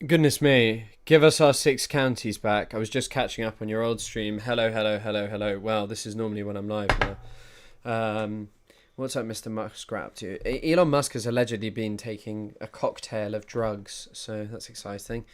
Goodness me. Give us our 6 counties back. I was just catching up on your old stream. Hello, hello, hello, hello. Well, this is normally when I'm live now. What's up, Mr. Musk up to? Elon Musk has allegedly been taking a cocktail of drugs, so that's exciting.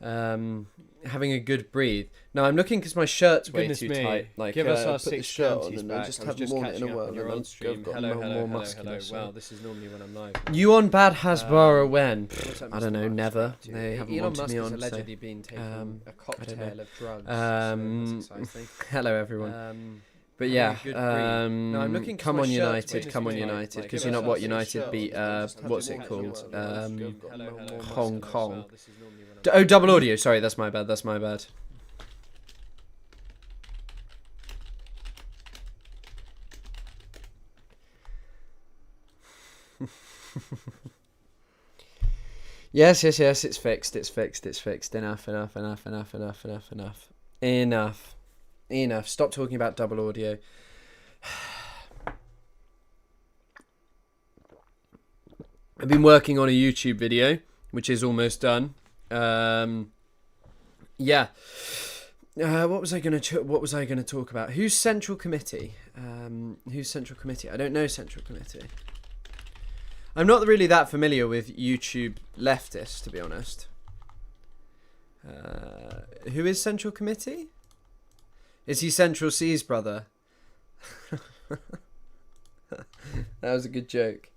Having a good breathe. No, I'm looking because my shirt's way too tight. Like, give us our put the 6 shirt counties on and back. I just I was haven't just worn it in a catching up while. on your And old I've stream. got Hello, more hello, hello, muscular. hello. So. Well, this is normally when I'm live. You on Bad Hasbara when? What's up, I don't Mr. know, Musk? never. They haven't Elon wanted Musk me has on, allegedly so. been taking a I don't know. cocktail of drugs, so that's exciting. Hello, everyone. But Having yeah, a good breathe. No, I'm looking 'cause come my on shirt's United, way come too on tight. United, Like, because give you're us not our what 6 United shirts beat, on and just have what's to it walk called? as well. Hello, hello, Hong hello. Kong. Well, this is normally when I'm Oh, double audio, sorry, that's my bad, that's my bad. Yes, it's fixed, enough, stop talking about double audio. I've been working on a YouTube video, which is almost done. Yeah. What was I gonna talk about? Who's Central Committee? Who's Central Committee? I don't know Central Committee. I'm not really that familiar with YouTube leftists, to be honest. Who is Central Committee? Is he Central C's brother? That was a good joke.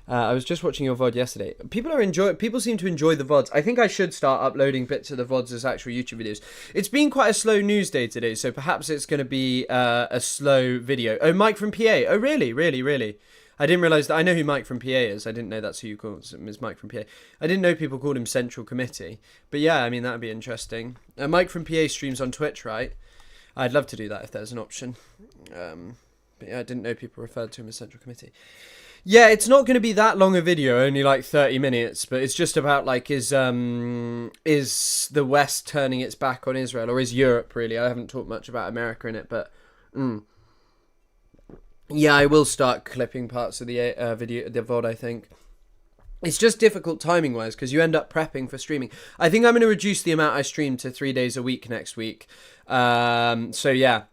I was just watching your VOD yesterday. People seem to enjoy the VODs. I think I should start uploading bits of the VODs as actual YouTube videos. It's been quite a slow news day today, so perhaps it's going to be a slow video. Oh, Mike from PA. Oh, really? I didn't realise that. I know who Mike from PA is. I didn't know that's who you call him, is Mike from PA. I didn't know people called him Central Committee. But yeah, I mean, that would be interesting. Mike from PA streams on Twitch, right? I'd love to do that if there's an option. But yeah, I didn't know people referred to him as Central Committee. Yeah, it's not going to be that long a video, only like 30 minutes, but it's just about like is the West turning its back on Israel, or is Europe really? I haven't talked much about America in it, but yeah, I will start clipping parts of the the VOD, I think. It's just difficult timing wise because you end up prepping for streaming. I think I'm going to reduce the amount I stream to 3 days a week next week. So yeah.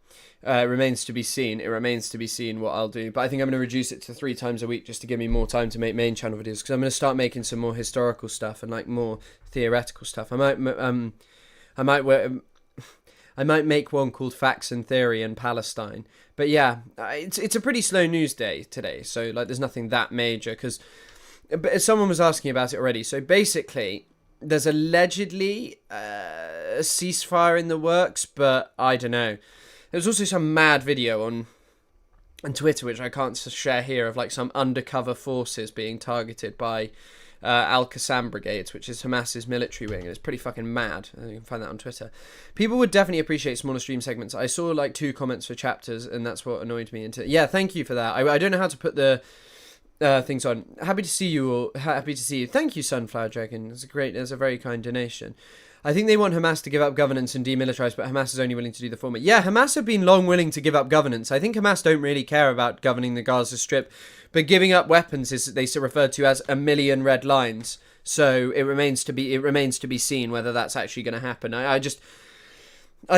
It remains to be seen. It remains to be seen what I'll do. But I think I'm going to reduce it to 3 times a week just to give me more time to make main channel videos. Because I'm going to start making some more historical stuff and like more theoretical stuff. I might make one called Facts and Theory in Palestine. But yeah, it's a pretty slow news day today. So like, there's nothing that major. Because someone was asking about it already. So basically, there's allegedly a ceasefire in the works, but I don't know. There's also some mad video on Twitter, which I can't share here, of like some undercover forces being targeted by Al-Qassam brigades, which is Hamas's military wing, and it's pretty fucking mad. You can find that on Twitter. People would definitely appreciate smaller stream segments. I saw like 2 comments for chapters, and that's what annoyed me. Yeah, thank you for that. I don't know how to put the things on. Happy to see you all. Happy to see you. Thank you, Sunflower Dragon. It's a very kind donation. I think they want Hamas to give up governance and demilitarize, but Hamas is only willing to do the former. Yeah, Hamas have been long willing to give up governance. I think Hamas don't really care about governing the Gaza Strip, but giving up weapons is they referred to as a million red lines. So it remains to be seen whether that's actually going to happen. I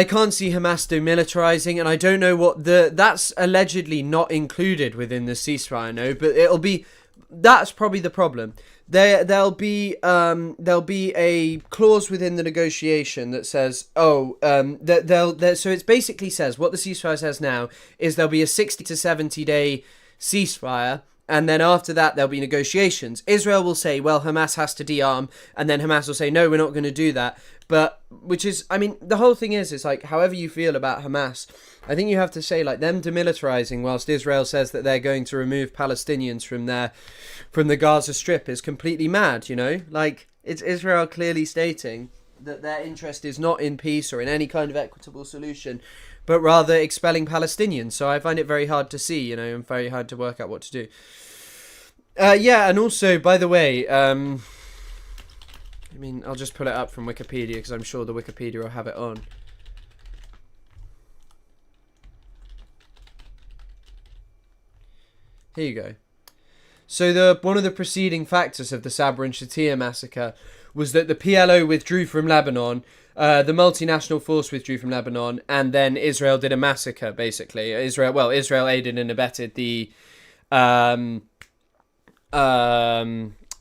can't see Hamas demilitarizing, and I don't know what that's allegedly not included within the ceasefire. No, but that's probably the problem. There'll be a clause within the negotiation that says, so it basically says what the ceasefire says now is there'll be a 60 to 70 day ceasefire, and then after that there'll be negotiations. Israel will say, well, Hamas has to de-arm, and then Hamas will say, no, we're not going to do that. But which is, I mean, the whole thing is like, however you feel about Hamas, I think you have to say like them demilitarizing whilst Israel says that they're going to remove Palestinians from the Gaza Strip is completely mad, you know? Like, it's Israel clearly stating that their interest is not in peace or in any kind of equitable solution, but rather expelling Palestinians. So I find it very hard to see, you know, and very hard to work out what to do. Yeah, and also, by the way, I mean, I'll just pull it up from Wikipedia because I'm sure the Wikipedia will have it on. Here you go. So one of the preceding factors of the Sabra and Shatila massacre was that the PLO withdrew from Lebanon, the multinational force withdrew from Lebanon, and then Israel did a massacre. Basically, Israel aided and abetted the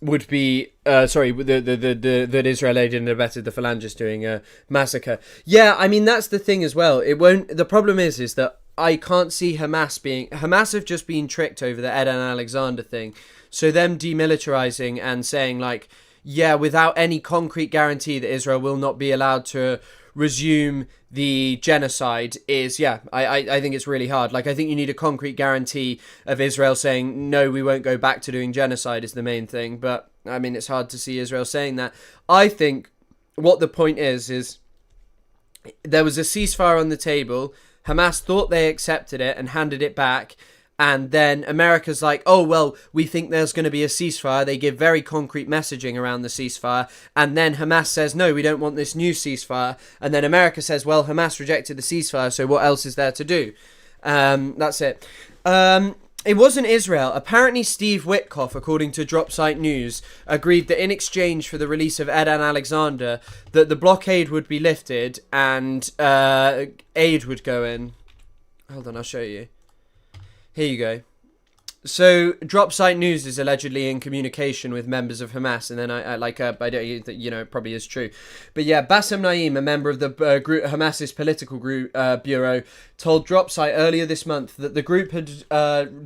would be that Israel aided and abetted the Phalangists doing a massacre. Yeah, I mean that's the thing as well. It won't. The problem is that I can't see Hamas have just been tricked over the Edan Alexander thing. So them demilitarizing and saying like, yeah, without any concrete guarantee that Israel will not be allowed to resume the genocide is, I think it's really hard. Like, I think you need a concrete guarantee of Israel saying, no, we won't go back to doing genocide is the main thing. But, I mean, it's hard to see Israel saying that. I think what the point is there was a ceasefire on the table. Hamas thought they accepted it and handed it back. And then America's like, oh, well, we think there's going to be a ceasefire. They give very concrete messaging around the ceasefire. And then Hamas says, no, we don't want this new ceasefire. And then America says, well, Hamas rejected the ceasefire, so what else is there to do? That's it. It wasn't Israel. Apparently Steve Witkoff, according to Dropsite News, agreed that in exchange for the release of Edan Alexander, that the blockade would be lifted and aid would go in. Hold on, I'll show you. Here you go. So, Dropsite News is allegedly in communication with members of Hamas, and then I don't, you know, it probably is true. But yeah, Bassem Naim, a member of the group, Hamas's political group bureau, told Dropsite earlier this month that the group had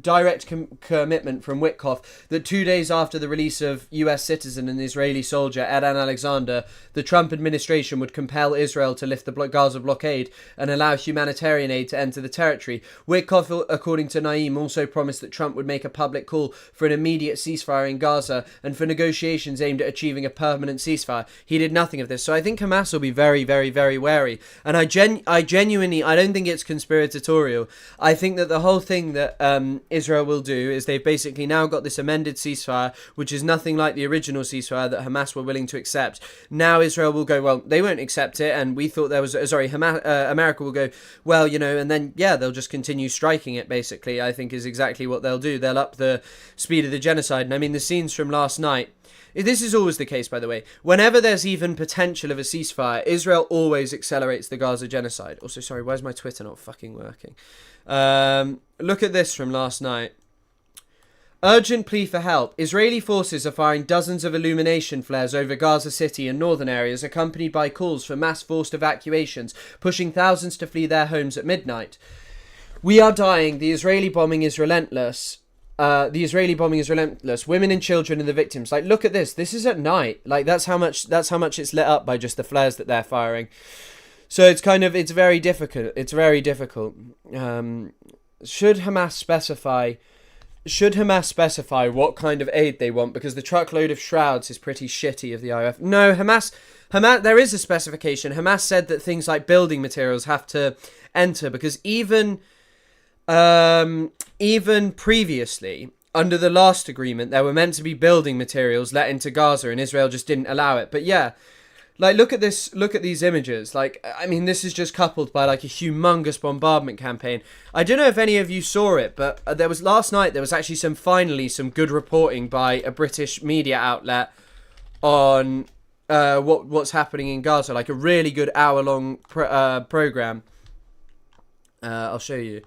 direct commitment from Witkoff that 2 days after the release of US citizen and Israeli soldier Edan Alexander, the Trump administration would compel Israel to lift the Gaza blockade and allow humanitarian aid to enter the territory. Witkoff, according to Naim, also promised that Trump would make a public call for an immediate ceasefire in Gaza and for negotiations aimed at achieving a permanent ceasefire. He did nothing of this. So I think Hamas will be very, very, very wary. And I genuinely, I don't think it's conspiratorial. I think that the whole thing that Israel will do is they've basically now got this amended ceasefire, which is nothing like the original ceasefire that Hamas were willing to accept. Now Israel will go, well, they won't accept it, and we thought there was, America will go, well, you know, and then, yeah, they'll just continue striking it, basically, I think is exactly what they'll do. They'll up the speed of the genocide. And I mean, the scenes from last night, this is always the case, by the way. Whenever there's even potential of a ceasefire, Israel always accelerates the Gaza genocide. Also, sorry, where's my Twitter not fucking working? Look at this from last night. Urgent plea for help. Israeli forces are firing dozens of illumination flares over Gaza City and northern areas, accompanied by calls for mass forced evacuations, pushing thousands to flee their homes at midnight. We are dying. The Israeli bombing is relentless. Women and children are the victims. Like, look at this. This is at night. Like, that's how much it's lit up by just the flares that they're firing. So it's very difficult. It's very difficult. Should Hamas specify what kind of aid they want? Because the truckload of shrouds is pretty shitty of the IOF. No, Hamas, there is a specification. Hamas said that things like building materials have to enter, because even previously, under the last agreement, there were meant to be building materials let into Gaza, and Israel just didn't allow it. But yeah, like, look at these images. Like, I mean, this is just coupled by like a humongous bombardment campaign. I don't know if any of you saw it, but last night there was actually some good reporting by a British media outlet on what's happening in Gaza. Like a really good hour-long program. I'll show you.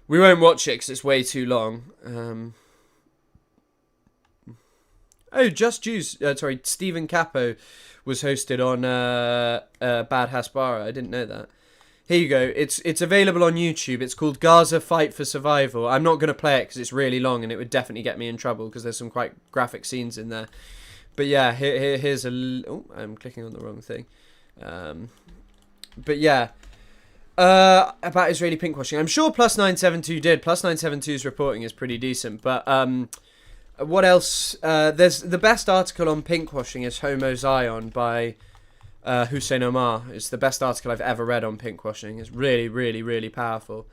We won't watch it because it's way too long. Stephen Capo was hosted on Bad Hasbara. I didn't know that. Here you go. It's available on YouTube. It's called Gaza Fight for Survival. I'm not going to play it because it's really long and it would definitely get me in trouble because there's some quite graphic scenes in there. But yeah, here's a... Oh, I'm clicking on the wrong thing. But yeah... about Israeli pinkwashing. I'm sure Plus 972 did. Plus 972's reporting is pretty decent. But what else? There's the best article on pinkwashing is Homo Zion by Hussein Omar. It's the best article I've ever read on pinkwashing. It's really, really, really powerful.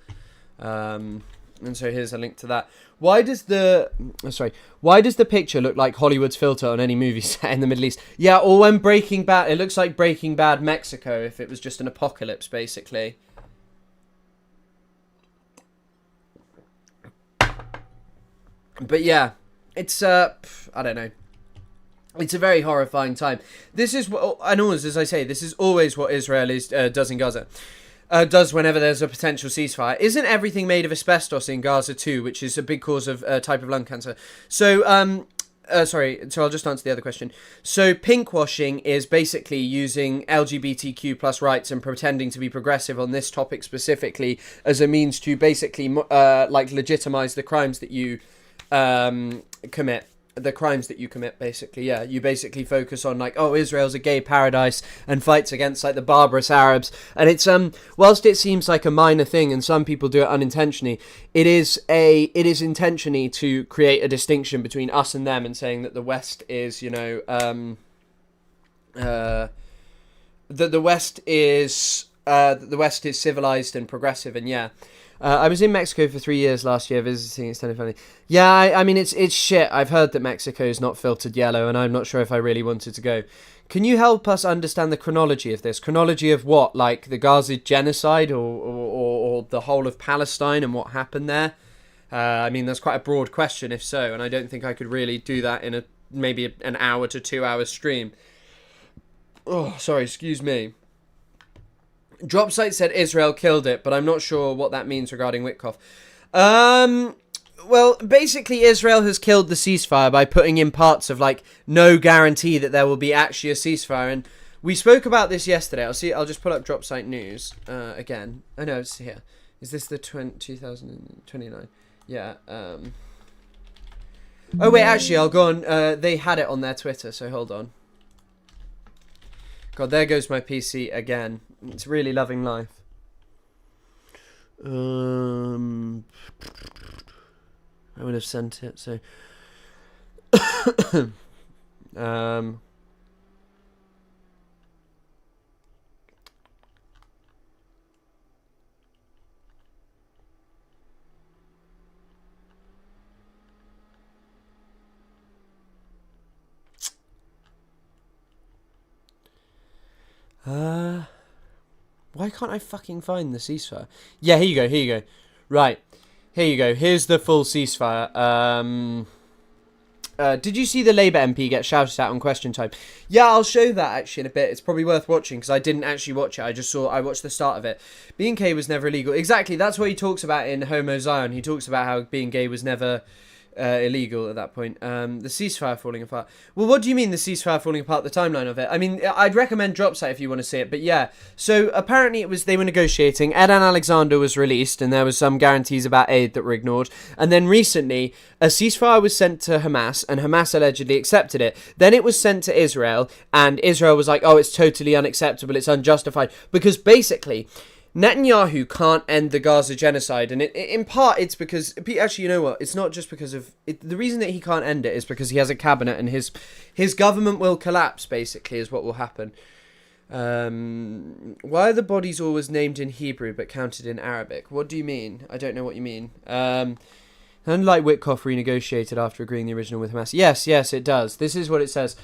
And so here's a link to that. Why does the picture look like Hollywood's filter on any movie set in the Middle East? Yeah, or when Breaking Bad, it looks like Breaking Bad Mexico if it was just an apocalypse, basically. But yeah, it's I don't know. It's a very horrifying time. This is what, and always, as I say, this is always what Israel does in Gaza. Does whenever there's a potential ceasefire. Isn't everything made of asbestos in Gaza too, which is a big cause of type of lung cancer? So, so I'll just answer the other question. So pinkwashing is basically using LGBTQ plus rights and pretending to be progressive on this topic specifically as a means to basically legitimize the crimes that you commit. The crimes that you commit, basically, yeah. You basically focus on, like, oh, Israel's a gay paradise and fights against, like, the barbarous Arabs. And it's, whilst it seems like a minor thing and some people do it unintentionally, it is intentionally to create a distinction between us and them and saying that the West is, you know, that the West is civilized and progressive, and yeah. I was in Mexico for 3 years last year visiting extended family. Yeah, I mean, it's shit. I've heard that Mexico is not filtered yellow, and I'm not sure if I really wanted to go. Can you help us understand the chronology of this? Chronology of what? Like the Gaza genocide or the whole of Palestine and what happened there? I mean, that's quite a broad question, if so, and I don't think I could really do that in maybe an hour to 2 hour stream. Oh, sorry, excuse me. Dropsite said Israel killed it, but I'm not sure what that means regarding Witkoff. Well, basically Israel has killed the ceasefire by putting in parts of, like, no guarantee that there will be actually a ceasefire. And we spoke about this yesterday. I'll just pull up Dropsite News again. I know, it's here. Is this the 2029? Yeah. Oh, wait, actually, I'll go on. They had it on their Twitter, so hold on. God, there goes my PC again. It's really loving life. I would have sent it, so... Why can't I fucking find the ceasefire? Yeah, here you go. Right. Here you go. Here's the full ceasefire. Did you see the Labour MP get shouted at on Question Time? Yeah, I'll show that actually in a bit. It's probably worth watching because I didn't actually watch it. I watched the start of it. Being gay was never illegal. Exactly, that's what he talks about in Homo Zion. He talks about how being gay was never illegal at that point. The ceasefire falling apart. Well, what do you mean the ceasefire falling apart, the timeline of it? I mean, I'd recommend Dropsite if you want to see it, but yeah. So apparently they were negotiating. Edan Alexander was released and there was some guarantees about aid that were ignored. And then recently, a ceasefire was sent to Hamas and Hamas allegedly accepted it. Then it was sent to Israel and Israel was like, oh, it's totally unacceptable, it's unjustified. Because basically... Netanyahu can't end the Gaza genocide, and in part it's because, actually, you know what, it's not just because of, the reason that he can't end it is because he has a cabinet and his government will collapse, basically, is what will happen. Why are the bodies always named in Hebrew but counted in Arabic? What do you mean? I don't know what you mean. Unlike Witkoff renegotiated after agreeing the original with Hamas. Yes, it does. This is what it says.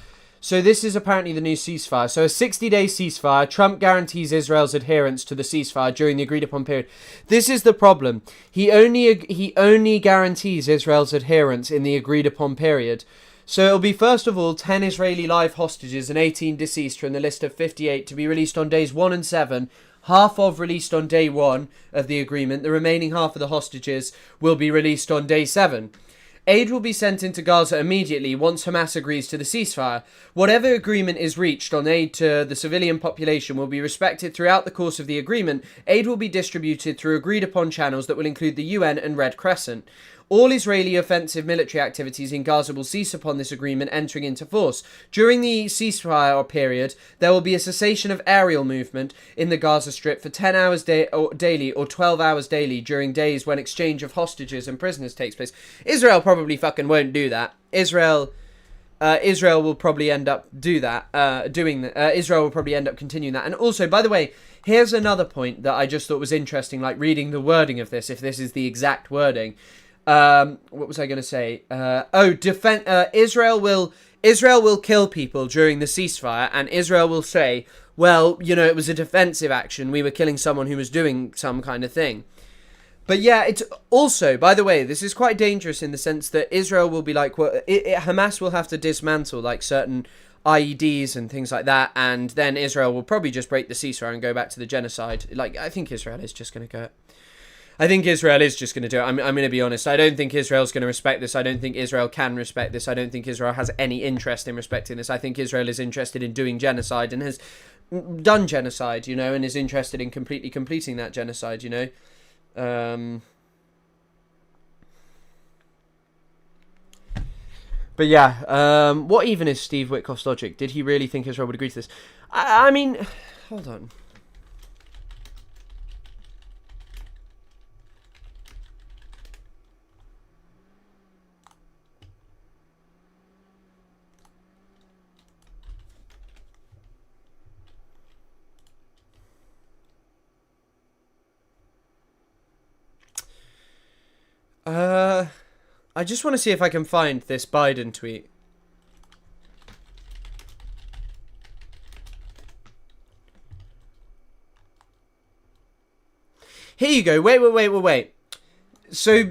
So this is apparently the new ceasefire. So a 60-day ceasefire. Trump guarantees Israel's adherence to the ceasefire during the agreed-upon period. This is the problem. He only guarantees Israel's adherence in the agreed-upon period. So it'll be, first of all, 10 Israeli live hostages and 18 deceased from the list of 58 to be released on days 1 and 7. Half of released on day 1 of the agreement. The remaining half of the hostages will be released on day 7. Aid will be sent into Gaza immediately once Hamas agrees to the ceasefire. Whatever agreement is reached on aid to the civilian population will be respected throughout the course of the agreement. Aid will be distributed through agreed-upon channels that will include the UN and Red Crescent. All Israeli offensive military activities in Gaza will cease upon this agreement entering into force. During the ceasefire period, there will be a cessation of aerial movement in the Gaza Strip for 10 hours daily or 12 hours daily during days when exchange of hostages and prisoners takes place. Israel probably fucking won't do that. Israel will probably end up Israel will probably end up continuing that. And also, by the way, here's another point that I just thought was interesting, like reading the wording of this, if this is the exact wording. What was I going to say? Israel will kill people during the ceasefire, and Israel will say, well, you know, it was a defensive action. We were killing someone who was doing some kind of thing. But yeah, it's also, by the way, this is quite dangerous in the sense that Israel will be like, well, Hamas will have to dismantle like certain IEDs and things like that, and then Israel will probably just break the ceasefire and go back to the genocide. Like, I think Israel is just going to go. I think Israel is just going to do it. I'm going to be honest. I don't think Israel's going to respect this. I don't think Israel can respect this. I don't think Israel has any interest in respecting this. I think Israel is interested in doing genocide and has done genocide, you know, and is interested in completely completing that genocide, you know. But yeah, what even is Steve Witkoff's logic? Did he really think Israel would agree to this? I mean, hold on. I just want to see if I can find this Biden tweet. Here you go. Wait. So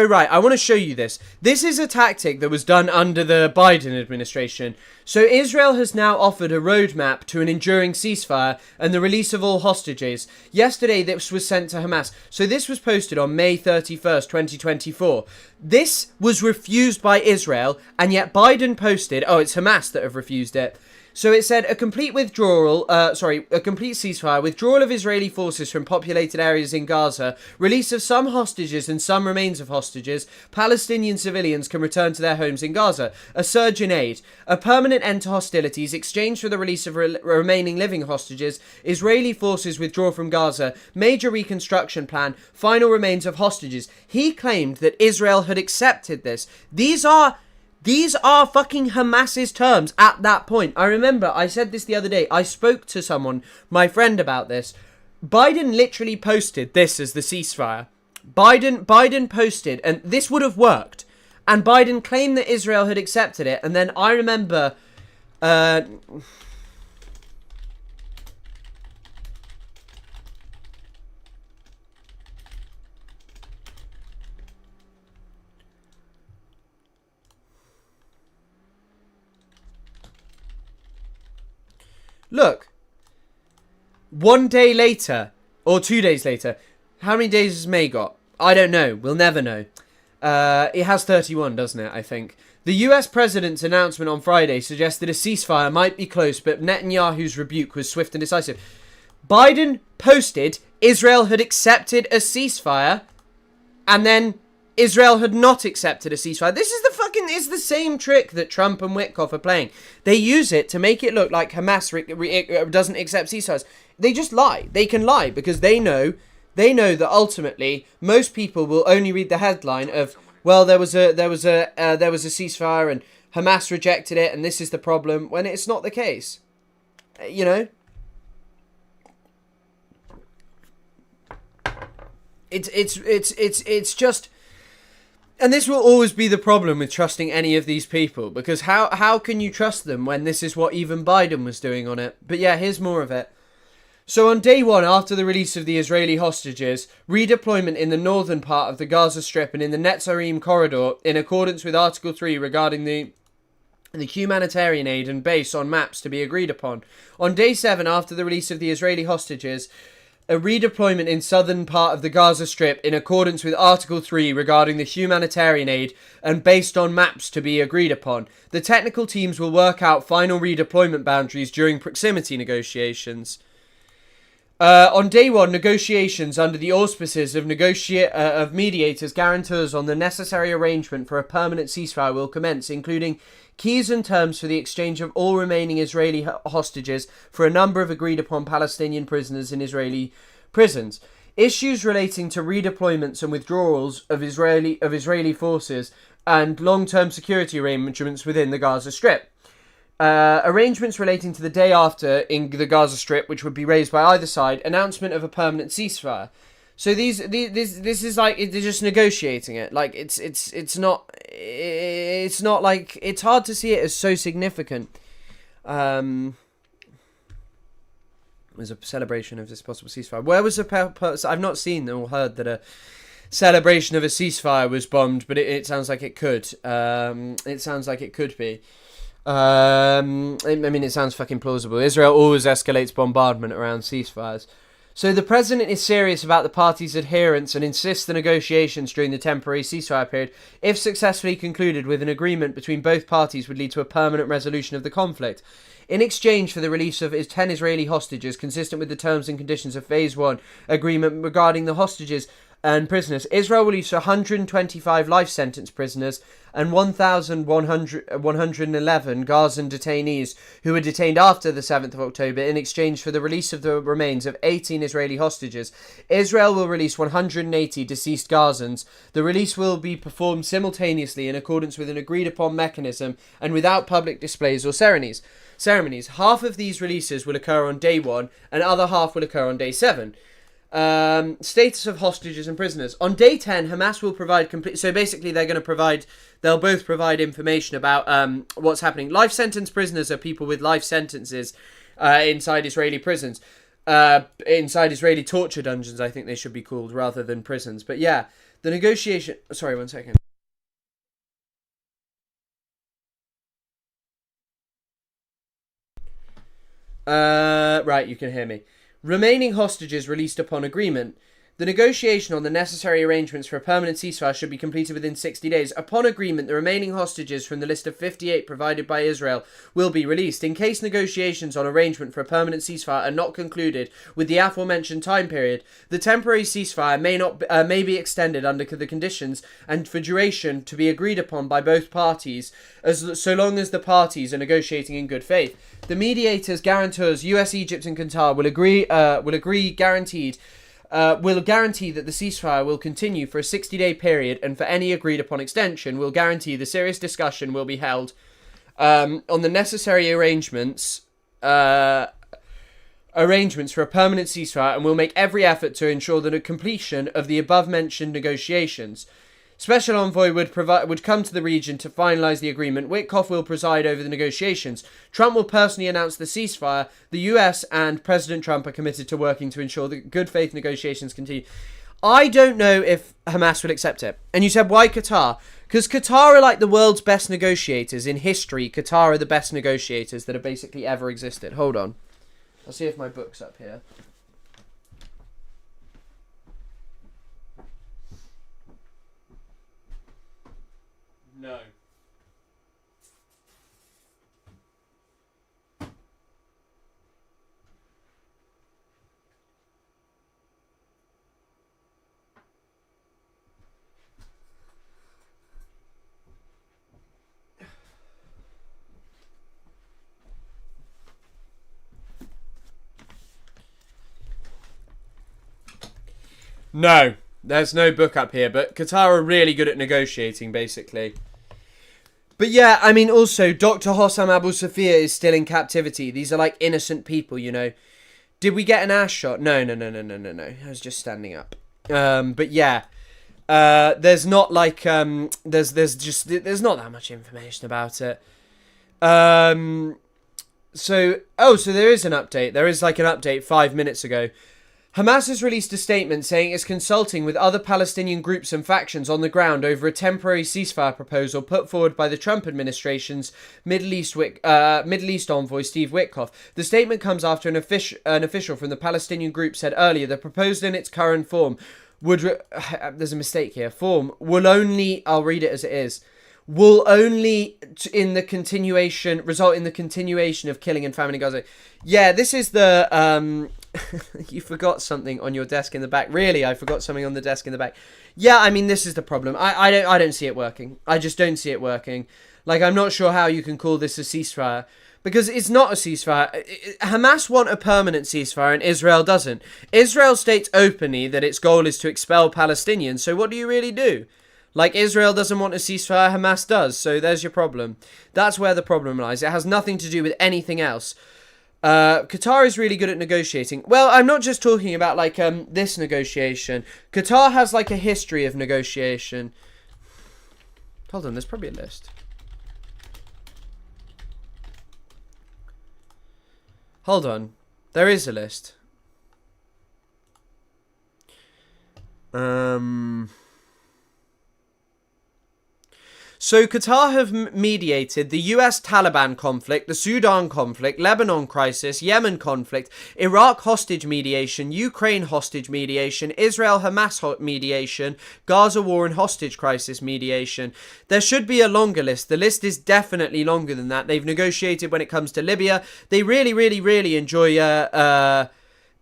right, I want to show you this. This is a tactic that was done under the Biden administration. So Israel has now offered a roadmap to an enduring ceasefire and the release of all hostages. Yesterday, this was sent to Hamas. So this was posted on May 31st, 2024. This was refused by Israel, and yet Biden posted, oh, it's Hamas that have refused it. So it said a complete ceasefire, withdrawal of Israeli forces from populated areas in Gaza, release of some hostages and some remains of hostages, Palestinian civilians can return to their homes in Gaza, a surge in aid, a permanent end to hostilities, exchange for the release of remaining living hostages, Israeli forces withdraw from Gaza, major reconstruction plan, final remains of hostages. He claimed that Israel had accepted this. These are fucking Hamas's terms at that point. I remember I said this the other day. I spoke to someone, my friend, about this. Biden literally posted this as the ceasefire. Biden posted, and this would have worked. And Biden claimed that Israel had accepted it. And then I remember... Look, 1 day later, or 2 days later, how many days has May got? I don't know. We'll never know. It has 31, doesn't it, I think. The US president's announcement on Friday suggested a ceasefire might be close, but Netanyahu's rebuke was swift and decisive. Biden posted Israel had accepted a ceasefire, and then Israel had not accepted a ceasefire. This is it's the same trick that Trump and Witkoff are playing. They use it to make it look like Hamas doesn't accept ceasefires. They just lie. They can lie because they know that ultimately most people will only read the headline of, well, there was a ceasefire and Hamas rejected it and this is the problem, when it's not the case. You know? It's just... And this will always be the problem with trusting any of these people, because how can you trust them when this is what even Biden was doing on it? But yeah, here's more of it. So on day one, after the release of the Israeli hostages, redeployment in the northern part of the Gaza Strip and in the Netzarim corridor, in accordance with Article 3 regarding the humanitarian aid and base on maps to be agreed upon. On day 7, after the release of the Israeli hostages, a redeployment in southern part of the Gaza Strip in accordance with Article 3 regarding the humanitarian aid and based on maps to be agreed upon. The technical teams will work out final redeployment boundaries during proximity negotiations. On day 1, negotiations under the auspices of mediators, guarantors on the necessary arrangement for a permanent ceasefire will commence, including keys and terms for the exchange of all remaining Israeli hostages for a number of agreed-upon Palestinian prisoners in Israeli prisons. Issues relating to redeployments and withdrawals of Israeli forces and long-term security arrangements within the Gaza Strip. Arrangements relating to the day after in the Gaza Strip, which would be raised by either side. Announcement of a permanent ceasefire. So this is like they're just negotiating it. Like it's not like, it's hard to see it as so significant. There's a celebration of this possible ceasefire. Where was the I've not seen or heard that celebration of a ceasefire was bombed, but it sounds like it could. It sounds like it could be. I mean, it sounds fucking plausible. Israel always escalates bombardment around ceasefires. So the president is serious about the parties' adherence and insists the negotiations during the temporary ceasefire period, if successfully concluded with an agreement between both parties, would lead to a permanent resolution of the conflict. In exchange for the release of 10 Israeli hostages, consistent with the terms and conditions of Phase 1 agreement regarding the hostages and prisoners, Israel will release 125 life sentence prisoners and 1,111 Gazan detainees who were detained after the 7th of October in exchange for the release of the remains of 18 Israeli hostages. Israel will release 180 deceased Gazans. The release will be performed simultaneously in accordance with an agreed-upon mechanism and without public displays or ceremonies. Half of these releases will occur on day 1 and other half will occur on day 7. Status of hostages and prisoners. On day 10, Hamas will provide complete... So basically, they'll both provide information about what's happening. Life sentence prisoners are people with life sentences inside Israeli prisons. Inside Israeli torture dungeons, I think they should be called, rather than prisons. But yeah, the negotiation... Sorry, 1 second. Right, you can hear me. Remaining hostages released upon agreement. The negotiation on the necessary arrangements for a permanent ceasefire should be completed within 60 days. Upon agreement, the remaining hostages from the list of 58 provided by Israel will be released. In case negotiations on arrangement for a permanent ceasefire are not concluded with the aforementioned time period, the temporary ceasefire may be extended under the conditions and for duration to be agreed upon by both parties, so long as the parties are negotiating in good faith. The mediators, guarantors, US, Egypt, and Qatar will guarantee that the ceasefire will continue for a 60-day period, and for any agreed-upon extension, will guarantee the serious discussion will be held on the necessary arrangements for a permanent ceasefire, and will make every effort to ensure the completion of the above-mentioned negotiations. Special envoy would come to the region to finalise the agreement. Witkoff will preside over the negotiations. Trump will personally announce the ceasefire. The US and President Trump are committed to working to ensure that good faith negotiations continue. I don't know if Hamas will accept it. And you said, why Qatar? Because Qatar are like the world's best negotiators. In history, Qatar are the best negotiators that have basically ever existed. Hold on. I'll see if my book's up here. No. No, there's no book up here, but Qatar are really good at negotiating, basically. But yeah, I mean, also, Dr. Hossam Abu Safia is still in captivity. These are like innocent people, you know. Did we get an ass shot? No. I was just standing up. But yeah, there's not like, there's not that much information about it. So there is an update. There is like an update 5 minutes ago. Hamas has released a statement saying it's consulting with other Palestinian groups and factions on the ground over a temporary ceasefire proposal put forward by the Trump administration's Middle East envoy Steve Witkoff. The statement comes after an official from the Palestinian group said earlier the proposal in its current form there's a mistake here. Form will only, I'll read it as it is, will only result in the continuation of killing and famine in Gaza. Yeah, this is the you forgot something on your desk in the back. Really, I forgot something on the desk in the back. Yeah, I mean, this is the problem. I don't see it working. I just don't see it working. Like, I'm not sure how you can call this a ceasefire, because it's not a ceasefire. Hamas want a permanent ceasefire and Israel doesn't. Israel states openly that its goal is to expel Palestinians, so what do you really do? Like, Israel doesn't want a ceasefire, Hamas does, so there's your problem. That's where the problem lies. It has nothing to do with anything else. Qatar is really good at negotiating. Well, I'm not just talking about, like, this negotiation. Qatar has, like, a history of negotiation. Hold on, there's probably a list. Hold on. There is a list. So Qatar have mediated the US Taliban conflict, the Sudan conflict, Lebanon crisis, Yemen conflict, Iraq hostage mediation, Ukraine hostage mediation, Israel Hamas mediation, Gaza war and hostage crisis mediation. There should be a longer list. The list is definitely longer than that. They've negotiated when it comes to Libya. They really enjoy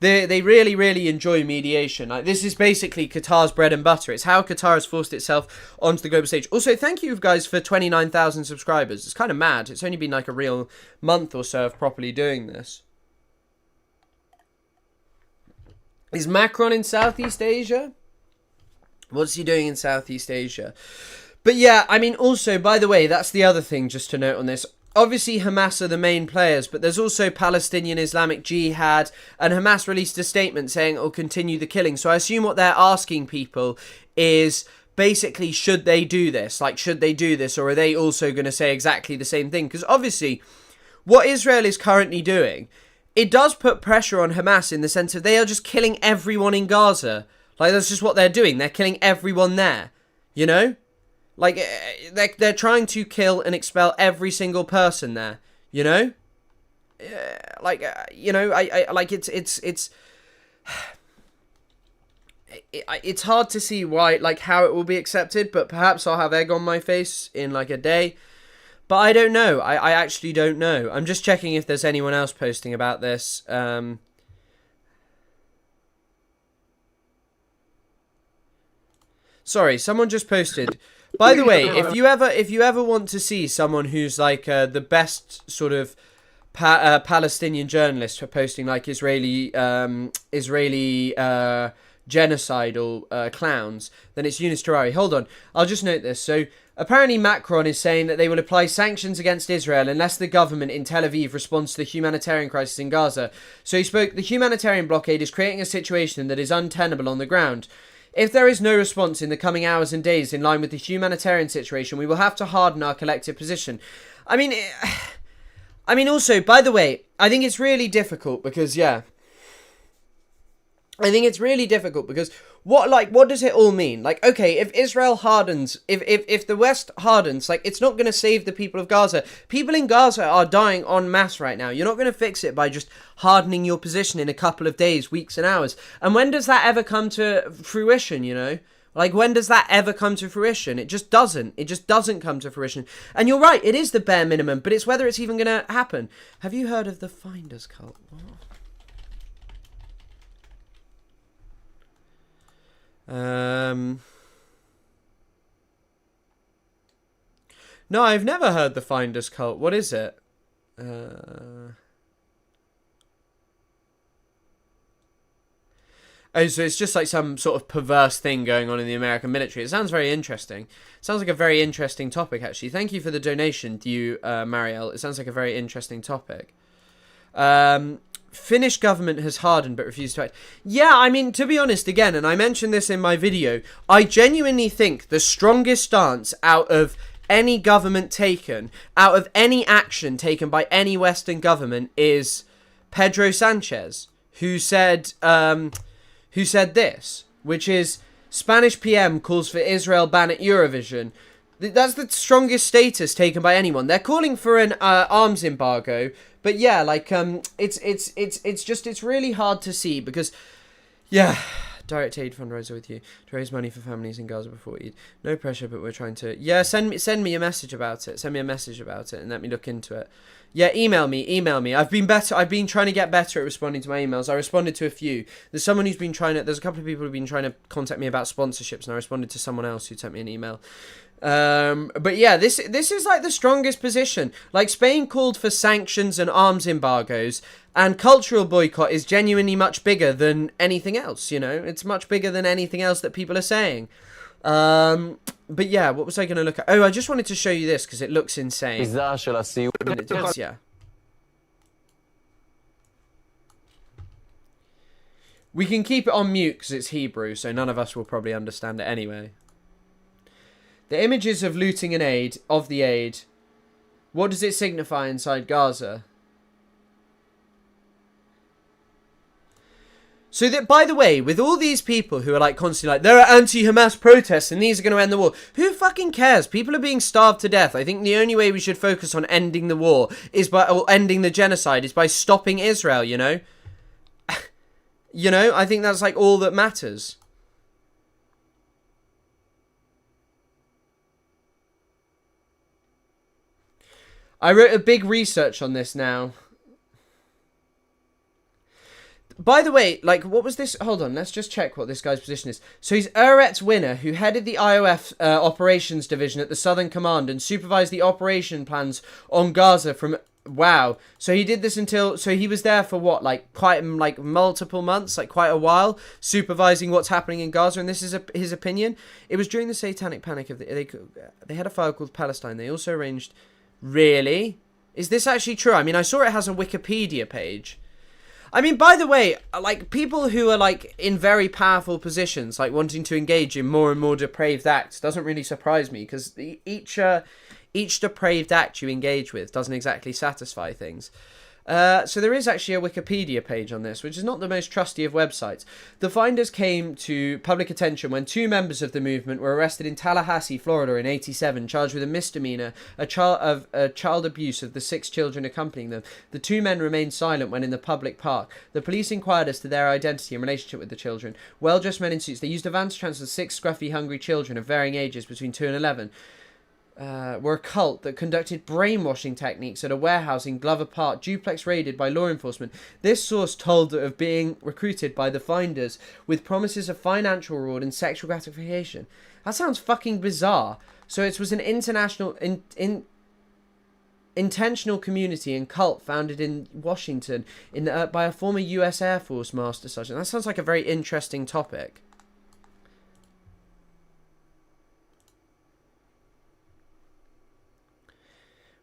They really enjoy mediation. Like, this is basically Qatar's bread and butter. It's how Qatar has forced itself onto the global stage. Also, thank you guys for 29,000 subscribers. It's kind of mad. It's only been like a real month or so of properly doing this. Is Macron in Southeast Asia? What's he doing in Southeast Asia? But yeah, I mean, also, by the way, that's the other thing just to note on this. Obviously, Hamas are the main players, but there's also Palestinian Islamic Jihad, and Hamas released a statement saying it will continue the killing. So I assume what they're asking people is basically, should they do this? Like, should they do this, or are they also going to say exactly the same thing? Because obviously, what Israel is currently doing, it does put pressure on Hamas in the sense of they are just killing everyone in Gaza. Like, that's just what they're doing. They're killing everyone there, you know? Like, they're trying to kill and expel every single person there, you know? Like, you know, I like, it's hard to see why, like, how it will be accepted, but perhaps I'll have egg on my face in, like, a day. But I don't know. I actually don't know. I'm just checking if there's anyone else posting about this. Sorry, someone just posted... By the way, if you ever want to see someone who's like the best sort of Palestinian journalist for posting like Israeli genocidal clowns, then it's Yunus Terari. Hold on, I'll just note this. So apparently Macron is saying that they will apply sanctions against Israel unless the government in Tel Aviv responds to the humanitarian crisis in Gaza. So he spoke, the humanitarian blockade is creating a situation that is untenable on the ground. If there is no response in the coming hours and days in line with the humanitarian situation, we will have to harden our collective position. I mean, also, by the way, I think it's really difficult because, yeah, I think it's really difficult because what does it all mean? Like, okay, if Israel hardens, if the West hardens, like, it's not going to save the people of Gaza. People in Gaza are dying en masse right now. You're not going to fix it by just hardening your position in a couple of days, weeks and hours. And when does that ever come to fruition, you know? Like, when does that ever come to fruition? It just doesn't. It just doesn't come to fruition. And you're right, it is the bare minimum, but it's whether it's even going to happen. Have you heard of the Finders cult? What? No, I've never heard the Finders cult. What is it? Oh, so it's just like some sort of perverse thing going on in the American military. It sounds very interesting. It sounds like a very interesting topic, actually. Thank you for the donation, you, Marielle. It sounds like a very interesting topic. Finnish government has hardened but refused to act. Yeah, I mean, to be honest, again, and I mentioned this in my video, I genuinely think the strongest stance out of any government taken, out of any action taken by any Western government, is Pedro Sanchez, who said this, which is Spanish PM calls for Israel ban at Eurovision. That's the strongest status taken by anyone. They're calling for an arms embargo, but yeah, like it's really hard to see because, yeah, direct aid fundraiser with you to raise money for families in Gaza before Eid. No pressure, but we're trying to. Yeah, send me a message about it. Send me a message about it and let me look into it. Yeah, email me. I've been trying to get better at responding to my emails. I responded to a few. There's someone who's been there's a couple of people who've been trying to contact me about sponsorships, and I responded to someone else who sent me an email. But yeah, this is like the strongest position. Like, Spain called for sanctions and arms embargoes, and cultural boycott is genuinely much bigger than anything else, you know? It's much bigger than anything else that people are saying. But yeah, what was I going to look at? Oh, I just wanted to show you this because it looks insane. And it does, yeah. We can keep it on mute because it's Hebrew, so none of us will probably understand it anyway. The images of looting and aid, what does it signify inside Gaza? So that, by the way, with all these people who are like constantly like, there are anti-Hamas protests and these are going to end the war. Who fucking cares? People are being starved to death. I think the only way we should focus on ending the war is by, or ending the genocide, is by stopping Israel, you know? You know, I think that's like all that matters. I wrote a big research on this now. By the way, like, what was this? Hold on, let's just check what this guy's position is. So he's Eretz Winner, who headed the IOF operations division at the Southern Command and supervised the operation plans on Gaza from... Wow. So he did this until... So he was there for what? Like, quite, like, multiple months? Like, quite a while? Supervising what's happening in Gaza, and this is his opinion. It was during the Satanic Panic of the... They had a file called Palestine. They also arranged... Really? Is this actually true? I mean, I saw it has a Wikipedia page. I mean, by the way, like, people who are, like, in very powerful positions, like, wanting to engage in more and more depraved acts doesn't really surprise me, because each depraved act you engage with doesn't exactly satisfy things. So there is actually a Wikipedia page on this, which is not the most trusty of websites. The finders came to public attention when 2 members of the movement were arrested in Tallahassee, Florida in '87, charged with a misdemeanor, child abuse of the 6 children accompanying them. The 2 men remained silent when in the public park. The police inquired as to their identity and relationship with the children. Well-dressed men in suits. They used a van to transfer 6 scruffy, hungry children of varying ages between 2 and 11. Were a cult that conducted brainwashing techniques at a warehouse in Glover Park, duplex raided by law enforcement. This source told of being recruited by the finders with promises of financial reward and sexual gratification. That sounds fucking bizarre. So it was an international, intentional community and cult founded in Washington by a former U.S. Air Force Master Sergeant. That sounds like a very interesting topic.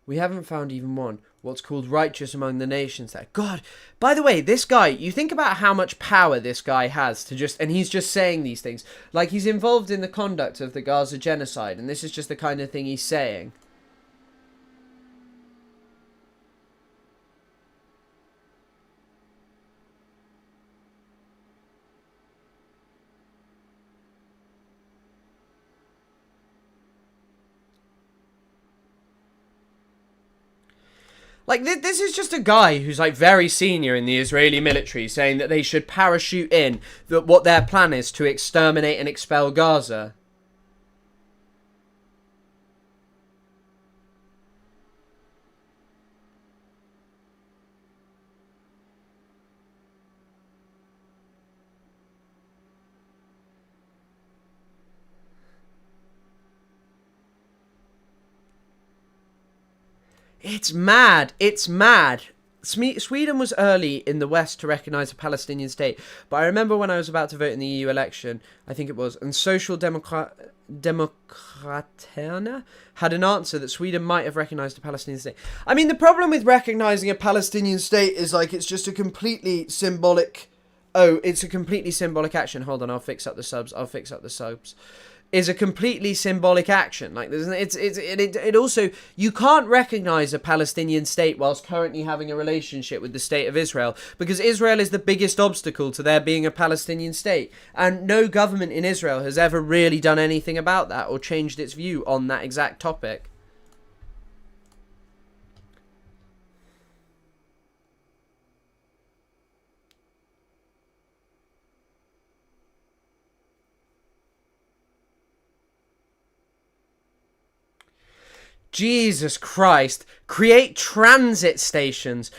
We haven't found even one. What's called righteous among the nations there. God, by the way, this guy, you think about how much power this guy has to just... And he's just saying these things. Like, he's involved in the conduct of the Gaza genocide, and this is just the kind of thing he's saying. Like, this is just a guy who's, like, very senior in the Israeli military saying that they should parachute in, that what their plan is to exterminate and expel Gaza. It's mad. It's mad. Sweden was early in the West to recognise a Palestinian state, but I remember when I was about to vote in the EU election, I think it was, and Social Democraterna had an answer that Sweden might have recognised a Palestinian state. I mean, the problem with recognising a Palestinian state is, like, it's just a completely symbolic... Oh, it's a completely symbolic action. Hold on, I'll fix up the subs. Is a completely symbolic action. Like, it also, you can't recognize a Palestinian state whilst currently having a relationship with the state of Israel, because Israel is the biggest obstacle to there being a Palestinian state, and no government in Israel has ever really done anything about that or changed its view on that exact topic. Jesus Christ, create transit stations.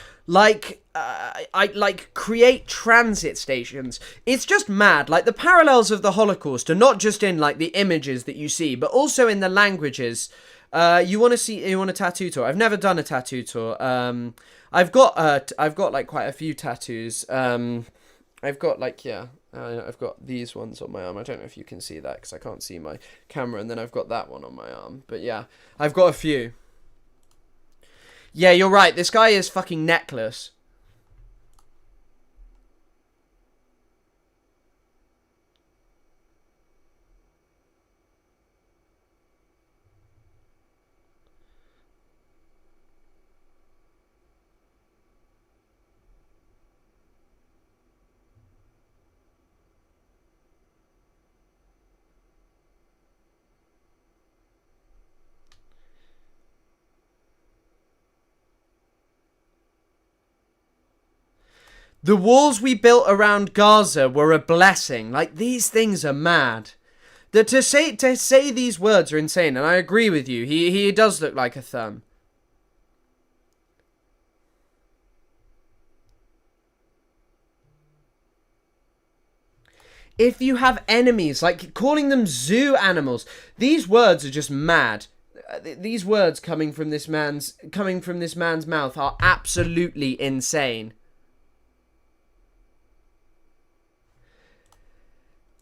Create transit stations. It's just mad. Like, the parallels of the Holocaust are not just in, like, the images that you see, but also in the languages. You want a tattoo tour? I've never done a tattoo tour. I've got like quite a few tattoos. I've got these ones on my arm. I don't know if you can see that because I can't see my camera. And then I've got that one on my arm. But yeah, I've got a few. Yeah, you're right. This guy is fucking necklace. The walls we built around Gaza were a blessing. Like, these things are mad. To say these words are insane, and I agree with you. He does look like a thumb. If you have enemies, like calling them zoo animals, these words are just mad. These words coming from this man's mouth are absolutely insane.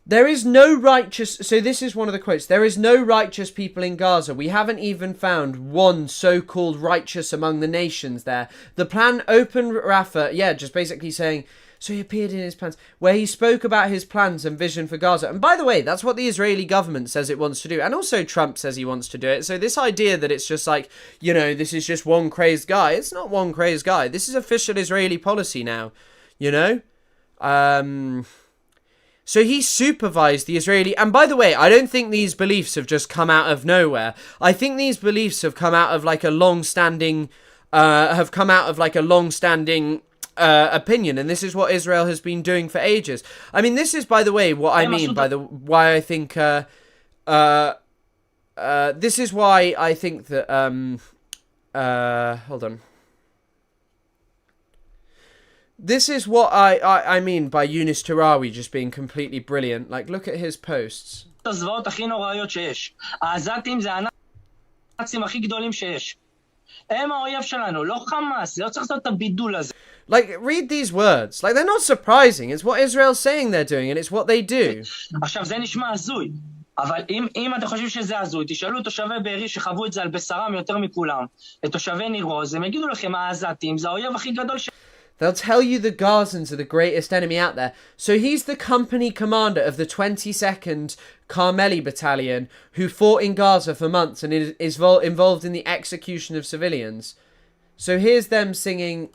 There is no righteous... So this is one of the quotes. There is no righteous people in Gaza. We haven't even found one so-called righteous among the nations there. The plan opened Rafah... Yeah, just basically saying... So he appeared in his plans, where he spoke about his plans and vision for Gaza. And by the way, that's what the Israeli government says it wants to do. And also Trump says he wants to do it. So this idea that it's just like, you know, this is just one crazed guy. It's not one crazed guy. This is official Israeli policy now, you know? So he supervised the Israeli... And by the way, I don't think these beliefs have just come out of nowhere. I think these beliefs have come out of like a long-standing... opinion, and this is what Israel has been doing for ages. I mean, this is, by the way, what I mean by why I think this is why I think that hold on. This is what I mean by Yunus Tarawi just being completely brilliant. Like, look at his posts. Like, read these words. Like, they're not surprising. It's what Israel's saying they're doing, and it's what they do. אבל אם אתם חושבים שזה הזוי, תשאלו תושבי בארי שחוו את זה על בשרם יותר מכולם, את תושבי ניר עוז, הם יגידו לכם, העזתים זה האויב הכי גדול ש... They'll tell you the Gazans are the greatest enemy out there. So he's the company commander of the 22nd Carmeli Battalion who fought in Gaza for months and is involved in the execution of civilians. So here's them singing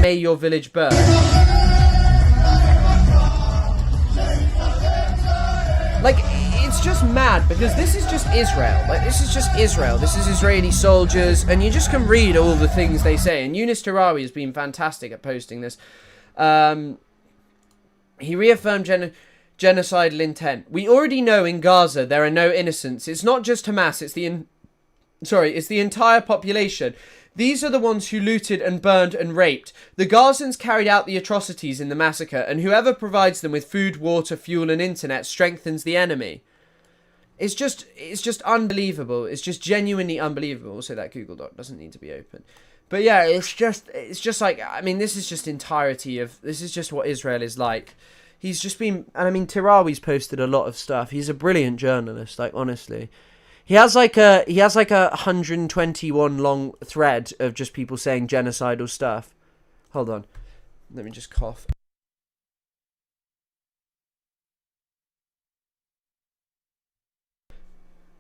May Your Village Burn. Like, it's just mad because this is just Israel. Like, this is just Israel. This is Israeli soldiers, and you just can read all the things they say. And Yunus Tarawi has been fantastic at posting this. He reaffirmed genocidal intent. We already know in Gaza there are no innocents. It's not just Hamas. It's the entire population. These are the ones who looted and burned and raped. The Gazans carried out the atrocities in the massacre, and whoever provides them with food, water, fuel, and internet strengthens the enemy. It's just unbelievable. It's just genuinely unbelievable. Also, that Google Doc doesn't need to be open. But yeah, it's just like, I mean, this is just this is just what Israel is like. He's just been, and I mean, Tirawi's posted a lot of stuff. He's a brilliant journalist, like, honestly. He has like a 121 long thread of just people saying genocidal stuff. Hold on. Let me just cough.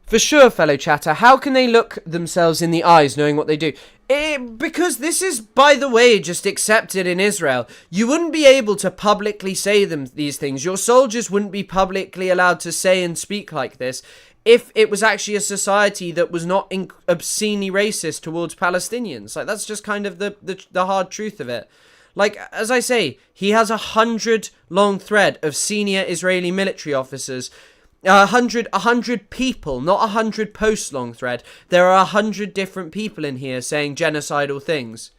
For sure, fellow chatter, how can they look themselves in the eyes knowing what they do? Because this is, by the way, just accepted in Israel. You wouldn't be able to publicly say these things. Your soldiers wouldn't be publicly allowed to say and speak like this if it was actually a society that was not obscenely racist towards Palestinians. Like, that's just kind of the hard truth of it. Like, as I say, he has 100 long thread of senior Israeli military officers. 100 people, not 100 posts long thread. There are 100 different people in here saying genocidal things.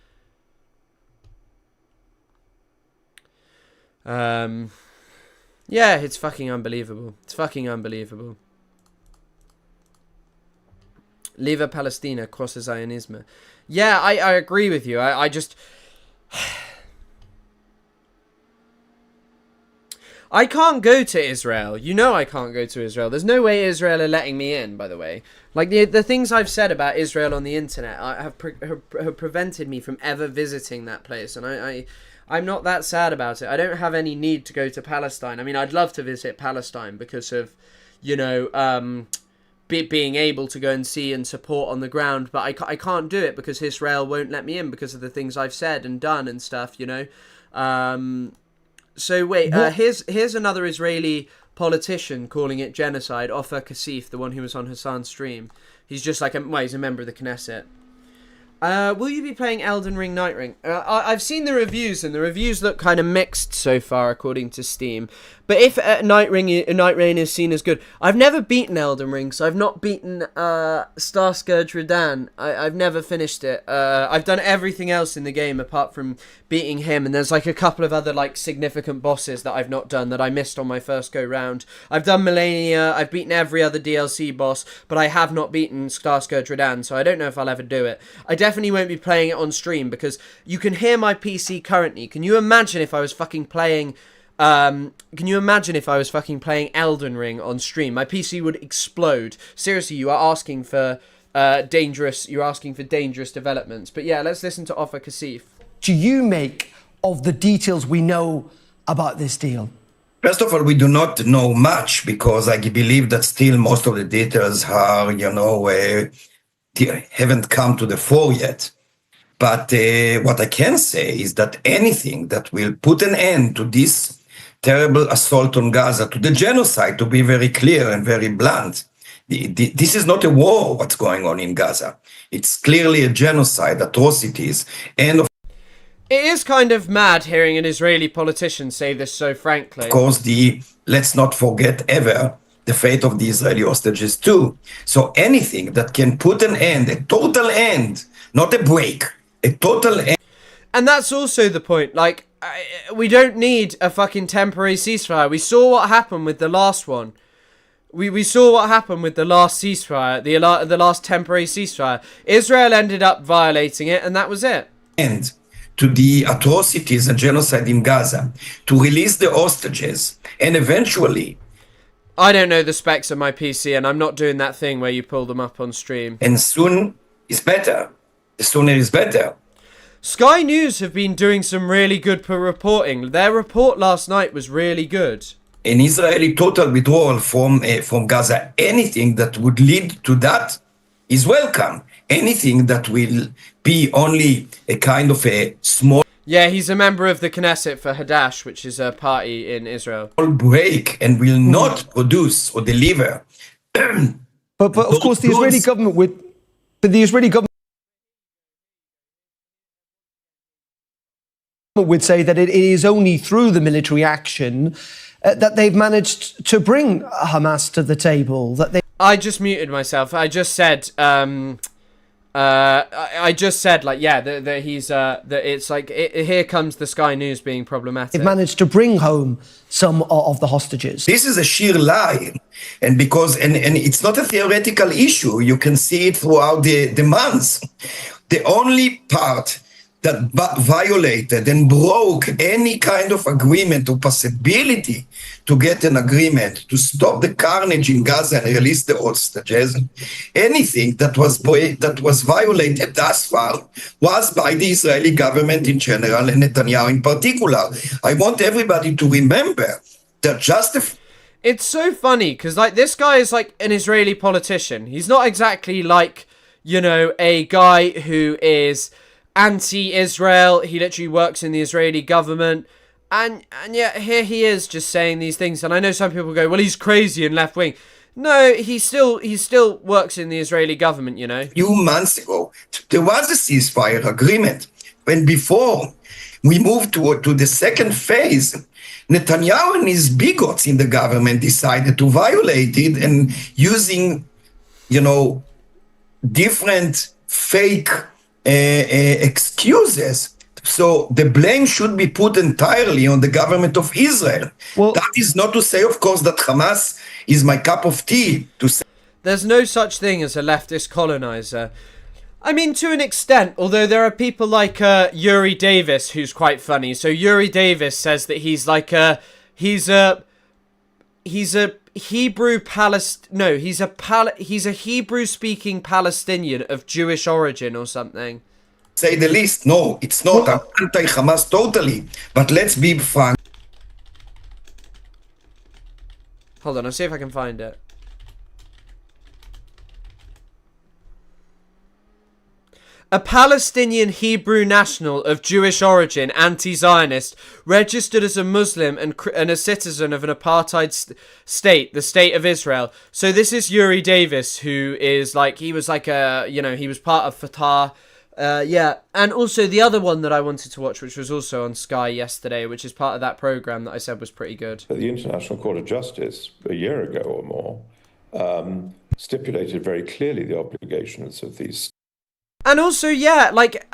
Yeah, it's fucking unbelievable. It's fucking unbelievable. Liva Palestina, cross Zionism. Yeah, I agree with you. I just... I can't go to Israel. You know I can't go to Israel. There's no way Israel are letting me in, by the way. Like, the things I've said about Israel on the internet have prevented me from ever visiting that place. And I'm not that sad about it. I don't have any need to go to Palestine. I mean, I'd love to visit Palestine because of, you know, being able to go and see and support on the ground. But I can't do it because Israel won't let me in because of the things I've said and done and stuff, you know. So wait, here's another Israeli politician calling it genocide, Ofer Kasif, the one who was on Hassan's stream. He's just like, he's a member of the Knesset. Will you be playing Elden Ring Night Ring? I've seen the reviews, and the reviews look kind of mixed so far, according to Steam. But if Night Rain is seen as good, I've never beaten Elden Ring, so I've not beaten Starscourge Radan. I've never finished it. I've done everything else in the game apart from beating him, and there's like a couple of other like significant bosses that I've not done that I missed on my first go round. I've done Melania, I've beaten every other DLC boss, but I have not beaten Starscourge Radan, so I don't know if I'll ever do it. I definitely won't be playing it on stream because you can hear my PC currently. Can you imagine if I was fucking playing Elden Ring on stream? My PC would explode. Seriously, you are asking for dangerous developments. But yeah, let's listen to Offer Kasif. Do you make of the details we know about this deal? First of all, we do not know much because I believe that still most of the details are, haven't come to the fore yet. But what I can say is that anything that will put an end to this terrible assault on Gaza, to the genocide, to be very clear and very blunt, this is not a war, what's going on in Gaza. It's clearly a genocide, atrocities, and of It is kind of mad hearing an Israeli politician say this so frankly. Of course, let's not forget ever the fate of the Israeli hostages too. So anything that can put an end, a total end, not a break, a total end. And that's also the point. Like, we don't need a fucking temporary ceasefire. We saw what happened with the last one. We saw what happened with the last ceasefire, the last temporary ceasefire. Israel ended up violating it, and that was it. End to the atrocities and genocide in Gaza, to release the hostages, and eventually... I don't know the specs of my PC, and I'm not doing that thing where you pull them up on stream. And soon is better. The sooner is better. Sky News have been doing some really good reporting. Their report last night was really good. An Israeli total withdrawal from Gaza, anything that would lead to that is welcome. Anything that will be only a kind of a small... Yeah, he's a member of the Knesset for Hadash, which is a party in Israel. ...break and will not produce or deliver. But of course, the Israeli government would... But the Israeli government would say that it is only through the military action that they've managed to bring Hamas to the table. I just muted myself. I just said... that he's that it's like here comes the Sky News being problematic. They've managed to bring home some of the hostages. This is a sheer lie, and because and it's not a theoretical issue. You can see it throughout the months. The only part that violated and broke any kind of agreement or possibility to get an agreement to stop the carnage in Gaza and release the hostages, anything that was violated thus far was by the Israeli government in general and Netanyahu in particular. I want everybody to remember that it's so funny because like this guy is like an Israeli politician. He's not exactly like, a guy who is anti-Israel. He literally works in the Israeli government, and yet here he is just saying these things. And I know some people go, well, he's crazy and left wing. No, he still works in the Israeli government, few months ago there was a ceasefire agreement, when before we moved to the second phase, Netanyahu and his bigots in the government decided to violate it and using different fake excuses. So the blame should be put entirely on the government of Israel. Well, that is not to say, of course, that Hamas is my cup of tea. There's no such thing as a leftist colonizer. I mean, to an extent, although there are people like Yuri Davis, who's quite funny. So Yuri Davis says that he's a Hebrew he's a Hebrew-speaking Palestinian of Jewish origin or something. Say the least. No, it's not. I'm anti-Hamas totally. But let's be frank. Hold on, I'll see if I can find it. A Palestinian Hebrew national of Jewish origin, anti-Zionist, registered as a Muslim and a citizen of an apartheid state, the State of Israel. So this is Yuri Davis, who is like, he was part of Fatah Yeah, and also the other one that I wanted to watch, which was also on Sky yesterday, which is part of that program that I said was pretty good. But the International Court of Justice, a year ago or more, stipulated very clearly the obligations of these. And also, yeah, like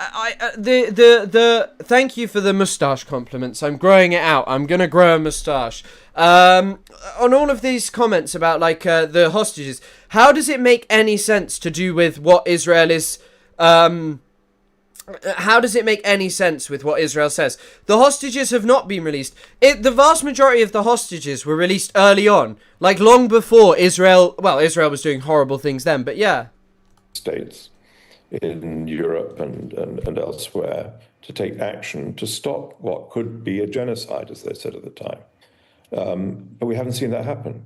the thank you for the moustache compliments. I'm growing it out. I'm gonna grow a moustache. On all of these comments about like the hostages, how does it make any sense to do with what Israel is? How does it make any sense with what Israel says? The hostages have not been released. The vast majority of the hostages were released early on, like long before Israel. Well, Israel was doing horrible things then, but yeah. States in Europe and elsewhere to take action to stop what could be a genocide, as they said at the time. But we haven't seen that happen.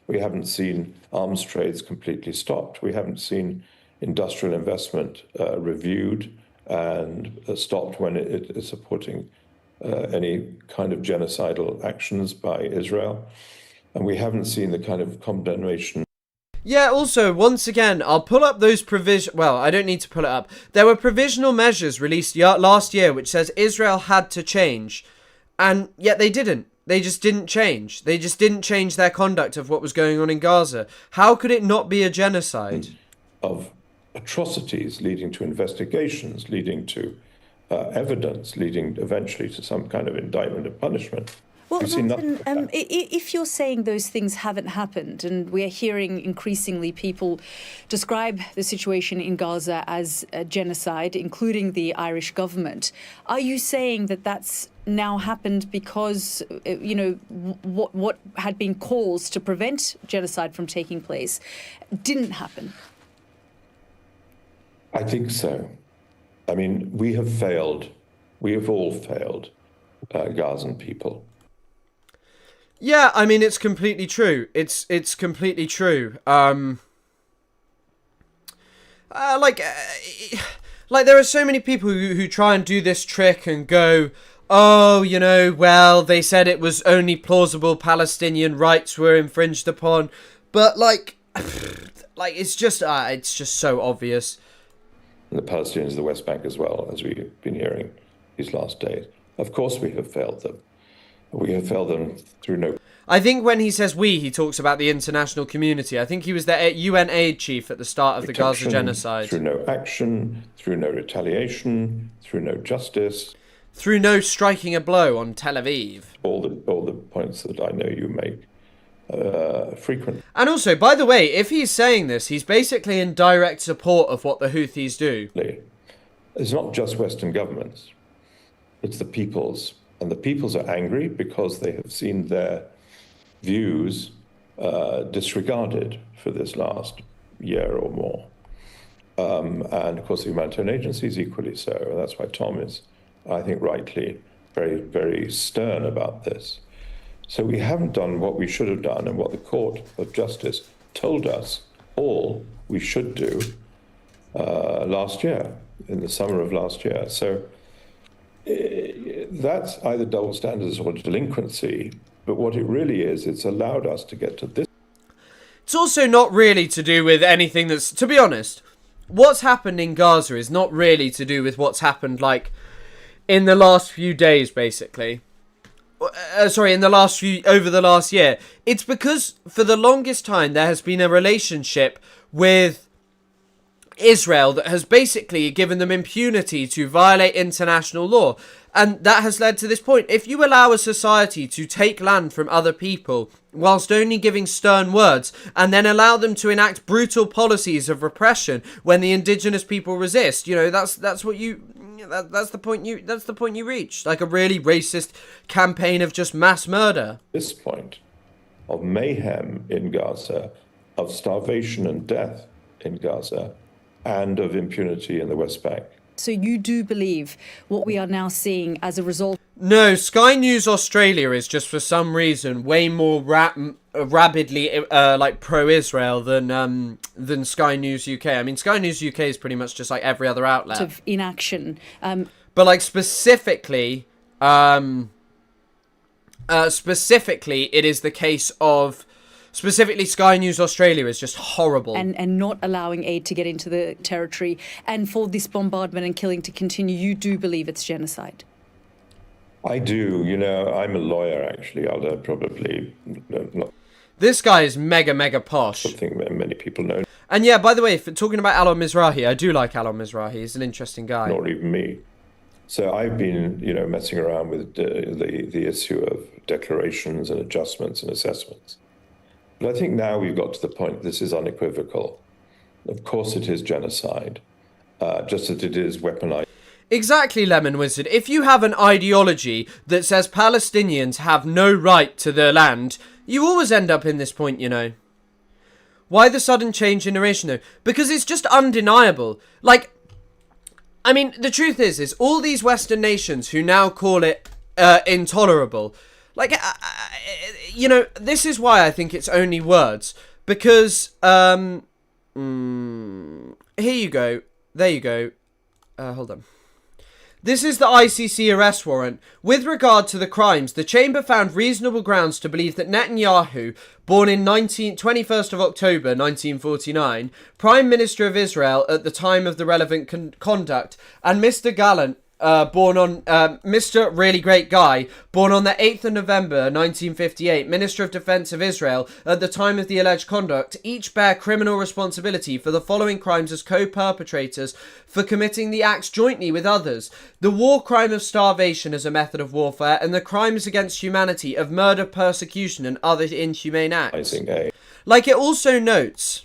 We haven't seen arms trades completely stopped. We haven't seen industrial investment reviewed and stopped when it is supporting any kind of genocidal actions by Israel. And we haven't seen the kind of condemnation. Yeah, also, once again, I'll pull up those well, I don't need to pull it up. There were provisional measures released last year which says Israel had to change, and yet they didn't. They just didn't change. They just didn't change their conduct of what was going on in Gaza. How could it not be a genocide? Of atrocities leading to investigations, leading to evidence, leading eventually to some kind of indictment and punishment. Well, Nathan, if you're saying those things haven't happened, and we're hearing increasingly people describe the situation in Gaza as a genocide, including the Irish government, are you saying that that's now happened because, what had been calls to prevent genocide from taking place didn't happen? I think so. I mean, we have failed. We have all failed Gazan people. Yeah, I mean, it's completely true. It's completely true. Like there are so many people who try and do this trick and go, oh, well, they said it was only plausible Palestinian rights were infringed upon, but like it's just so obvious. And the Palestinians of the West Bank as well, as we've been hearing these last days. Of course we have failed them. We have failed them through no... I think when he says we, he talks about the international community. I think he was the UN aid chief at the start of the Gaza genocide. Through no action, through no retaliation, through no justice. Through no striking a blow on Tel Aviv. All the points that I know you make frequent. And also, by the way, if he's saying this, he's basically in direct support of what the Houthis do. It's not just Western governments. It's the peoples. And the peoples are angry because they have seen their views disregarded for this last year or more. And of course, the humanitarian agencies equally so. And that's why Tom is, I think, rightly very, very stern about this. So we haven't done what we should have done and what the Court of Justice told us all we should do last year, in the summer of last year. So that's either double standards or delinquency, but what it really is, it's allowed us to get to this. It's also not really to do with anything that's, to be honest, what's happened in Gaza is not really to do with what's happened, like, in the last few days, basically. Over the last year. It's because, for the longest time, there has been a relationship with Israel that has basically given them impunity to violate international law. And that has led to this point. If you allow a society to take land from other people whilst only giving stern words, and then allow them to enact brutal policies of repression when the indigenous people resist, that's the point you reach. Like a really racist campaign of just mass murder. This point of mayhem in Gaza, of starvation and death in Gaza, and of impunity in the West Bank. So you do believe what we are now seeing as a result? No, Sky News Australia is just for some reason way more rabidly pro-Israel than Sky News UK. I mean, Sky News UK is pretty much just like every other outlet. Of inaction. But like specifically, it is the case of specifically Sky News Australia, is just horrible. And not allowing aid to get into the territory, and for this bombardment and killing to continue, you do believe it's genocide? I do. You know, I'm a lawyer, actually, although probably not This guy is mega posh. something that many people know, And yeah, by the way, for talking about Alon Mizrahi, I do like Alon Mizrahi. He's an interesting guy. nor even me. So I've been, you know, messing around with the issue of declarations and adjustments and assessments. But I think now we've got to the point this is unequivocal. Of course it is genocide, just as it is weaponized. Exactly, Lemon Wizard. If you have an ideology that says Palestinians have no right to their land, you always end up in this point, you know. Why the sudden change in narration, though? Because it's just undeniable. Like, I mean, the truth is all these Western nations who now call it intolerable, like, you know, this is why I think it's only words. Because, here you go. There you go. Hold on. This is the ICC arrest warrant. With regard to the crimes, the chamber found reasonable grounds to believe that Netanyahu, born in 21st of October 1949, Prime Minister of Israel at the time of the relevant conduct, and Mr. Gallant, born on Mr. Really Great Guy, born on the 8th of November 1958, Minister of Defense of Israel at the time of the alleged conduct, each bear criminal responsibility for the following crimes as co-perpetrators for committing the acts jointly with others: the war crime of starvation as a method of warfare, and the crimes against humanity of murder, persecution, and other inhumane acts. Like, it also notes,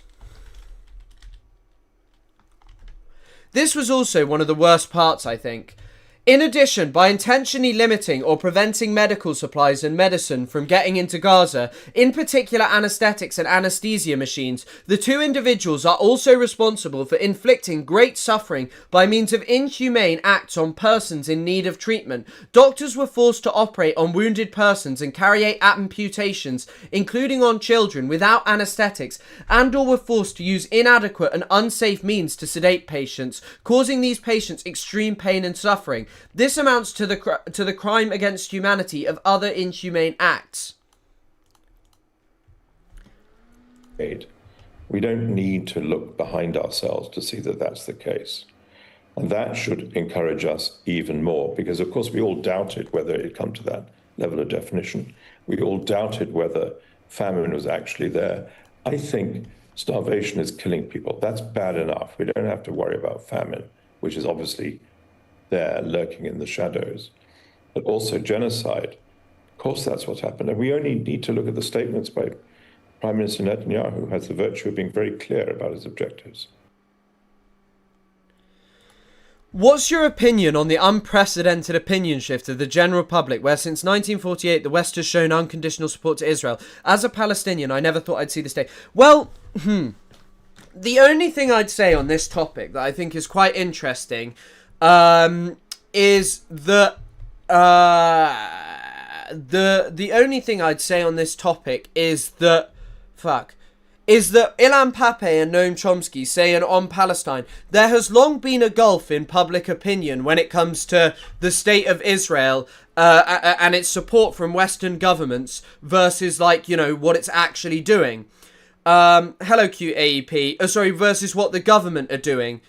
this was also one of the worst parts, I think. In addition, by intentionally limiting or preventing medical supplies and medicine from getting into Gaza, in particular anesthetics and anesthesia machines, the two individuals are also responsible for inflicting great suffering by means of inhumane acts on persons in need of treatment. Doctors were forced to operate on wounded persons and carry out amputations, including on children, without anesthetics, and/or were forced to use inadequate and unsafe means to sedate patients, causing these patients extreme pain and suffering. This amounts to the crime against humanity of other inhumane acts. We don't need to look behind ourselves to see that that's the case. And that should encourage us even more, because of course we all doubted whether it come to that level of definition. We all doubted whether famine was actually there. I think starvation is killing people. That's bad enough. We don't have to worry about famine, which is obviously there lurking in the shadows, but also genocide. Of course, that's what's happened. And we only need to look at the statements by Prime Minister Netanyahu, who has the virtue of being very clear about his objectives. What's your opinion on the unprecedented opinion shift of the general public, where since 1948 the West has shown unconditional support to Israel? As a Palestinian, I never thought I'd see this day. Well, the only thing I'd say on this topic that I think is quite interesting is that the only thing I'd say on this topic is that Ilan Pape and Noam Chomsky say on Palestine, there has long been a gulf in public opinion when it comes to the state of Israel and its support from Western governments versus, like, you know, what it's actually doing. Hello QAEP. Versus what the government are doing.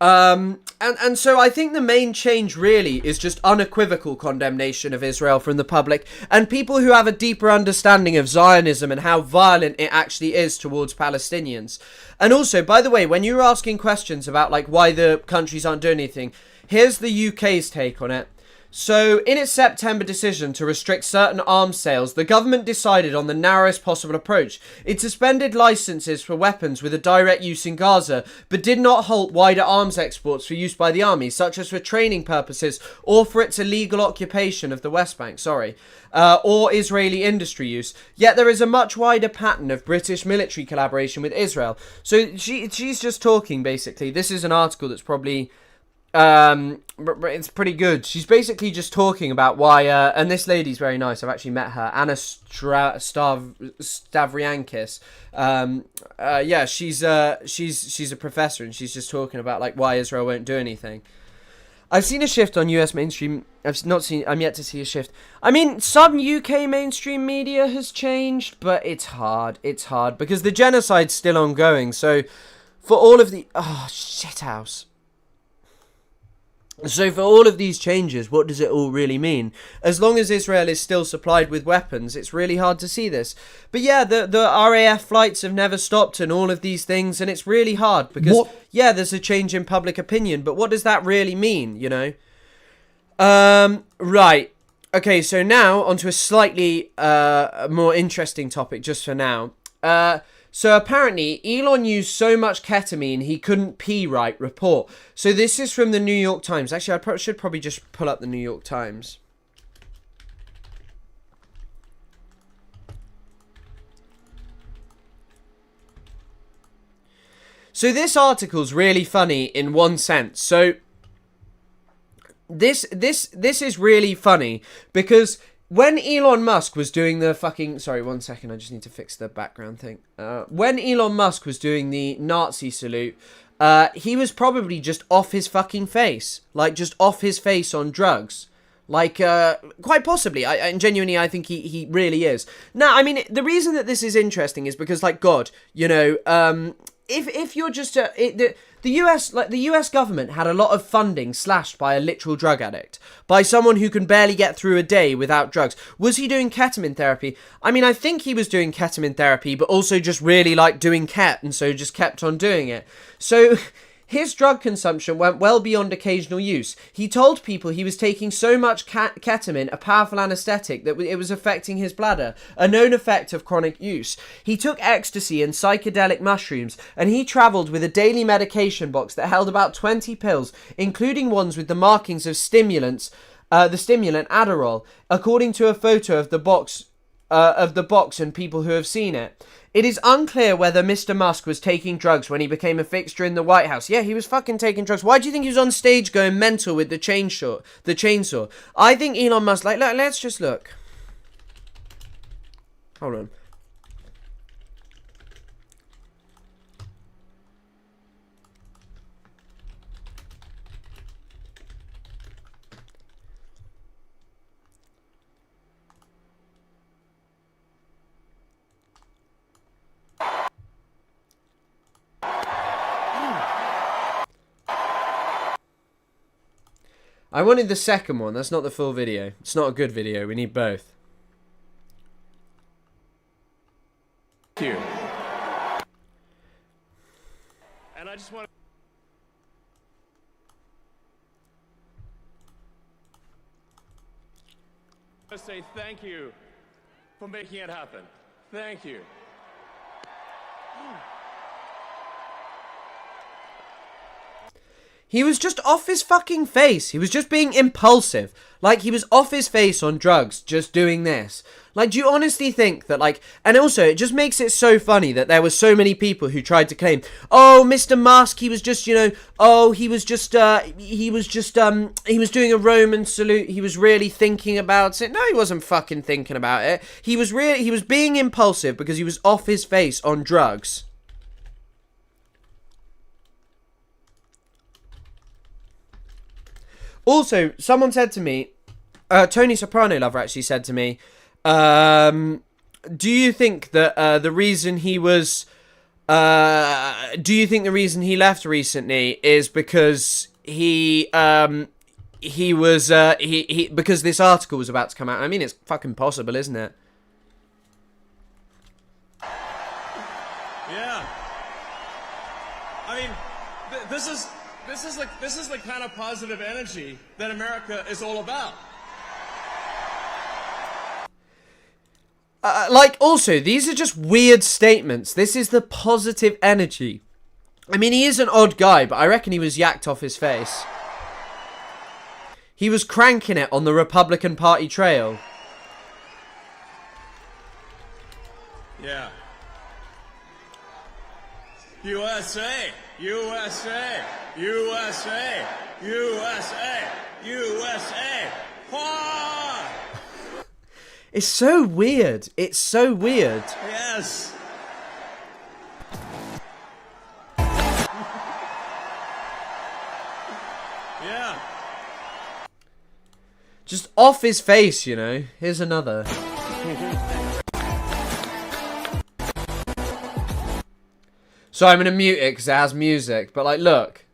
And so I think the main change really is just unequivocal condemnation of Israel from the public and people who have a deeper understanding of Zionism and how violent it actually is towards Palestinians. And also, by the way, when you were asking questions about like why the countries aren't doing anything, here's the UK's take on it. So, in its September decision to restrict certain arms sales, the government decided on the narrowest possible approach. It suspended licenses for weapons with a direct use in Gaza, but did not halt wider arms exports for use by the army, such as for training purposes or for its illegal occupation of the West Bank, or Israeli industry use. Yet there is a much wider pattern of British military collaboration with Israel. So she's just talking, basically. This is an article that's probably... it's pretty good. She's basically just talking about why, and this lady's very nice. I've actually met her, Anna Stavriankis. She's a professor, and she's just talking about like why Israel won't do anything. I've seen a shift on US mainstream. I'm yet to see a shift. I mean, some UK mainstream media has changed, but it's hard. It's hard because the genocide's still ongoing. So for all of the... Oh, shithouse. So for all of these changes, what does it all really mean? As long as Israel is still supplied with weapons, it's really hard to see this. But yeah, the RAF flights have never stopped and all of these things, and it's really hard because, yeah, there's a change in public opinion, but what does that really mean, you know? Right. Okay, so now onto a slightly more interesting topic just for now. So apparently, Elon used so much ketamine he couldn't pee right, report. So this is from the New York Times. Actually, I should probably just pull up the New York Times. So this article's really funny in one sense. So this is really funny because... When Elon Musk was doing the fucking... Sorry, 1 second. I just need to fix the background thing. When Elon Musk was doing the Nazi salute, he was probably just off his fucking face. Like, just off his face on drugs. Like, quite possibly. And genuinely, I think he really is. Now, I mean, the reason that this is interesting is because, like, God, you know... If you're just the US government had a lot of funding slashed by a literal drug addict, by someone who can barely get through a day without drugs. Was he doing ketamine therapy? I mean, I think he was doing ketamine therapy, but also just really liked doing ket, and so just kept on doing it. So his drug consumption went well beyond occasional use. He told people he was taking so much ketamine, a powerful anesthetic, that it was affecting his bladder, a known effect of chronic use. He took ecstasy and psychedelic mushrooms, and he travelled with a daily medication box that held about 20 pills, including ones with the markings of stimulants, the stimulant Adderall, according to a photo of the box and people who have seen it. It is unclear whether Mr. Musk was taking drugs when he became a fixture in the White House. Yeah, he was fucking taking drugs. Why do you think he was on stage going mental with the chainsaw? I think Elon Musk, like, look, let's just look. Hold on. I wanted the second one. That's not the full video. It's not a good video. We need both. Thank you. And I just want to say thank you for making it happen. Thank you. He was just off his fucking face. He was just being impulsive. Like, he was off his face on drugs, just doing this. Like, do you honestly think that, like... And also, it just makes it so funny that there were so many people who tried to claim, oh, Mr. Musk, he was just, you know... Oh, he was doing a Roman salute. He was really thinking about it. No, he wasn't fucking thinking about it. He was being impulsive because he was off his face on drugs. Also, someone said to me, Tony Soprano Lover actually said to me, do you think that the reason he left recently is because because this article was about to come out? I mean, it's fucking possible, isn't it? Yeah. I mean, this is the kind of positive energy that America is all about. Also, these are just weird statements. This is the positive energy. I mean, he is an odd guy, but I reckon he was yacked off his face. He was cranking it on the Republican Party trail. Yeah. USA! USA! USA! USA! USA! Ah! It's so weird. It's so weird. Yes! Yeah. off his face, you know. Here's another. So I'm going to mute it because it has music. But, like, look.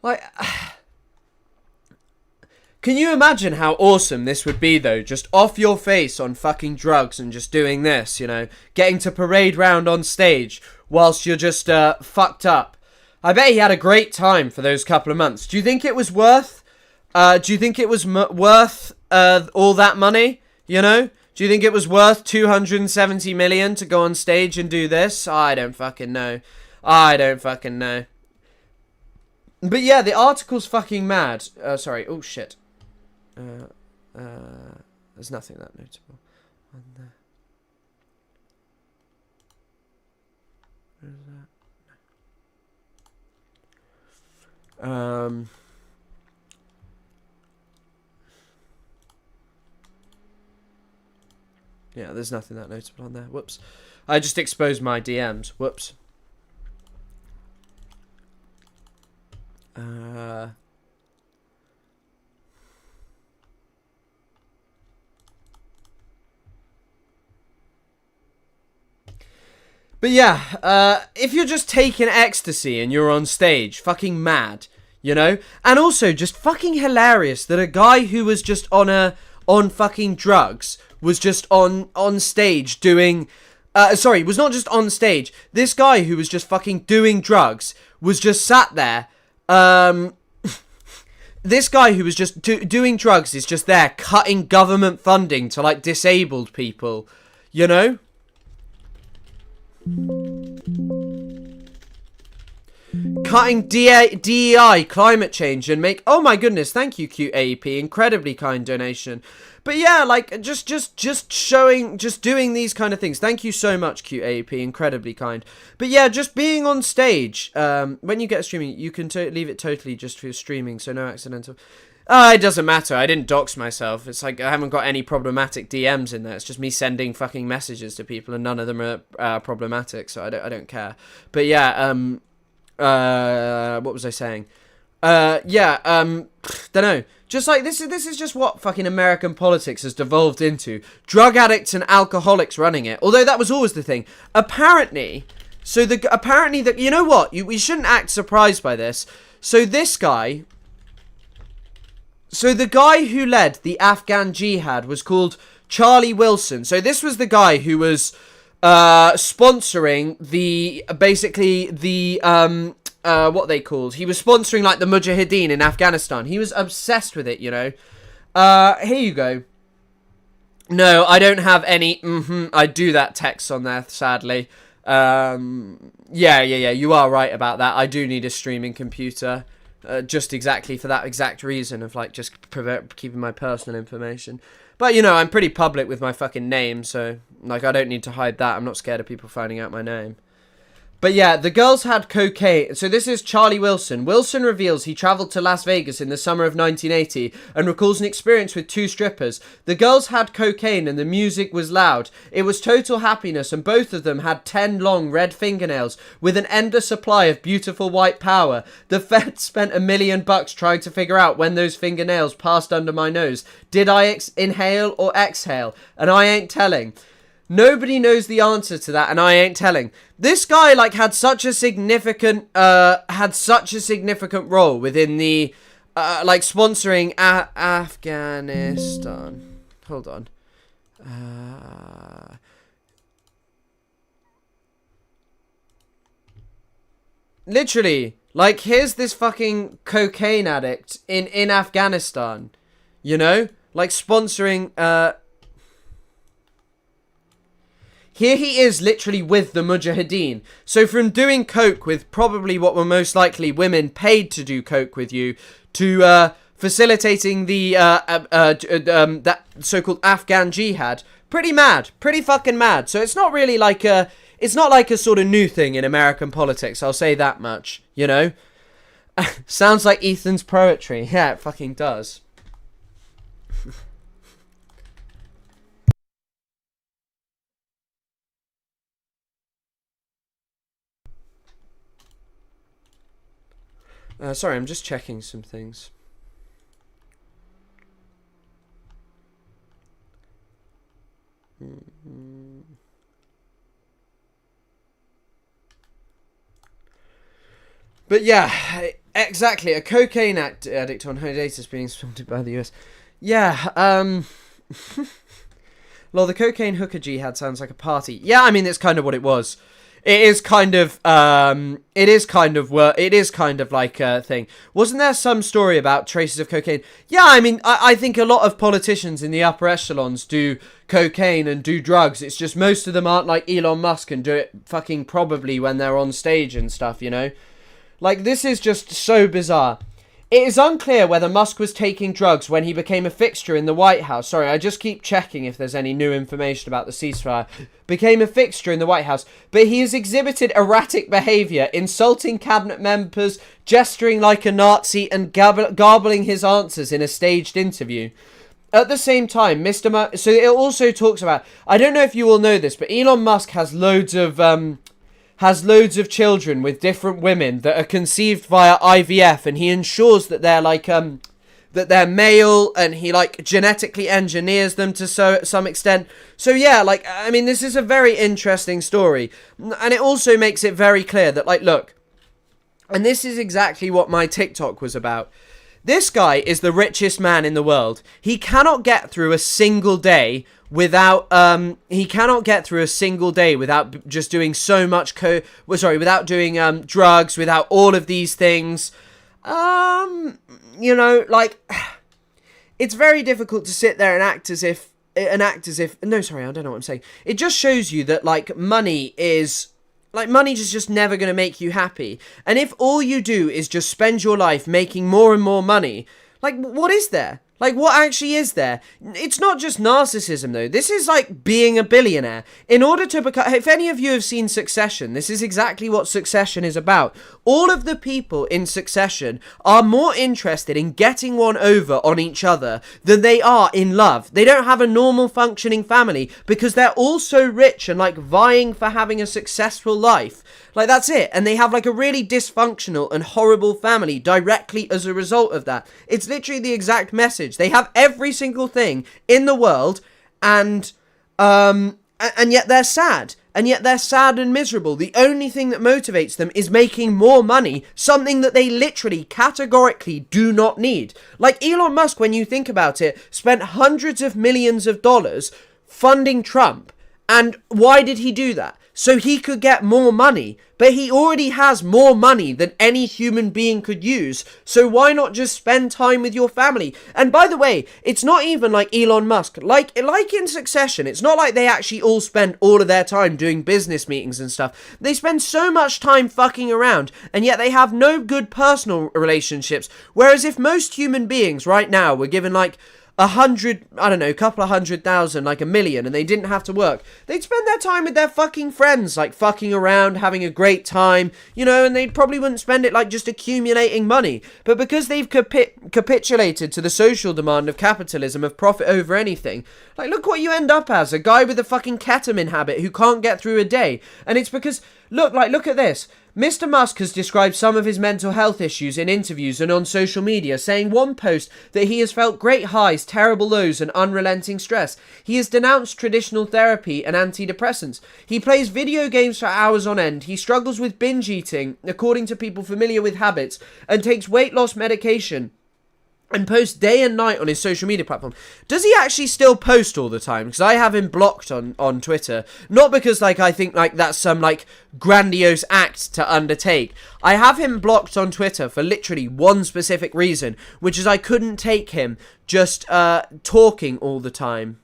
Like, can you imagine how awesome this would be, though? Just off your face on fucking drugs and just doing this, you know? Getting to parade round on stage whilst you're just fucked up. I bet he had a great time for those couple of months. Do you think it was worth... worth all that money, you know? Do you think it was worth 270 million to go on stage and do this? I don't fucking know. I don't fucking know. But yeah, the article's fucking mad. Sorry. Oh, shit. There's nothing that notable on there. Where is that? Yeah, there's nothing that notable on there. Whoops. I just exposed my DMs. Whoops. But yeah, if you're just taking ecstasy and you're on stage, fucking mad, you know? And also just fucking hilarious that a guy who was just on fucking drugs was just on stage doing... sorry, was not just on stage. This guy who was just fucking doing drugs was just sat there. This guy who was just doing drugs is just there cutting government funding to, like, disabled people, you know? Cutting DEI, climate change, and make... Oh my goodness, thank you, cute AEP. Incredibly kind donation. But yeah, like, just doing these kind of things. Thank you so much, cute AEP. Incredibly kind. But yeah, just being on stage. When you get streaming, you can leave it totally just for your streaming, so no accidental... it doesn't matter. I didn't dox myself. It's like I haven't got any problematic DMs in there. It's just me sending fucking messages to people, and none of them are problematic, so I don't care. But yeah, what was I saying? Don't know. Just like this is just what fucking American politics has devolved into. Drug addicts and alcoholics running it. Although that was always the thing. Apparently, you know what? We shouldn't act surprised by this. So this guy. So the guy who led the Afghan jihad was called Charlie Wilson. So this was the guy who was sponsoring what they called. He was sponsoring, like, the Mujahideen in Afghanistan. He was obsessed with it, you know. Here you go. No, I don't have any I do that text on there, sadly. Yeah, you are right about that. I do need a streaming computer. Just exactly for that exact reason of, like, just keeping my personal information. But, you know, I'm pretty public with my fucking name, so, like, I don't need to hide that. I'm not scared of people finding out my name. But yeah, the girls had cocaine. So this is Charlie Wilson. Wilson reveals he travelled to Las Vegas in the summer of 1980 and recalls an experience with 2 strippers. The girls had cocaine and the music was loud. It was total happiness, and both of them had 10 long red fingernails with an endless supply of beautiful white power. The feds spent $1 million trying to figure out when those fingernails passed under my nose. Did I inhale or exhale? And I ain't telling. Nobody knows the answer to that, and I ain't telling. This guy, like, had such a significant role within the, like, sponsoring Afghanistan. Hold on. Literally, like, here's this fucking cocaine addict in Afghanistan, you know? Like, sponsoring, Here he is literally with the Mujahideen. So from doing coke with probably what were most likely women paid to do coke with you, to facilitating the that so-called Afghan jihad, pretty mad, pretty fucking mad. So it's not really like a, it's not like a sort of new thing in American politics, I'll say that much, you know? Sounds like Ethan's poetry. Yeah, it fucking does. Sorry, I'm just checking some things. But yeah, exactly. A cocaine addict on hiatus being sponsored by the US. Yeah, well, the cocaine hooker jihad sounds like a party. Yeah, I mean, it's kind of what it was. It is kind of like a thing. Wasn't there some story about traces of cocaine? Yeah, I mean, I think a lot of politicians in the upper echelons do cocaine and do drugs. It's just most of them aren't like Elon Musk and do it fucking probably when they're on stage and stuff, you know? Like, this is just so bizarre. It is unclear whether Musk was taking drugs when he became a fixture in the White House. Sorry, I just keep checking if there's any new information about the ceasefire. Became a fixture in the White House, but he has exhibited erratic behaviour, insulting cabinet members, gesturing like a Nazi, and garbling his answers in a staged interview. At the same time, Mr. Musk... So it also talks about... I don't know if you all know this, but Elon Musk has loads of children with different women that are conceived via IVF, and he ensures that they're like that they're male, and he like genetically engineers them to some extent. So yeah, like, I mean, this is a very interesting story, and it also makes it very clear that, like, look, and this is exactly what my TikTok was about. This guy is the richest man in the world. He cannot get through a single day without just doing so much without doing drugs, without all of these things. You know, like, it's very difficult to sit there and act as if no, sorry, I don't know what I'm saying. It just shows you that, like, money is just never going to make you happy. And if all you do is just spend your life making more and more money, like, what is there? Like, what actually is there? It's not just narcissism, though. This is like being a billionaire. In order to become... If any of you have seen Succession, this is exactly what Succession is about. All of the people in Succession are more interested in getting one over on each other than they are in love. They don't have a normal functioning family because they're all so rich and, like, vying for having a successful life. Like, that's it. And they have, like, a really dysfunctional and horrible family directly as a result of that. It's literally the exact message. They have every single thing in the world, and yet they're sad. And yet they're sad and miserable. The only thing that motivates them is making more money, something that they literally, categorically do not need. Like, Elon Musk, when you think about it, spent hundreds of millions of dollars funding Trump. And why did he do that? So he could get more money. But he already has more money than any human being could use. So why not just spend time with your family? And by the way, it's not even like Elon Musk. Like in Succession, it's not like they actually all spend all of their time doing business meetings and stuff. They spend so much time fucking around, and yet they have no good personal relationships. Whereas if most human beings right now were given like a couple of 100,000, like $1 million, and they didn't have to work, they'd spend their time with their fucking friends, like fucking around, having a great time, you know, and they probably wouldn't spend it like just accumulating money. But because they've capitulated to the social demand of capitalism, of profit over anything, like, look what you end up as, a guy with a fucking ketamine habit who can't get through a day. And it's because, look at this. Mr. Musk has described some of his mental health issues in interviews and on social media, saying one post that he has felt great highs, terrible lows, and unrelenting stress. He has denounced traditional therapy and antidepressants. He plays video games for hours on end. He struggles with binge eating, according to people familiar with habits, and takes weight loss medication, and posts day and night on his social media platform. Does he actually still post all the time? Because I have him blocked on Twitter. Not because, like, I think, like, that's some, like, grandiose act to undertake. I have him blocked on Twitter for literally one specific reason, which is I couldn't take him just talking all the time.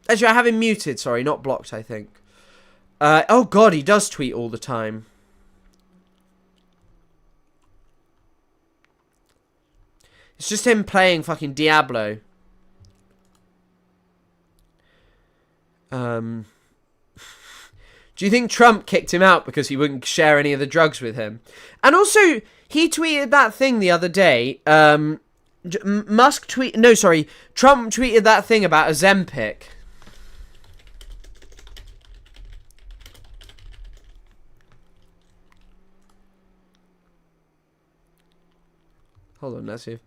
Actually, I have him muted, sorry, not blocked, I think. Oh god, he does tweet all the time. It's just him playing fucking Diablo. Do you think Trump kicked him out because he wouldn't share any of the drugs with him? And also, he tweeted that thing the other day. Trump tweeted that thing about Ozempic. Hold on, let's see.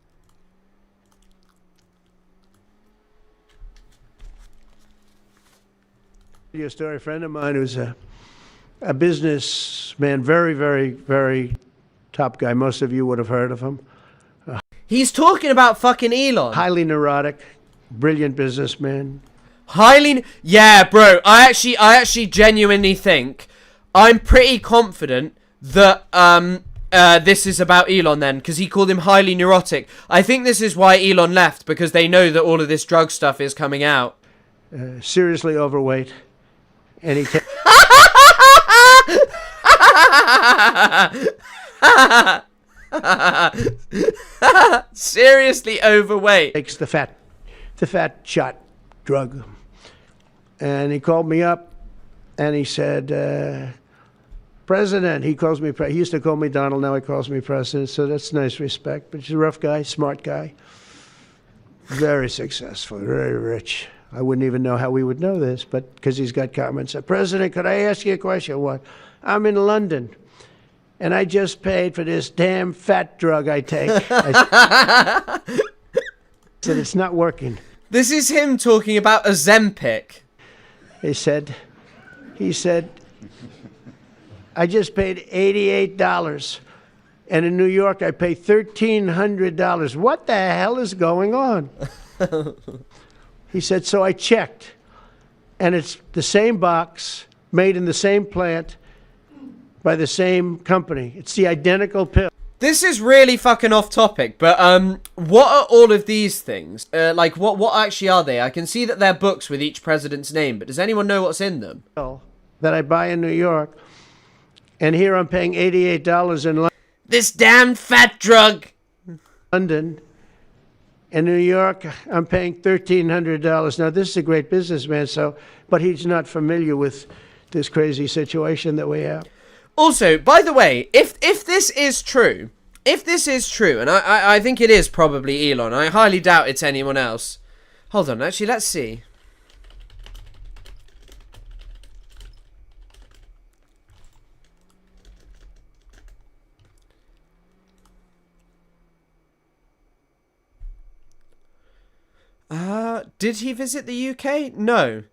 A story. A friend of mine who's a businessman, very, very, very top guy. Most of you would have heard of him. He's talking about fucking Elon. Highly neurotic, brilliant businessman. Yeah, bro. I actually genuinely think I'm pretty confident that this is about Elon then, because he called him highly neurotic. I think this is why Elon left, because they know that all of this drug stuff is coming out. Seriously overweight, and he seriously overweight. takes the fat shot drug. And he called me up, and he said, President, he calls me, he used to call me Donald, now he calls me President, so that's nice respect. But he's a rough guy, smart guy, very successful, very rich. I wouldn't even know how we would know this, but because he's got comments. President, could I ask you a question? What? I'm in London, and I just paid for this damn fat drug I take. I said, it's not working. This is him talking about Ozempic. He said, I just paid $88, and in New York I pay $1,300. What the hell is going on? He said, so I checked, and it's the same box, made in the same plant, by the same company. It's the identical pill. This is really fucking off topic, but what are all of these things? Like, what actually are they? I can see that they're books with each president's name, but does anyone know what's in them? That I buy in New York, and here I'm paying $88 in This damn fat drug! London. In New York, I'm paying $1,300. Now, this is a great businessman, but he's not familiar with this crazy situation that we have. Also, by the way, if this is true, and I think it is probably Elon, I highly doubt it's anyone else. Hold on, actually, let's see. Did he visit the UK? No.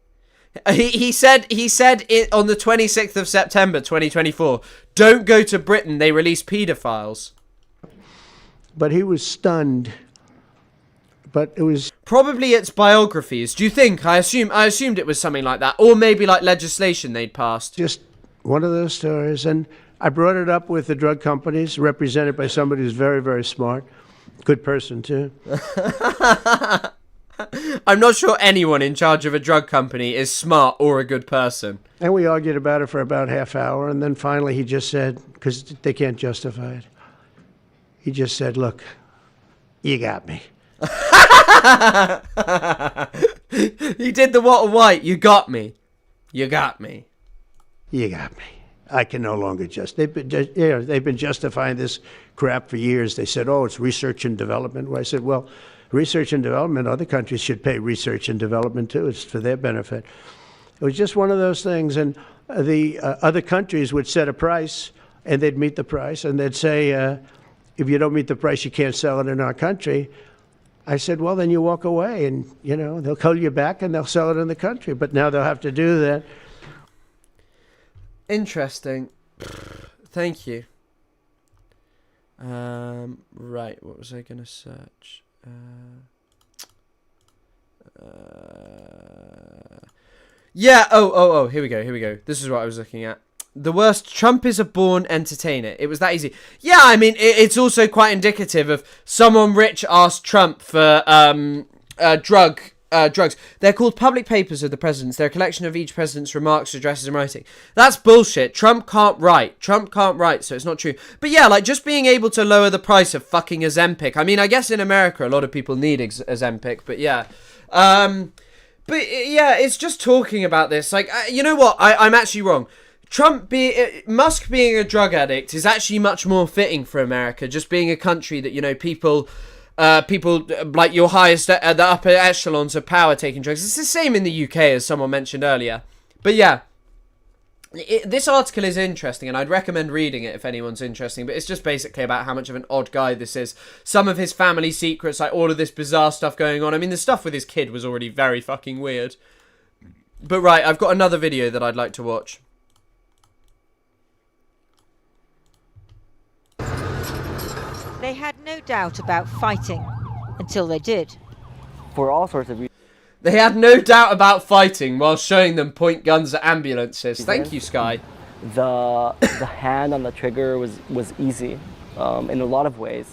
He said it on the 26th of September 2024. Don't go to Britain, they release paedophiles. But he was stunned. But it was probably its biographies. Do you think? I assumed it was something like that, or maybe like legislation they'd passed. Just one of those stories, and I brought it up with the drug companies, represented by somebody who's very, very smart, good person too. I'm not sure anyone in charge of a drug company is smart or a good person. And we argued about it for about half hour, and then finally he just said, because they can't justify it, he just said, look, you got me. He did the Walter White, you got me. You got me. You got me. I can no longer they've been justifying this crap for years. They said, oh, it's research and development. Well, I said, well, research and development, other countries should pay research and development too. It's for their benefit. It was just one of those things. And the other countries would set a price, and they'd meet the price, and they'd say, if you don't meet the price, you can't sell it in our country. I said, well, then you walk away, and, they'll call you back, and they'll sell it in the country. But now they'll have to do that. Interesting. Thank you. Right, what was I going to search? Yeah, here we go. This is what I was looking at. The worst, Trump is a born entertainer. It was that easy. Yeah, I mean, it's also quite indicative of someone rich asked Trump for drugs. They're called public papers of the presidents. They're a collection of each president's remarks, addresses, and writing. That's bullshit. Trump can't write, so it's not true. But yeah, like, just being able to lower the price of fucking Ozempic. I mean, I guess in America, a lot of people need Ozempic, but yeah. But yeah, it's just talking about this. Like, you know what? I'm actually wrong. Musk being a drug addict is actually much more fitting for America. Just being a country that, people like your highest, the upper echelons of power taking drugs. It's the same in the UK, as someone mentioned earlier. But yeah, This article is interesting, and I'd recommend reading it if anyone's interested, but it's just basically about how much of an odd guy this is. Some of his family secrets, like all of this bizarre stuff going on. I mean, the stuff with his kid was already very fucking weird. But right, I've got another video that I'd like to watch. They had no doubt about fighting until they did. For all sorts of reasons. They had no doubt about fighting while showing them point guns at ambulances. Thank you, Sky. The hand on the trigger was easy in a lot of ways.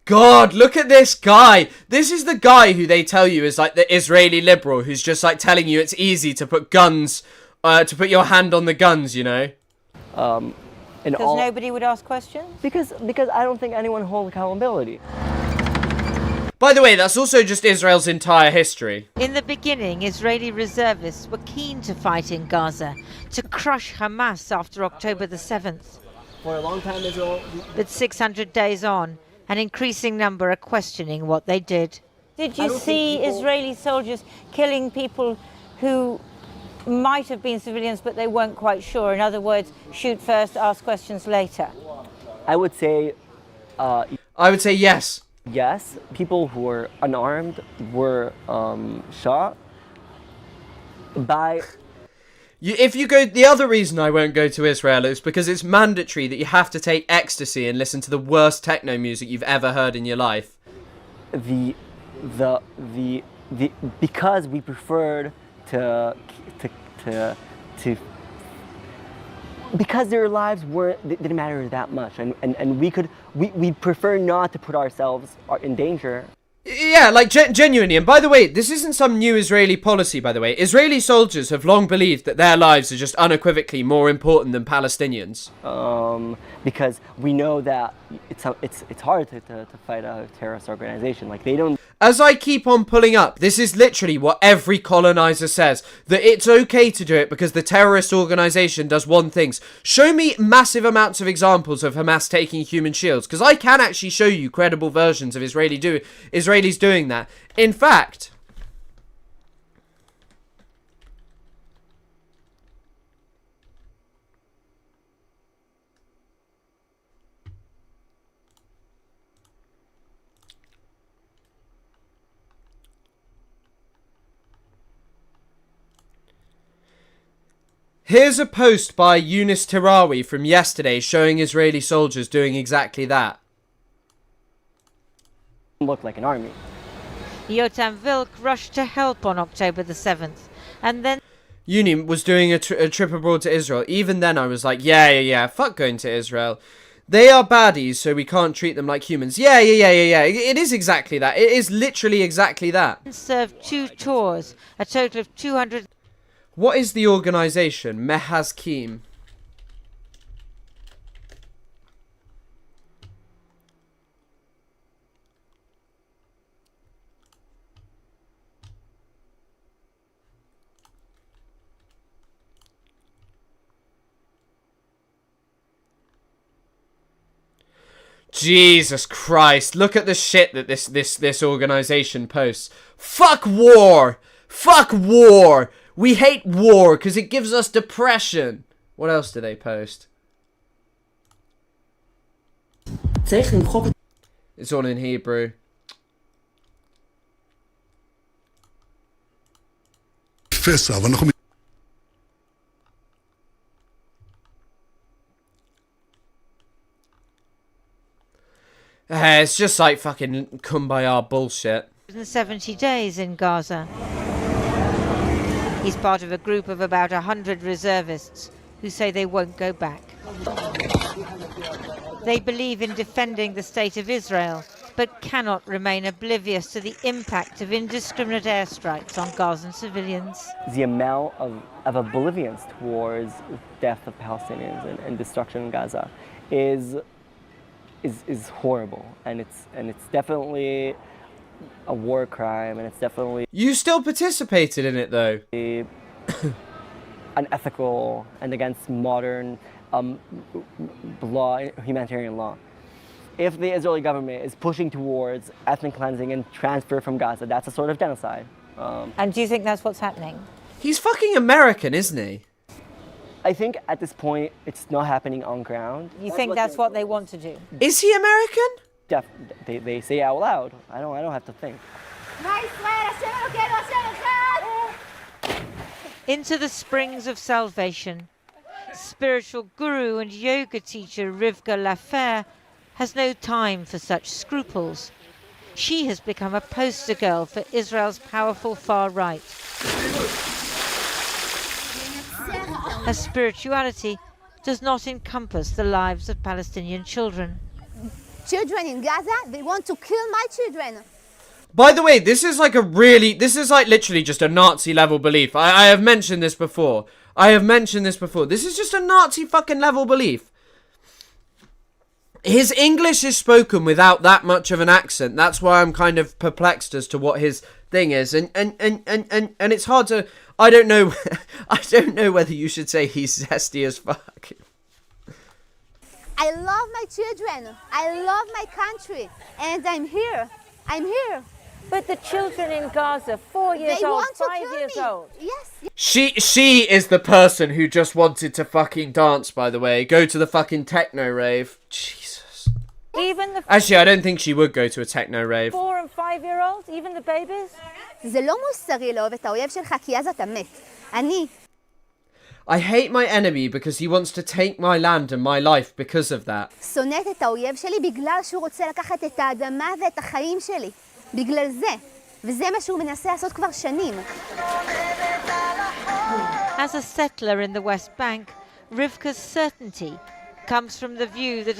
God, look at this guy. This is the guy who they tell you is like the Israeli liberal who's just like telling you it's easy to put guns, to put your hand on the guns, you know? Because nobody would ask questions? Because I don't think anyone holds accountability. By the way, that's also just Israel's entire history. In the beginning, Israeli reservists were keen to fight in Gaza, to crush Hamas after October the 7th. For a long time, Israel... But 600 days on, an increasing number are questioning what they did. Did you see Israeli soldiers killing people who might have been civilians, but they weren't quite sure? In other words, shoot first, ask questions later. I would say yes. Yes, people who were unarmed were shot by... If you go, the other reason I won't go to Israel is because it's mandatory that you have to take ecstasy and listen to the worst techno music you've ever heard in your life. Because we preferred to because their lives didn't matter that much, and we prefer not to put ourselves in danger. Yeah, like genuinely. And by the way, this isn't some new Israeli policy, by the way. Israeli soldiers have long believed that their lives are just unequivocally more important than Palestinians. Because we know that it's hard to fight a terrorist organization. Like, they don't... As I keep on pulling up, this is literally what every colonizer says. That it's okay to do it because the terrorist organization does one thing. Show me massive amounts of examples of Hamas taking human shields. Because I can actually show you credible versions of Israelis doing that. In fact... Here's a post by Yunus Tirawi from yesterday showing Israeli soldiers doing exactly that. Look like an army. Yotam Vilk rushed to help on October the 7th, and then... Yuni was doing a trip abroad to Israel. Even then I was like, yeah, fuck going to Israel. They are baddies, so we can't treat them like humans. Yeah. It is exactly that. It is literally exactly that. Served 2 tours, a total of 200... What is the organization? Mehazkim. Jesus Christ, look at the shit that this organization posts. Fuck war! Fuck war! We hate war because it gives us depression. What else do they post? It's all in Hebrew. It's just like fucking kumbaya bullshit. 70 days in Gaza. He's part of a group of about 100 reservists who say they won't go back. They believe in defending the state of Israel, but cannot remain oblivious to the impact of indiscriminate airstrikes on Gazan civilians. The amount of oblivion towards death of Palestinians and destruction in Gaza is horrible, and it's definitely a war crime, and it's definitely... You still participated in it, though. Unethical and against modern law, humanitarian law. If the Israeli government is pushing towards ethnic cleansing and transfer from Gaza, that's a sort of genocide. And do you think that's what's happening? He's fucking American, isn't he? I think at this point it's not happening on ground. You think that's what they want to do? Is he American? They say out loud. I don't have to think. Into the springs of salvation. Spiritual guru and yoga teacher Rivka Lafer has no time for such scruples. She has become a poster girl for Israel's powerful far right. Her spirituality does not encompass the lives of Palestinian children. Children in Gaza, they want to kill my children. By the way, this is like literally just a Nazi level belief. I have mentioned this before. This is just a Nazi fucking level belief. His English is spoken without that much of an accent. That's why I'm kind of perplexed as to what his thing is. And it's hard to... I don't know whether you should say he's zesty as fuck. I love my children. I love my country. And I'm here. But the children in Gaza, 4 years old, 5 years old. Yes. She is the person who just wanted to fucking dance, by the way. Go to the fucking techno rave. Jesus. Actually, I don't think she would go to a techno rave. 4 and 5 year olds, even the babies? זה לא מוסרי לאהוב את האויב שלך, כי אז אתה מת. I hate my enemy because he wants to take my land and my life because of that. שונאת את האויב שלי בגלל שהוא רוצה לקחת את האדמה ואת החיים שלי. בגלל זה. וזה מה שהוא מנסה לעשות כבר שנים. As a settler in the West Bank, Rivka's certainty comes from the view that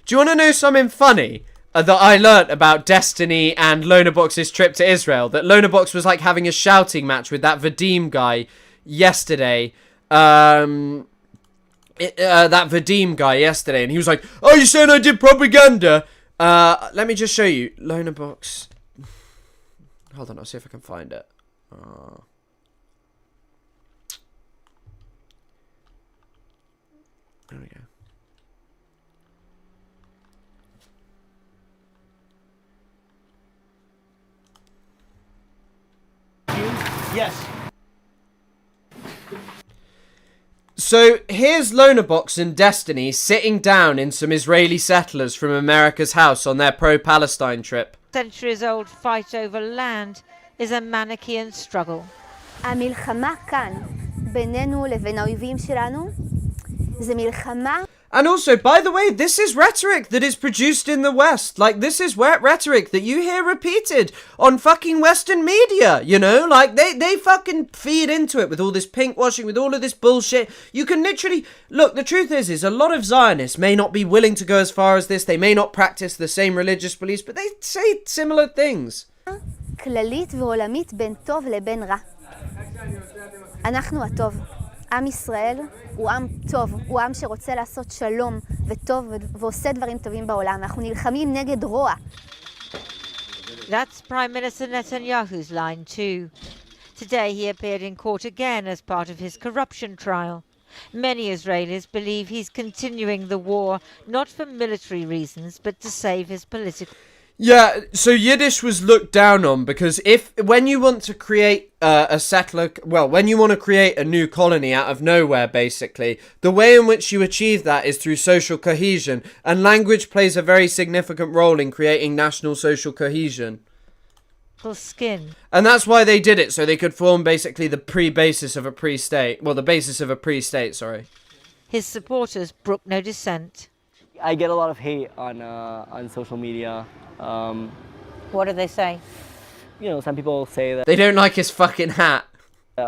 Do you want to know something funny? That I learnt about Destiny and Lonabox's trip to Israel. That Lonabox was like having a shouting match with that Vadim guy yesterday. That Vadim guy yesterday. And he was like, "Oh, you saying I did propaganda?" Let me just show you. Lonabox. Hold on, I'll see if I can find it. There we go. Yes. So here's Lonabox and Destiny sitting down in some Israeli settlers from America's house on their pro-Palestine trip. Centuries-old fight over land is a Manichaean struggle. המלחמה כאן, בינינו לבין האויבים שלנו, זה מלחמה. And also, by the way, this is rhetoric that is produced in the West. Like, this is rhetoric that you hear repeated on fucking Western media, you know? Like, they fucking feed into it with all this pink washing, with all of this bullshit. You can literally... Look, the truth is a lot of Zionists may not be willing to go as far as this. They may not practice the same religious beliefs, but they say similar things. כללית ועולמית בין טוב לבין רע. אנחנו הטוב. עם ישראל הוא עם טוב, הוא עם שרוצה לעשות שלום וטוב ועושה דברים טובים בעולם. אנחנו נלחמים נגד רוע. That's Prime Minister Netanyahu's line too. Today he appeared in court again as part of his corruption trial. Many Israelis believe he's continuing the war not for military reasons but to save his political... Yeah, so Yiddish was looked down on because when you want to create when you want to create a new colony out of nowhere, basically, the way in which you achieve that is through social cohesion, and language plays a very significant role in creating national social cohesion. Skin. And that's why they did it, so they could form basically the basis of a pre-state. Well, the basis of a pre-state, sorry. His supporters brook no dissent. I get a lot of hate on social media. What do they say? You know, some people say that they don't like his fucking hat. You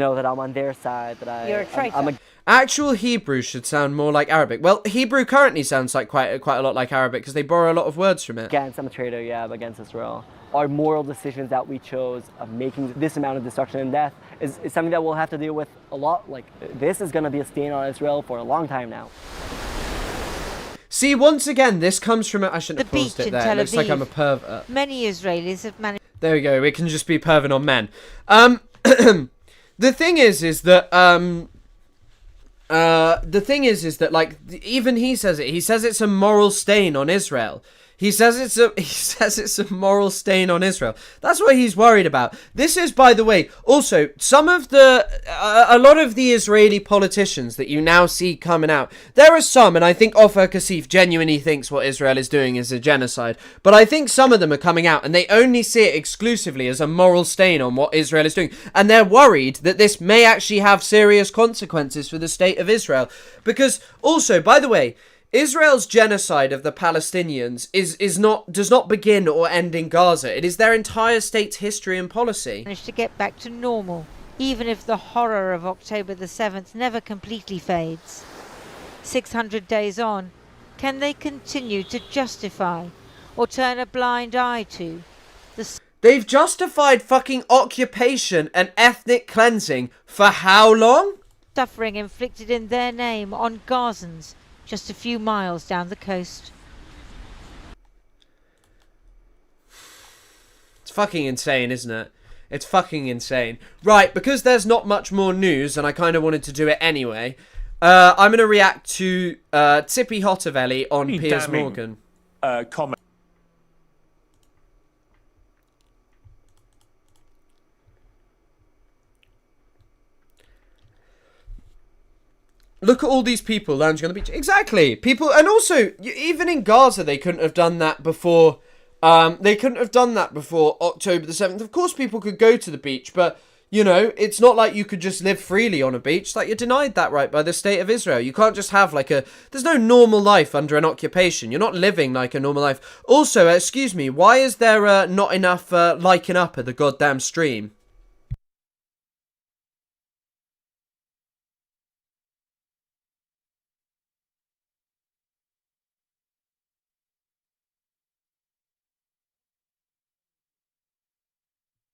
know, that I'm on their side. That You're a traitor. Actual Hebrew should sound more like Arabic. Well, Hebrew currently sounds like quite a lot like Arabic because they borrow a lot of words from it. Against, I'm a traitor, yeah, but against Israel. Our moral decisions that we chose of making this amount of destruction and death is something that we'll have to deal with a lot. Like, this is going to be a stain on Israel for a long time now. See, once again, this comes from... I shouldn't have paused it there. Tel It looks Aviv. like I'm a pervert. Many Israelis have managed... There we go. We can just be perving on men. The thing is that... the thing is that, like, even he says it. He says it's a moral stain on Israel. He says it's a moral stain on Israel. That's what he's worried about. This is, by the way, also some of a lot of the Israeli politicians that you now see coming out. There are some, and I think Ofer Kasif genuinely thinks what Israel is doing is a genocide. But I think some of them are coming out and they only see it exclusively as a moral stain on what Israel is doing. And they're worried that this may actually have serious consequences for the state of Israel. Because also, by the way, Israel's genocide of the Palestinians does not begin or end in Gaza. It is their entire state's history and policy. Managed to get back to normal, even if the horror of October the 7th never completely fades. 600 days on, can they continue to justify or turn a blind eye to They've justified fucking occupation and ethnic cleansing for how long? Suffering inflicted in their name on Gazans just a few miles down the coast. It's fucking insane, isn't it? It's fucking insane. Right, because there's not much more news, and I kind of wanted to do it anyway, I'm going to react to Tzipi Hotovely on Piers Morgan. Comment. Look at all these people lounging on the beach. Exactly. People, and also, even in Gaza, they couldn't have done that before. They couldn't have done that before October the 7th. Of course, people could go to the beach, but, you know, it's not like you could just live freely on a beach. Like, you're denied that right by the state of Israel. You can't just have, like, there's no normal life under an occupation. You're not living like a normal life. Also, excuse me, why is there not enough liking up at the goddamn stream?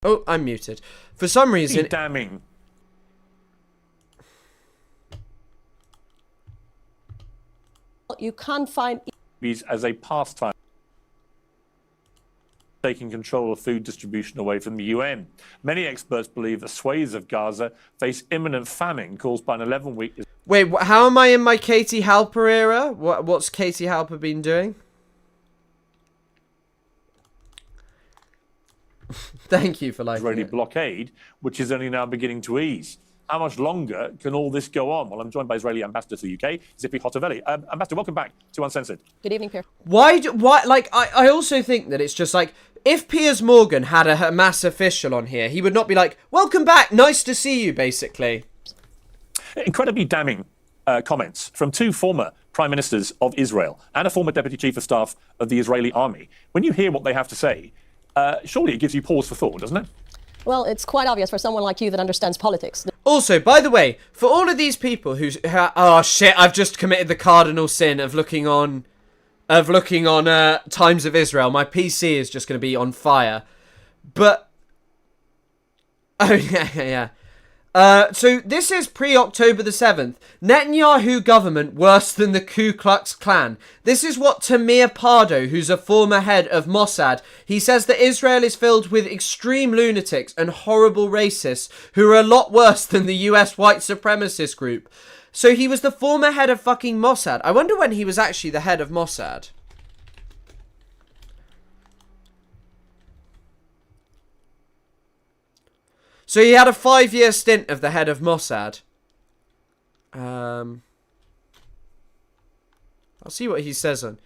Oh, I'm muted. For some reason... Damning. You can't find... As a pastime, taking control of food distribution away from the UN. Many experts believe that swathes of Gaza face imminent famine caused by an 11-week... Wait, how am I in my Katie Halper era? What's Katie Halper been doing? Thank you for liking Israeli it. blockade, which is only now beginning to ease. How much longer can all this go on? Well, I'm joined by Israeli Ambassador to the UK, Tzipi Hotovely. Ambassador, welcome back to Uncensored. Good evening, Pierre. Why, like, I also think that it's just like, if Piers Morgan had a Hamas official on here, he would not be like, welcome back, nice to see you, basically. Incredibly damning comments from two former Prime Ministers of Israel and a former Deputy Chief of Staff of the Israeli Army. When you hear what they have to say, surely it gives you pause for thought, doesn't it? Well, it's quite obvious for someone like you that understands politics. Also, by the way, for all of these people who oh shit, I've just committed the cardinal sin of looking on Times of Israel. My PC is just going to be on fire. But oh yeah. So this is pre-October the 7th. Netanyahu government worse than the Ku Klux Klan. This is what Tamir Pardo, who's a former head of Mossad, he says that Israel is filled with extreme lunatics and horrible racists who are a lot worse than the US white supremacist group. So he was the former head of fucking Mossad. I wonder when he was actually the head of Mossad. So he had a 5-year stint of the head of Mossad. I'll see what he says on.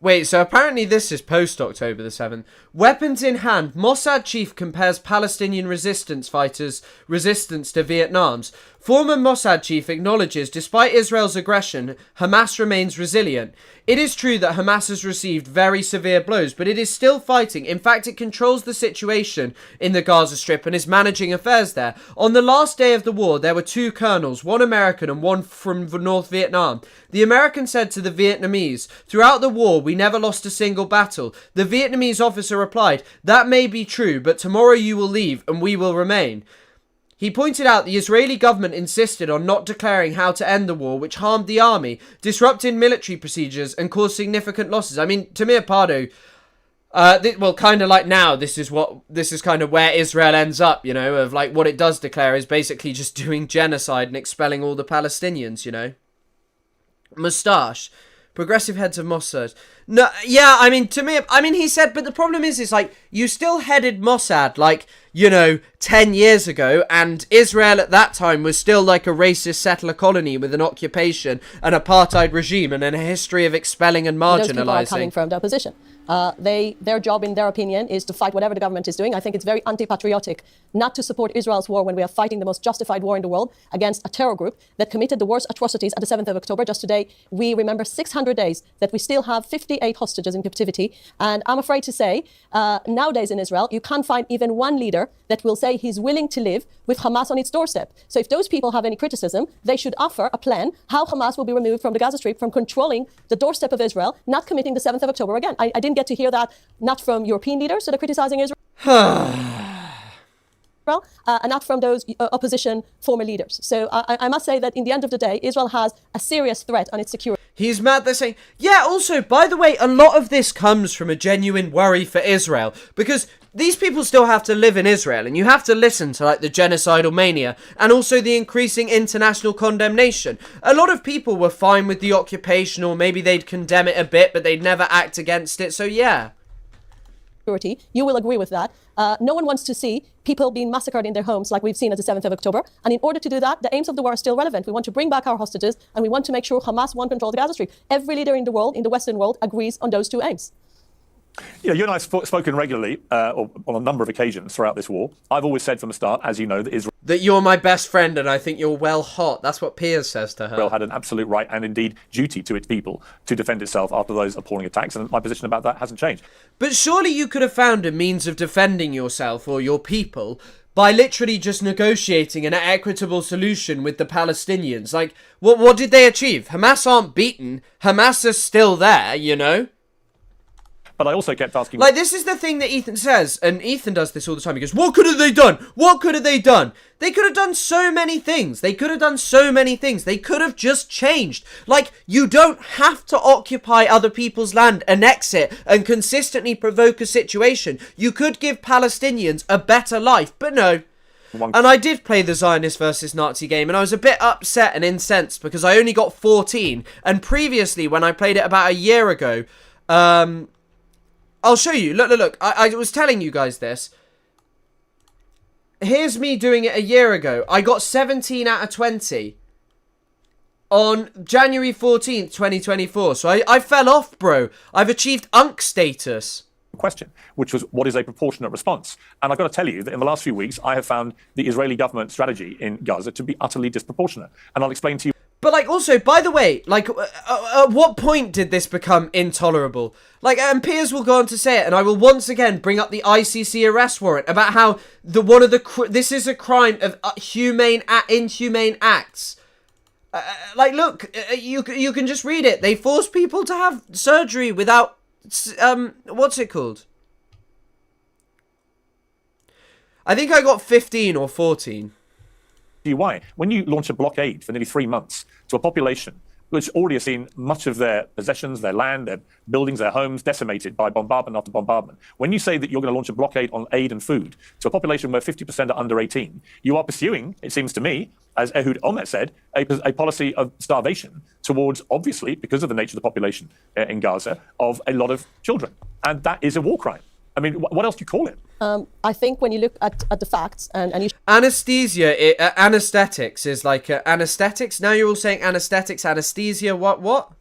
Wait, so apparently this is post-October the 7th. Weapons in hand, Mossad chief compares Palestinian resistance fighters' resistance to Vietnam's. Former Mossad chief acknowledges despite Israel's aggression, Hamas remains resilient. It is true that Hamas has received very severe blows, but it is still fighting. In fact, it controls the situation in the Gaza Strip and is managing affairs there. On the last day of the war, there were 2 colonels, one American and one from North Vietnam. The American said to the Vietnamese, "Throughout the war, we never lost a single battle." The Vietnamese officer replied, "That may be true, but tomorrow you will leave and we will remain." He pointed out the Israeli government insisted on not declaring how to end the war, which harmed the army, disrupted military procedures, and caused significant losses. I mean, Tamir Pardo, well, kind of like now, this is kind of where Israel ends up, you know, of like what it does declare is basically just doing genocide and expelling all the Palestinians, you know. Moustache. Progressive heads of Mossad. No, yeah, I mean, to me, he said, but the problem is like, you still headed Mossad, like, you know, 10 years ago, and Israel at that time was still like a racist settler colony with an occupation, an apartheid regime, and a history of expelling and marginalizing. Those people are coming from the opposition. Their job, in their opinion, is to fight whatever the government is doing. I think it's very anti-patriotic not to support Israel's war when we are fighting the most justified war in the world against a terror group that committed the worst atrocities at the 7th of October. Just today, we remember 600 days that we still have 58 hostages in captivity. And I'm afraid to say, nowadays in Israel, you can't find even one leader that will say he's willing to live with Hamas on its doorstep. So if those people have any criticism, they should offer a plan how Hamas will be removed from the Gaza Strip, from controlling the doorstep of Israel, not committing the 7th of October again. I didn't get to hear that, not from European leaders that are criticizing Israel, and not from those opposition former leaders. So I must say that in the end of the day, Israel has a serious threat on its security. He's mad. They're saying, yeah, also, by the way, a lot of this comes from a genuine worry for Israel, because these people still have to live in Israel, and you have to listen to like the genocidal mania and also the increasing international condemnation. A lot of people were fine with the occupation, or maybe they'd condemn it a bit, but they'd never act against it. So yeah. You will agree with that. No one wants to see people being massacred in their homes like we've seen at the 7th of October. And in order to do that, the aims of the war are still relevant. We want to bring back our hostages, and we want to make sure Hamas won't control the Gaza Strip. Every leader in the world, in the Western world, agrees on those two aims. Yeah, you and I have spoken regularly or on a number of occasions throughout this war. I've always said from the start, as you know, that Israel... That you're my best friend and I think you're well hot. That's what Piers says to her. Israel had an absolute right and indeed duty to its people to defend itself after those appalling attacks, and my position about that hasn't changed. But surely you could have found a means of defending yourself or your people by literally just negotiating an equitable solution with the Palestinians. Like, what did they achieve? Hamas aren't beaten. Hamas are still there, you know? But I also kept asking... Like, this is the thing that Ethan says, and Ethan does this all the time. He goes, what could have they done? What could have they done? They could have done so many things. They could have done so many things. They could have just changed. Like, you don't have to occupy other people's land, annex it, and consistently provoke a situation. You could give Palestinians a better life, but no. And I did play the Zionist versus Nazi game, and I was a bit upset and incensed because I only got 14. And previously, when I played it about a year ago, I'll show you. Look. I was telling you guys this. Here's me doing it a year ago. I got 17 out of 20 on January 14th, 2024. So I fell off, bro. I've achieved UNC status. Question, which was, what is a proportionate response? And I've got to tell you that in the last few weeks, I have found the Israeli government strategy in Gaza to be utterly disproportionate. And I'll explain to you. But, like, also, by the way, like, at what point did this become intolerable? Like, and Piers will go on to say it, and I will once again bring up the ICC arrest warrant about how this is a crime of inhumane acts. Like, look, you can just read it. They force people to have surgery without, what's it called? I think I got 15 or 14. Why? When you launch a blockade for nearly 3 months to a population which already has seen much of their possessions, their land, their buildings, their homes decimated by bombardment after bombardment, when you say that you're going to launch a blockade on aid and food to a population where 50% are under 18, you are pursuing, it seems to me, as Ehud Olmert said, a policy of starvation towards, obviously, because of the nature of the population in Gaza, of a lot of children. And that is a war crime. I mean, what else do you call it? I think when you look at the facts and you... Anesthetics is like anesthetics. Now you're all saying anesthetics, anesthesia, what?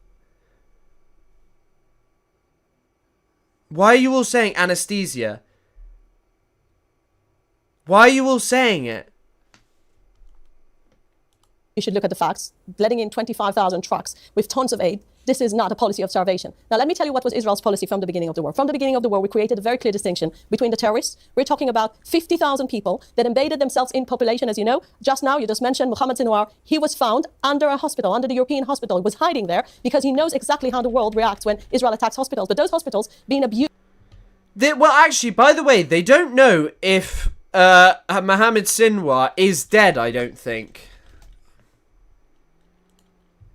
Why are you all saying anesthesia? Why are you all saying it? You should look at the facts. Letting in 25,000 trucks with tons of aid. This is not a policy of starvation. Now, let me tell you what was Israel's policy from the beginning of the war. From the beginning of the war, we created a very clear distinction between the terrorists. We're talking about 50,000 people that embedded themselves in population, as you know. Just now, you just mentioned Mohammed Sinwar. He was found under a hospital, under the European hospital. He was hiding there because he knows exactly how the world reacts when Israel attacks hospitals. But those hospitals being abused... Well, actually, by the way, they don't know if Mohammed Sinwar is dead, I don't think.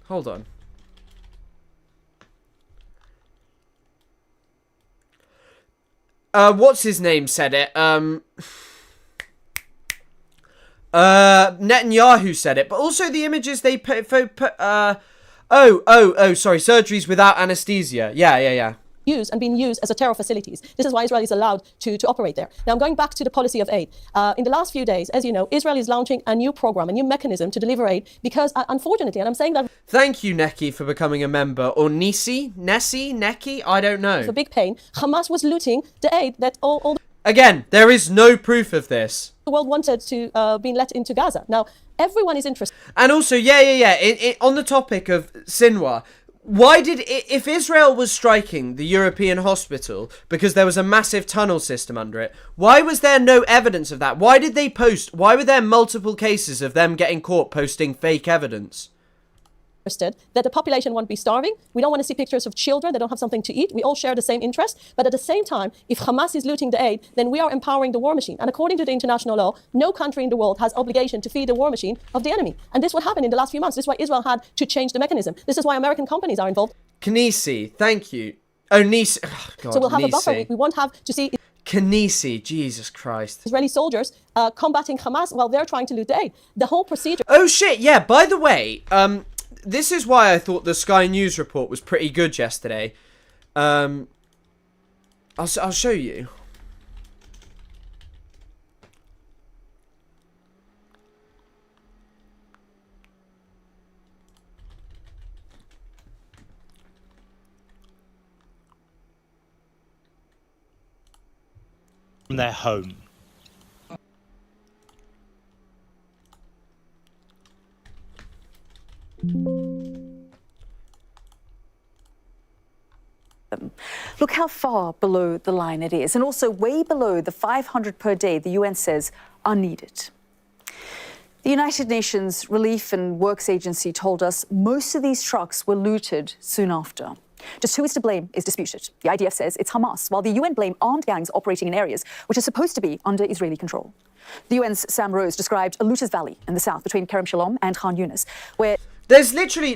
Hold on. What's his name said it? Netanyahu said it, but also the images they put sorry, surgeries without anesthesia. Yeah. Used and being used as a terror facilities. This is why Israel is allowed to operate there. Now, I'm going back to the policy of aid. In the last few days, as you know, Israel is launching a new program, a new mechanism to deliver aid because, unfortunately, and I'm saying that... Thank you, Neki, for becoming a member. Or Neki? I don't know. It's a big pain. Hamas was looting the aid that all Again, there is no proof of this. The world wanted to be let into Gaza. Now, everyone is interested. And also, on the topic of Sinwar, why did, if Israel was striking the European hospital because there was a massive tunnel system under it, why was there no evidence of that? Why were there multiple cases of them getting caught posting fake evidence? That the population won't be starving. We don't want to see pictures of children that don't have something to eat. We all share the same interest. But at the same time, if Hamas is looting the aid, then we are empowering the war machine. And according to the international law, no country in the world has obligation to feed the war machine of the enemy. And this is what happened in the last few months. This is why Israel had to change the mechanism. This is why American companies are involved. Knisi, thank you. Oh, Nisi. Oh, God, so we'll have Nisi. a buffer. We won't have to see... Knisi, Jesus Christ. Israeli soldiers combating Hamas while they're trying to loot the aid. The whole procedure... Oh, shit, yeah. By the way, this is why I thought the Sky News report was pretty good yesterday. I'll show you. From their home. Look how far below the line it is, and also way below the 500 per day the UN says are needed. The United Nations Relief and Works Agency told us most of these trucks were looted soon after. Just who is to blame is disputed. The IDF says it's Hamas, while the UN blame armed gangs operating in areas which are supposed to be under Israeli control. The UN's Sam Rose described a looters' valley in the south between Kerem Shalom and Khan Yunis, where... There's literally,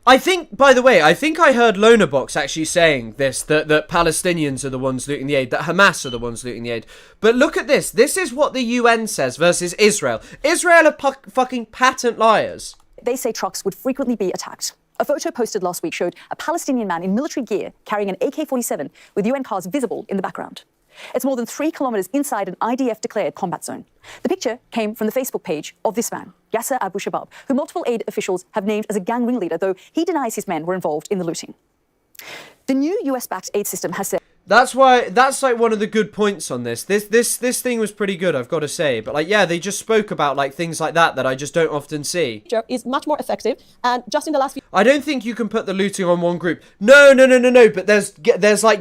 I think, by the way, I think I heard Lonabox actually saying this, that Palestinians are the ones looting the aid, that Hamas are the ones looting the aid. But look at this. This is what the UN says versus Israel. Israel are fucking patent liars. They say trucks would frequently be attacked. A photo posted last week showed a Palestinian man in military gear carrying an AK-47 with UN cars visible in the background. It's more than 3 kilometers inside an IDF-declared combat zone. The picture came from the Facebook page of this man, Yasser Abu Shabab, who multiple aid officials have named as a gang ringleader, though he denies his men were involved in the looting. The new US-backed aid system has said... That's like one of the good points on this. This thing was pretty good, I've got to say. But they just spoke about things like that I just don't often see. Is much more effective, and just in the last few... I don't think you can put the looting on one group. No. But there's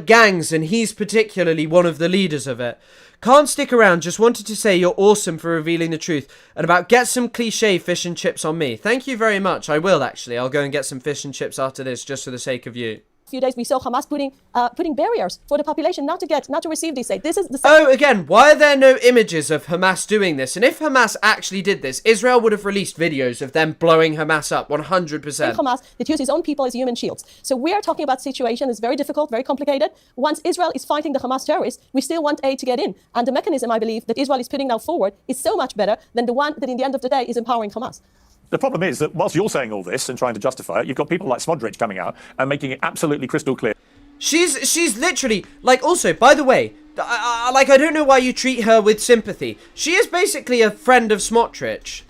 gangs, and he's particularly one of the leaders of it. Can't stick around. Just wanted to say you're awesome for revealing the truth and about get some cliche fish and chips on me. Thank you very much. I will actually. I'll go and get some fish and chips after this, just for the sake of you. Few days we saw Hamas putting barriers for the population not to receive this aid. This is the again, why are there no images of Hamas doing this? And if Hamas actually did this, Israel would have released videos of them blowing Hamas up 100%. Hamas that uses his own people as human shields. So we are talking about a situation that's very difficult, very complicated. Once Israel is fighting the Hamas terrorists, we still want aid to get in. And the mechanism, I believe, that Israel is putting now forward is so much better than the one that in the end of the day is empowering Hamas. The problem is that whilst you're saying all this and trying to justify it, you've got people like Smodrich coming out and making it absolutely crystal clear. She's literally, also, by the way, I don't know why you treat her with sympathy. She is basically a friend of Smotrich.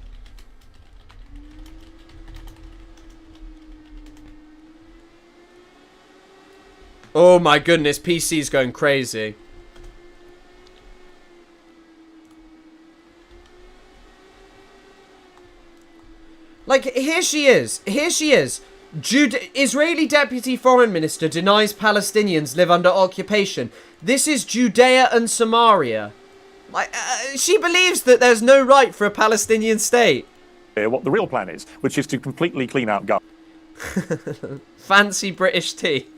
Oh my goodness, PC's going crazy. Here she is. Israeli Deputy Foreign Minister denies Palestinians live under occupation. This is Judea and Samaria. She believes that there's no right for a Palestinian state. What the real plan is, which is to completely clean out Gaza. Fancy British tea.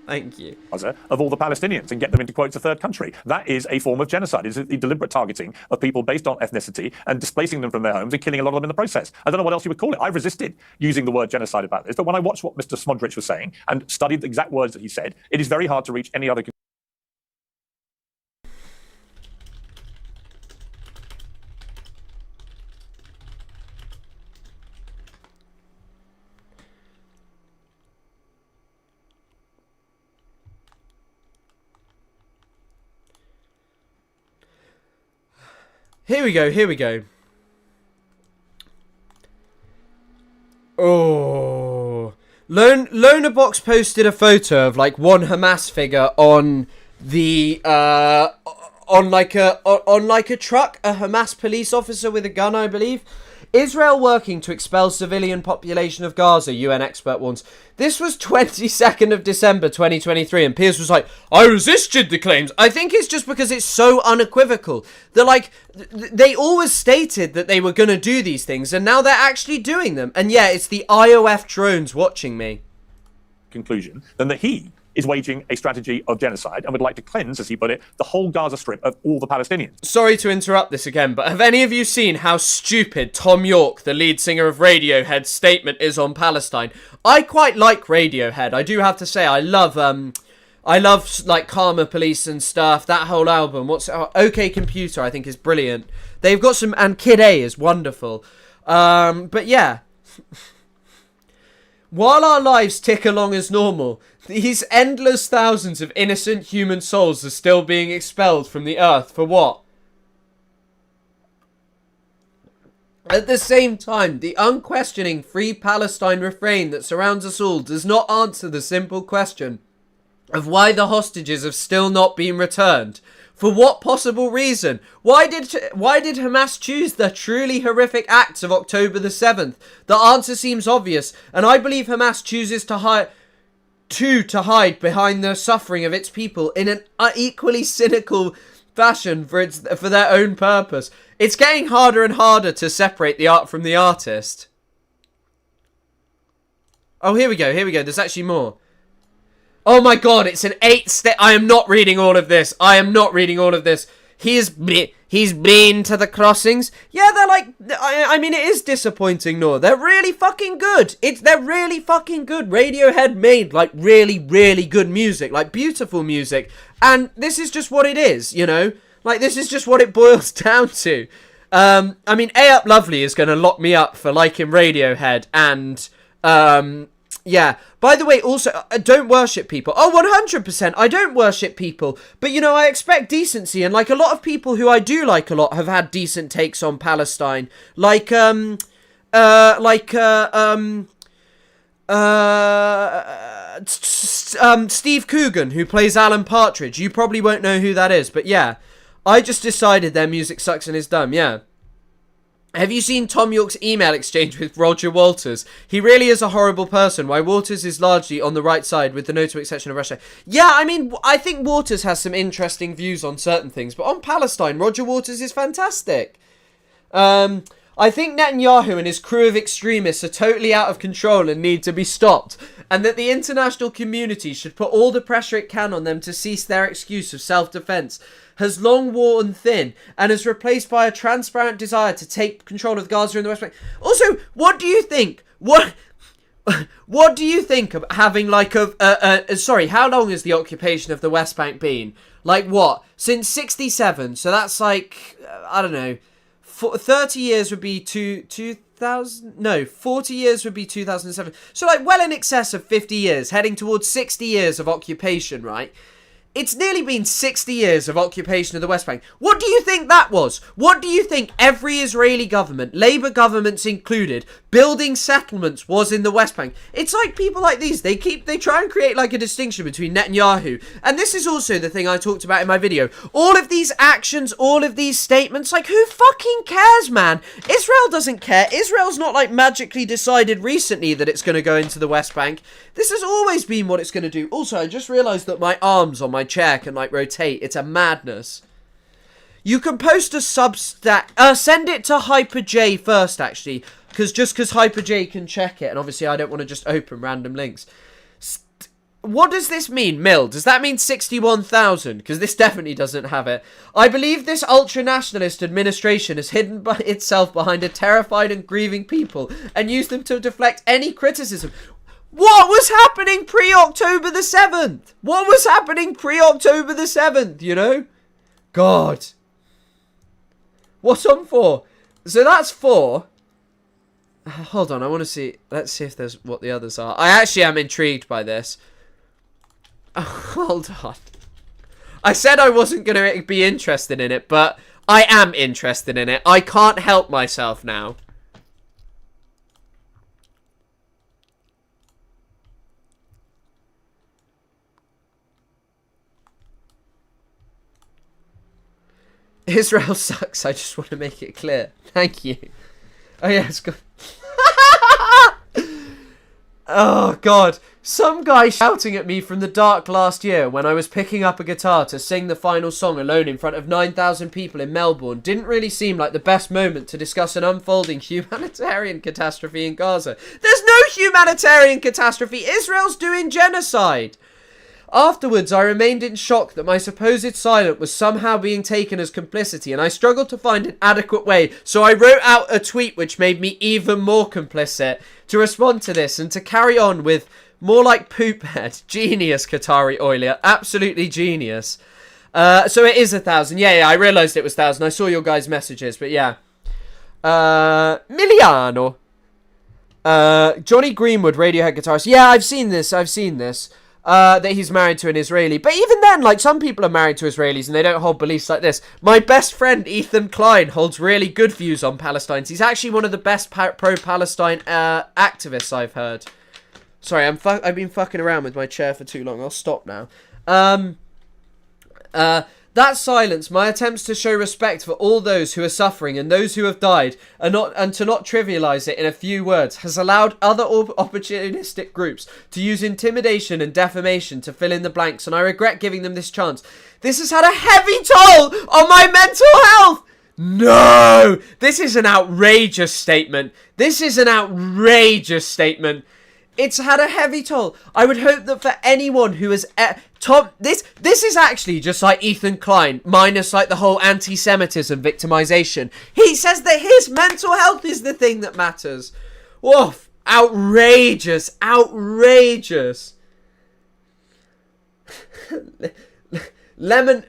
Thank you. Of all the Palestinians and get them into, quotes, a third country. That is a form of genocide. It's the deliberate targeting of people based on ethnicity and displacing them from their homes and killing a lot of them in the process. I don't know what else you would call it. I've resisted using the word genocide about this, but when I watched what Mr. Smodrich was saying and studied the exact words that he said, it is very hard to reach any other conclusion. Here we go. Oh. Lonerbox posted a photo of like one Hamas figure on the on like a truck, a Hamas police officer with a gun, I believe. Israel working to expel civilian population of Gaza, UN expert warns. This was 22nd of December 2023, and Piers was like, I resisted the claims. I think it's just because it's so unequivocal. They're like, they always stated that they were going to do these things, and now they're actually doing them. And yeah, it's the IOF drones watching me. Conclusion, than that he is waging a strategy of genocide and would like to cleanse, as he put it, the whole Gaza Strip of all the Palestinians. Sorry to interrupt this again, but have any of you seen how stupid Tom York, the lead singer of Radiohead's statement is on Palestine? I quite like Radiohead. I do have to say, I love like Karma Police and stuff. That whole album, OK Computer, I think is brilliant. They've got some, and Kid A is wonderful. But yeah. While our lives tick along as normal, these endless thousands of innocent human souls are still being expelled from the earth for what? At the same time, the unquestioning Free Palestine refrain that surrounds us all does not answer the simple question of why the hostages have still not been returned. For what possible reason? Why did Hamas choose the truly horrific acts of October the 7th? The answer seems obvious, and I believe Hamas chooses to hide behind the suffering of its people in an equally cynical fashion for their own purpose. It's getting harder and harder to separate the art from the artist. Oh, here we go. There's actually more. Oh my god, it's an 8-step. I am not reading all of this. He's been to the crossings. Yeah, they're like, I mean, it is disappointing, no. They're really fucking good. They're really fucking good. Radiohead made, like, really, really good music. Like, beautiful music. And this is just what it is, you know? Like, this is just what it boils down to. I mean, A-Up Lovely is going to lock me up for liking Radiohead and, yeah. By the way, also, I don't worship people. Oh, 100%. I don't worship people. But, you know, I expect decency. And, like, a lot of people who I do like a lot have had decent takes on Palestine. Like, Steve Coogan, who plays Alan Partridge. You probably won't know who that is. But, yeah. I just decided their music sucks and is dumb. Yeah. Have you seen Tom York's email exchange with Roger Waters? He really is a horrible person. Why Waters is largely on the right side, with the notable exception of Russia. Yeah, I mean, I think Waters has some interesting views on certain things, but on Palestine, Roger Waters is fantastic. I think Netanyahu and his crew of extremists are totally out of control and need to be stopped, and that the international community should put all the pressure it can on them to cease their excuse of self-defense. Has long worn thin and is replaced by a transparent desire to take control of Gaza and the West Bank. Also, what do you think? What do you think of having like sorry, how long has the occupation of the West Bank been? Like what? Since 67. So that's like, I don't know, 30 years would be 2000. No, 40 years would be 2007. So like well in excess of 50 years, heading towards 60 years of occupation, right? It's nearly been 60 years of occupation of the West Bank. What do you think that was? What do you think every Israeli government, Labour governments included, building settlements was in the West Bank? It's like people like these, they try and create like a distinction between Netanyahu. And this is also the thing I talked about in my video. All of these actions, all of these statements, like who fucking cares, man? Israel doesn't care. Israel's not like magically decided recently that it's going to go into the West Bank. This has always been what it's going to do. Also, I just realised that my arms on my chair can like rotate. It's a madness. You can post a Substack. Send it to HyperJ first, actually, because HyperJ can check it, and obviously I don't want to just open random links. What does this mean, Mill? Does that mean 61,000? Because this definitely doesn't have it. I believe this ultra-nationalist administration has hidden itself behind a terrified and grieving people and used them to deflect any criticism. What was happening pre-October the 7th? What was happening pre-October the 7th, you know? God. What's on 4? So that's 4. Hold on, I want to see. Let's see if there's what the others are. I actually am intrigued by this. Oh, hold on. I said I wasn't going to be interested in it, but I am interested in it. I can't help myself now. Israel sucks. I just want to make it clear. Thank you. Oh yeah, it's good. Oh god. Some guy shouting at me from the dark last year when I was picking up a guitar to sing the final song alone in front of 9,000 people in Melbourne didn't really seem like the best moment to discuss an unfolding humanitarian catastrophe in Gaza. There's no humanitarian catastrophe. Israel's doing genocide. Afterwards, I remained in shock that my supposed silence was somehow being taken as complicity, and I struggled to find an adequate way, so I wrote out a tweet which made me even more complicit to respond to this and to carry on with more like poophead. Genius, Qatari oiler. Absolutely genius. So it is 1,000. Yeah, I realised it was 1,000. I saw your guys' messages, but yeah. Miliano. Johnny Greenwood, Radiohead guitarist. Yeah, I've seen this. That he's married to an Israeli. But even then, like, some people are married to Israelis and they don't hold beliefs like this. My best friend, Ethan Klein, holds really good views on Palestine. He's actually one of the best pro-Palestine activists I've heard. Sorry, I've been fucking around with my chair for too long. I'll stop now. That silence, my attempts to show respect for all those who are suffering and those who have died, and to not trivialise it in a few words, has allowed other opportunistic groups to use intimidation and defamation to fill in the blanks, and I regret giving them this chance. This has had a heavy toll on my mental health! No! This is an outrageous statement. It's had a heavy toll. I would hope that for anyone who has... this is actually just like Ethan Klein, minus like the whole anti-Semitism victimization. He says that his mental health is the thing that matters. Woof. Outrageous. Lemon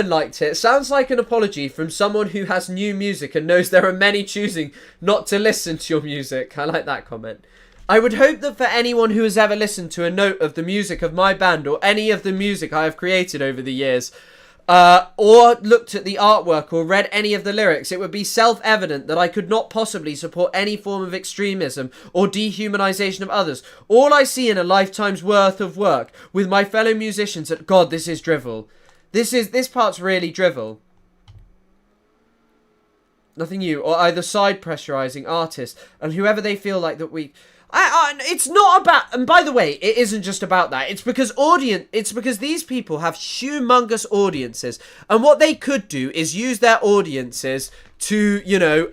liked it. Sounds like an apology from someone who has new music and knows there are many choosing not to listen to your music. I like that comment. I would hope that for anyone who has ever listened to a note of the music of my band or any of the music I have created over the years, or looked at the artwork or read any of the lyrics, it would be self-evident that I could not possibly support any form of extremism or dehumanization of others. All I see in a lifetime's worth of work with my fellow musicians at... God, this is drivel. This part's really drivel. Nothing new. Or either side pressurizing artists and whoever they feel like that we... it's not about, and by the way, it isn't just about that. It's because these people have humongous audiences, and what they could do is use their audiences to, you know,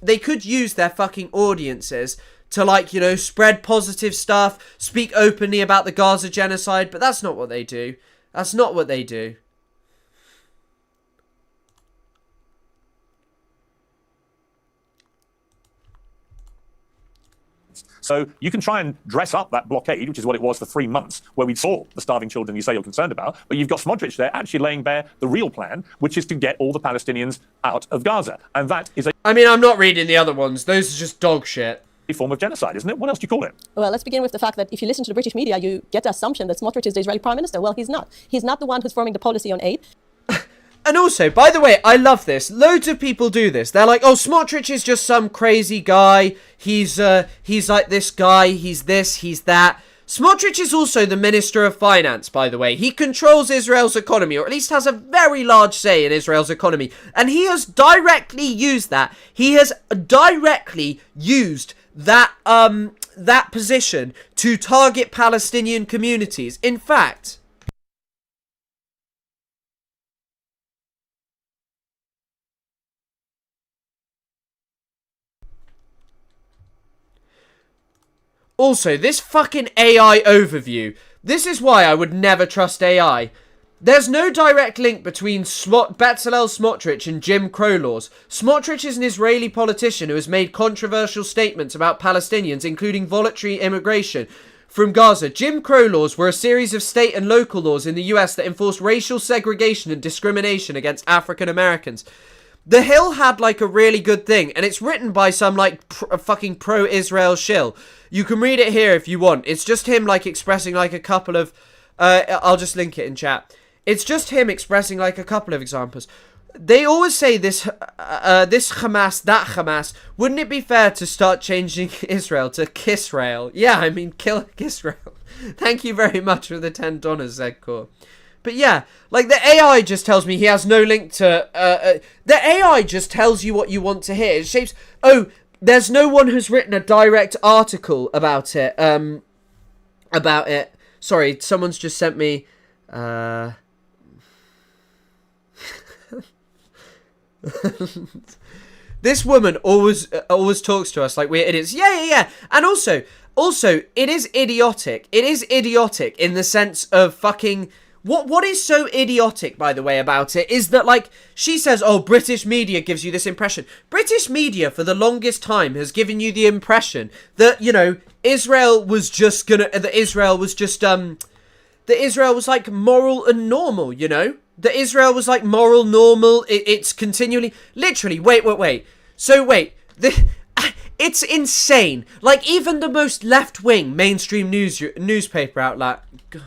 they could use their fucking audiences to, like, you know, spread positive stuff, speak openly about the Gaza genocide, but that's not what they do. So you can try and dress up that blockade, which is what it was for 3 months, where we saw the starving children you say you're concerned about, but you've got Smotrich there actually laying bare the real plan, which is to get all the Palestinians out of Gaza. And that is a... I mean, I'm not reading the other ones. Those are just dog shit. ...form of genocide, isn't it? What else do you call it? Well, let's begin with the fact that if you listen to the British media, you get the assumption that Smotrich is the Israeli Prime Minister. Well, he's not. He's not the one who's forming the policy on aid. And also, by the way, I love this. Loads of people do this. They're like, oh, Smotrich is just some crazy guy. He's like this guy. He's this, he's that. Smotrich is also the Minister of Finance, by the way. He controls Israel's economy, or at least has a very large say in Israel's economy. And he has directly used that. He has directly used that position to target Palestinian communities. In fact... Also, this fucking AI overview. This is why I would never trust AI. There's no direct link between Bezalel Smotrich and Jim Crow laws. Smotrich is an Israeli politician who has made controversial statements about Palestinians, including voluntary immigration from Gaza. Jim Crow laws were a series of state and local laws in the US that enforced racial segregation and discrimination against African Americans. The Hill had like a really good thing, and it's written by some like fucking pro-Israel shill. You can read it here if you want. It's just him like expressing like a couple of... I'll just link it in chat. It's just him expressing like a couple of examples. They always say this Hamas, that Hamas. Wouldn't it be fair to start changing Israel to Kisrael? Yeah, I mean, kill Kisrael. Thank you very much for the $10, Zegcore. But yeah, like the AI just tells me he has no link to... the AI just tells you what you want to hear. It shapes... Oh, there's no one who's written a direct article about it. Sorry, someone's just sent me... This woman always talks to us like we're idiots. Yeah. And also, it is idiotic. It is idiotic in the sense of fucking... What is so idiotic, by the way, about it is that, like, she says, oh, British media gives you this impression. British media, for the longest time, has given you the impression that, you know, Israel was like moral and normal, you know? That Israel was like moral, normal, it's continually... Literally, wait. So wait, it's insane. Like, even the most left-wing mainstream newspaper outlet... God.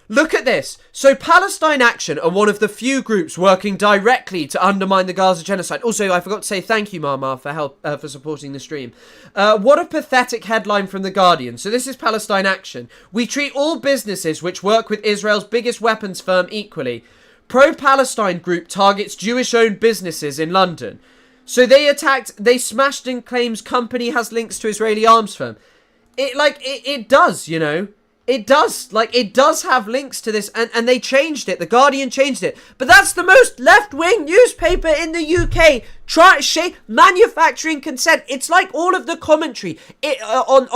Look at this. So Palestine Action are one of the few groups working directly to undermine the Gaza genocide. Also, I forgot to say thank you, Mama, for supporting the stream. What a pathetic headline from The Guardian. So this is Palestine Action. We treat all businesses which work with Israel's biggest weapons firm equally. Pro-Palestine group targets Jewish-owned businesses in London. So they smashed and claims company has links to Israeli arms firm. It does, you know. It does. Like, it does have links to this, and they changed it. The Guardian changed it. But that's the most left-wing newspaper in the UK. Manufacturing consent. It's like all of the commentary on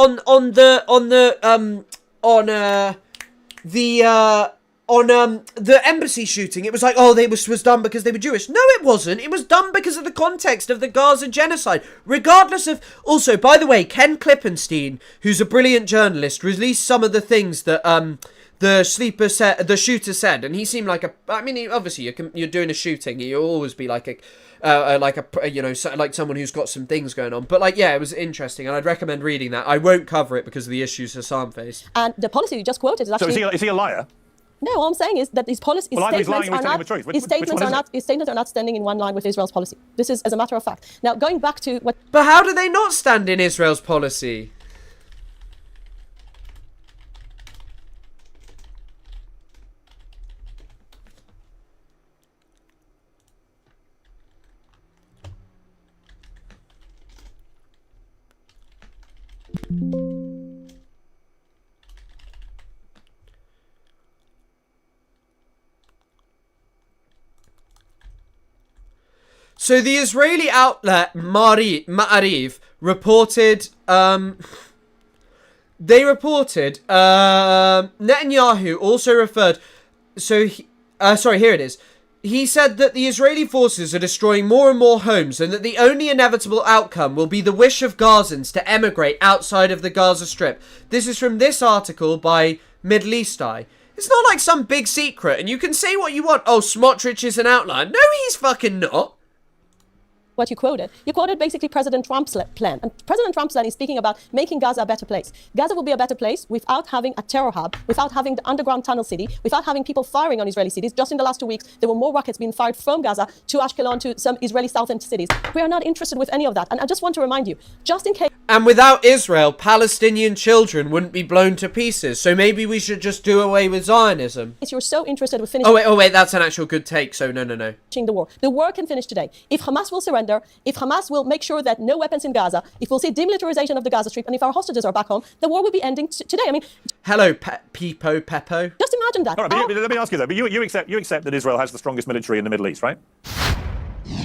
the embassy shooting. It was like, oh, was done because they were Jewish. No, it wasn't. It was done because of the context of the Gaza genocide. Regardless of... Also, by the way, Ken Klippenstein, who's a brilliant journalist, released some of the things that the shooter said, and he seemed like a... I mean, obviously, you're doing a shooting. You'll always be like like someone who's got some things going on. But like, yeah, it was interesting, and I'd recommend reading that. I won't cover it because of the issues Hassan faced. And the policy you just quoted is actually... So is he a liar? No, all I'm saying is that his policy, his statements are not standing in one line with Israel's policy. This is as a matter of fact. Now, going back to what... But how do they not stand in Israel's policy? So the Israeli outlet Ma'ariv reported, Netanyahu also referred, here it is. He said that the Israeli forces are destroying more and more homes and that the only inevitable outcome will be the wish of Gazans to emigrate outside of the Gaza Strip. This is from this article by Middle East Eye. It's not like some big secret, and you can say what you want. Oh, Smotrich is an outlier. No, he's fucking not. What you quoted basically President Trump's plan. And President Trump's plan is speaking about making Gaza a better place. Gaza will be a better place without having a terror hub, without having the underground tunnel city, without having people firing on Israeli cities. Just in the last 2 weeks, there were more rockets being fired from Gaza to Ashkelon, to some Israeli southern cities. We are not interested with any of that. And I just want to remind you, just in case... And without Israel, Palestinian children wouldn't be blown to pieces. So maybe we should just do away with Zionism. If you're so interested with finishing... Oh wait, that's an actual good take. So no. The war can finish today. If Hamas will surrender, if Hamas will make sure that no weapons in Gaza, if we'll see demilitarization of the Gaza Strip, and if our hostages are back home, the war will be ending today. I mean... Hello, Peppo. Just imagine that. All right, but let me ask you though, but you accept that Israel has the strongest military in the Middle East, right?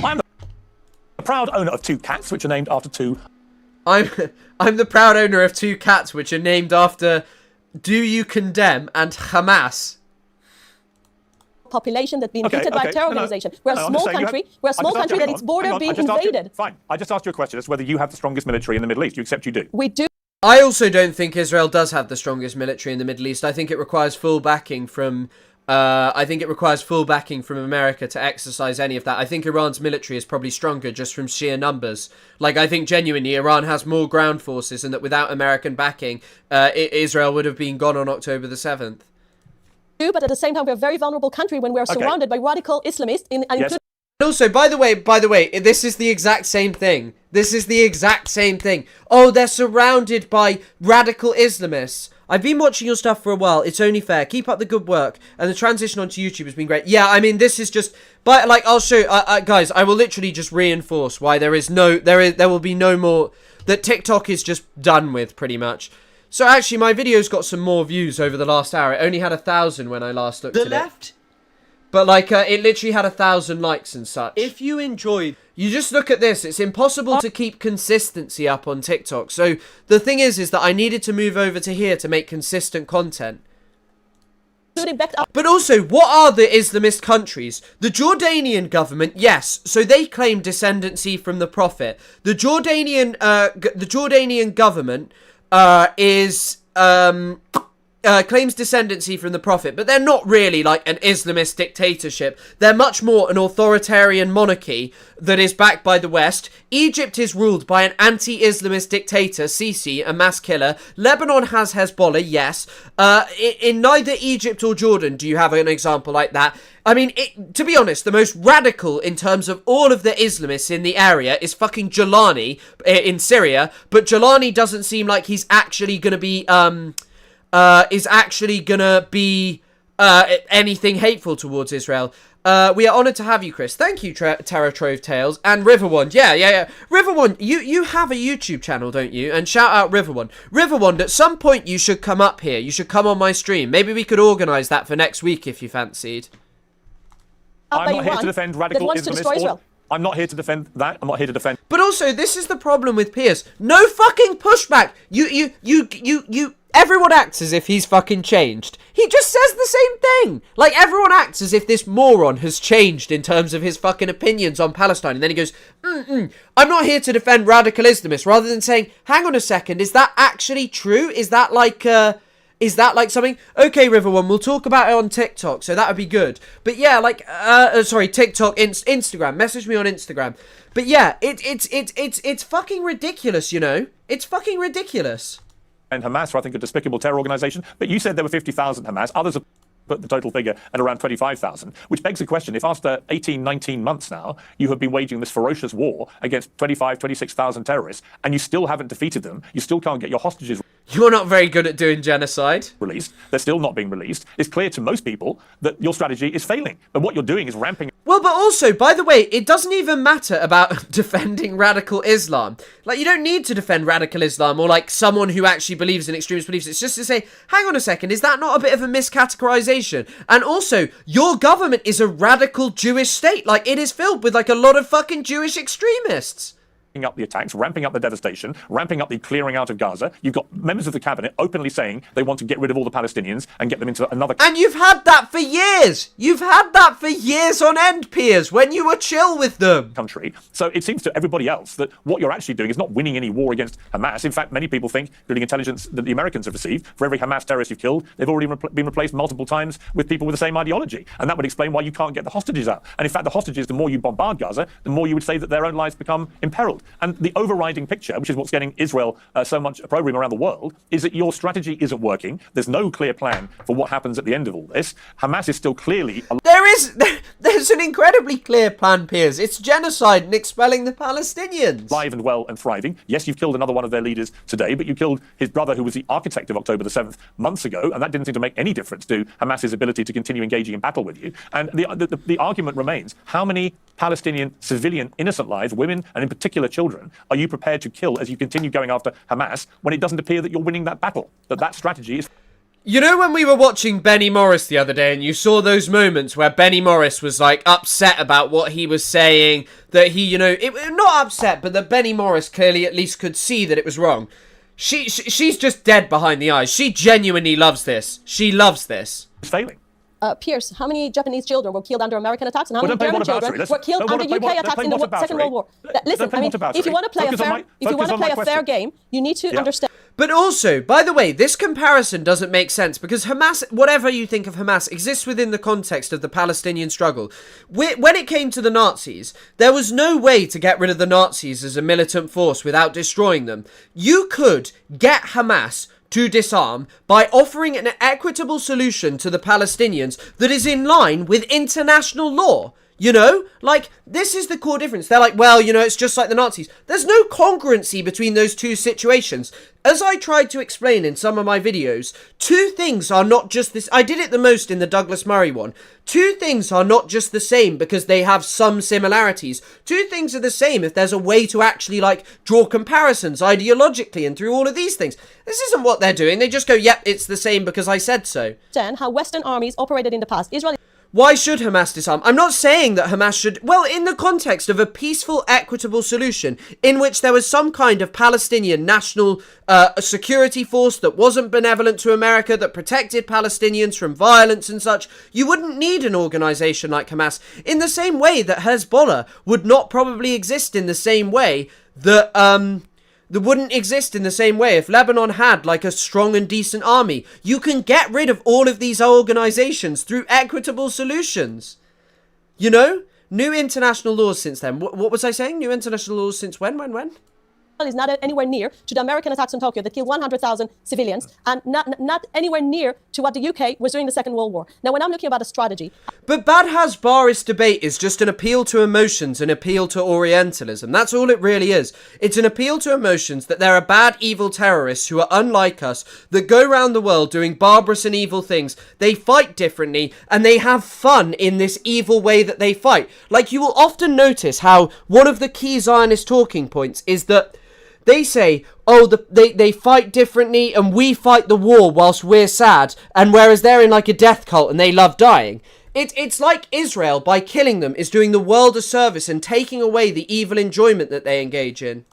I'm the proud owner of 2 cats, which are named after 2... I'm the proud owner of 2 cats, which are named after Do You Condemn and Hamas. Population that's been hit by a terror organization. We're a small country. We're a small country that its border being invaded. Fine. I just asked you a question as to whether you have the strongest military in the Middle East. You accept you do? We do. I also don't think Israel does have the strongest military in the Middle East. I think it requires full backing from America to exercise any of that. I think Iran's military is probably stronger just from sheer numbers. Like, I think genuinely Iran has more ground forces, and that without American backing, Israel would have been gone on October the 7th. But at the same time, we're a very vulnerable country when we're surrounded by radical Islamists. Yes. Also, by the way, this is the exact same thing. This is the exact same thing. Oh, they're surrounded by radical Islamists. I've been watching your stuff for a while. It's only fair. Keep up the good work. And the transition onto YouTube has been great. Yeah, I mean, this is just... But, like, I'll show... guys, I will literally just reinforce why there will be no more... That TikTok is just done with, pretty much. So, actually, my video's got some more views over the last hour. It only had 1,000 when I last looked at it. The left... But, like, it literally had 1,000 likes and such. If you enjoyed... You just look at this. It's impossible to keep consistency up on TikTok. So, the thing is that I needed to move over to here to make consistent content. But also, what are the Islamist countries? The Jordanian government, yes. So, they claim descendancy from the Prophet. The Jordanian government claims descendancy from the Prophet, but they're not really like an Islamist dictatorship. They're much more an authoritarian monarchy that is backed by the West. Egypt is ruled by an anti-Islamist dictator, Sisi, a mass killer. Lebanon has Hezbollah, yes. In neither Egypt or Jordan do you have an example like that. I mean, to be honest, the most radical in terms of all of the Islamists in the area is fucking Jolani in Syria, but Jolani doesn't seem like he's actually going to be, anything hateful towards Israel. We are honoured to have you, Chris. Thank you, Terra Trove Tales. And Riverwand. Yeah. Riverwand, you have a YouTube channel, don't you? And shout out Riverwand. Riverwand, at some point you should come up here. You should come on my stream. Maybe we could organise that for next week if you fancied. I'm not here to defend radical Islamists. I'm not here to defend that. I'm not here to defend... But also, this is the problem with Piers. No fucking pushback. Everyone acts as if he's fucking changed. He just says the same thing. Like, everyone acts as if this moron has changed in terms of his fucking opinions on Palestine. And then he goes, I'm not here to defend radical Islamists. Rather than saying, hang on a second, is that actually true? Is that like something? Okay, Riverone, we'll talk about it on TikTok, so that would be good. But yeah, like, TikTok, Instagram. Message me on Instagram. But yeah, it's fucking ridiculous, you know? It's fucking ridiculous. And Hamas are, I think, a despicable terror organization. But you said there were 50,000 Hamas. Others have put the total figure at around 25,000, which begs the question, if after 18, 19 months now, you have been waging this ferocious war against 26,000 terrorists, and you still haven't defeated them, you still can't get your hostages... You're not very good at doing genocide. ...released. They're still not being released. It's clear to most people that your strategy is failing. But what you're doing is ramping... Well, but also, by the way, it doesn't even matter about defending radical Islam. Like, you don't need to defend radical Islam or, like, someone who actually believes in extremist beliefs. It's just to say, hang on a second, is that not a bit of a miscategorization? And also, your government is a radical Jewish state. Like, it is filled with, like, a lot of fucking Jewish extremists. Up the attacks, ramping up the devastation, ramping up the clearing out of Gaza. You've got members of the cabinet openly saying they want to get rid of all the Palestinians and get them into another... And you've had that for years! You've had that for years on end, Piers, when you were chill with them. ...country. So it seems to everybody else that what you're actually doing is not winning any war against Hamas. In fact, many people think, including intelligence that the Americans have received, for every Hamas terrorist you've killed, they've already been replaced multiple times with people with the same ideology. And that would explain why you can't get the hostages out. And in fact, the hostages, the more you bombard Gaza, the more you would say that their own lives become imperiled. And the overriding picture, which is what's getting Israel so much opprobrium around the world, is that your strategy isn't working. There's no clear plan for what happens at the end of all this. Hamas is still clearly... There's an incredibly clear plan, Piers. It's genocide and expelling the Palestinians. Alive and well and thriving. Yes, you've killed another one of their leaders today, but you killed his brother, who was the architect of October the 7th, months ago, and that didn't seem to make any difference to Hamas's ability to continue engaging in battle with you. And the argument remains, how many Palestinian civilian innocent lives, women and in particular children, are you prepared to kill as you continue going after Hamas when it doesn't appear that you're winning that battle, that strategy is... You know when we were watching Benny Morris the other day and you saw those moments where Benny Morris was like upset about what he was saying, that he, you know, not upset, but that Benny Morris clearly at least could see that it was wrong. She's just dead behind the eyes. She genuinely loves this. She loves this. It's failing. Pierce, how many Japanese children were killed under American attacks, and how Well, many don't play German Whataburger. children were killed under UK attacks in the Second World War? Listen, I mean, if you want to play a fair game, you need to understand. But also, by the way, this comparison doesn't make sense because Hamas, whatever you think of Hamas, exists within the context of the Palestinian struggle. When it came to the Nazis, there was no way to get rid of the Nazis as a militant force without destroying them. You could get Hamas to disarm by offering an equitable solution to the Palestinians that is in line with international law. You know, like, this is the core difference. They're like, well, you know, it's just like the Nazis. There's no congruency between those two situations. As I tried to explain in some of my videos, two things are not just this. I did it the most in the Douglas Murray one. Two things are not just the same because they have some similarities. Two things are the same if there's a way to actually, like, draw comparisons ideologically and through all of these things. This isn't what they're doing. They just go, yep, it's the same because I said so. How Western armies operated in the past. Israel. Why should Hamas disarm? I'm not saying that Hamas should... Well, in the context of a peaceful, equitable solution in which there was some kind of Palestinian national security force that wasn't benevolent to America, that protected Palestinians from violence and such, you wouldn't need an organisation like Hamas. In the same way that Hezbollah would not probably exist in the same way that... that wouldn't exist in the same way if Lebanon had, like, a strong and decent army. You can get rid of all of these organizations through equitable solutions. You know? New international laws since then. What was I saying? New international laws since when? Is not anywhere near to the American attacks on Tokyo that killed 100,000 civilians, and not anywhere near to what the UK was doing in the Second World War. Now, when I'm looking about a strategy... But Badhaz Baris debate is just an appeal to emotions, an appeal to Orientalism. That's all it really is. It's an appeal to emotions that there are bad, evil terrorists who are unlike us, that go around the world doing barbarous and evil things. They fight differently, and they have fun in this evil way that they fight. Like, you will often notice how one of the key Zionist talking points is that they say, oh, they fight differently and we fight the war whilst we're sad, and whereas they're in like a death cult and they love dying. It's like Israel, by killing them, is doing the world a service and taking away the evil enjoyment that they engage in.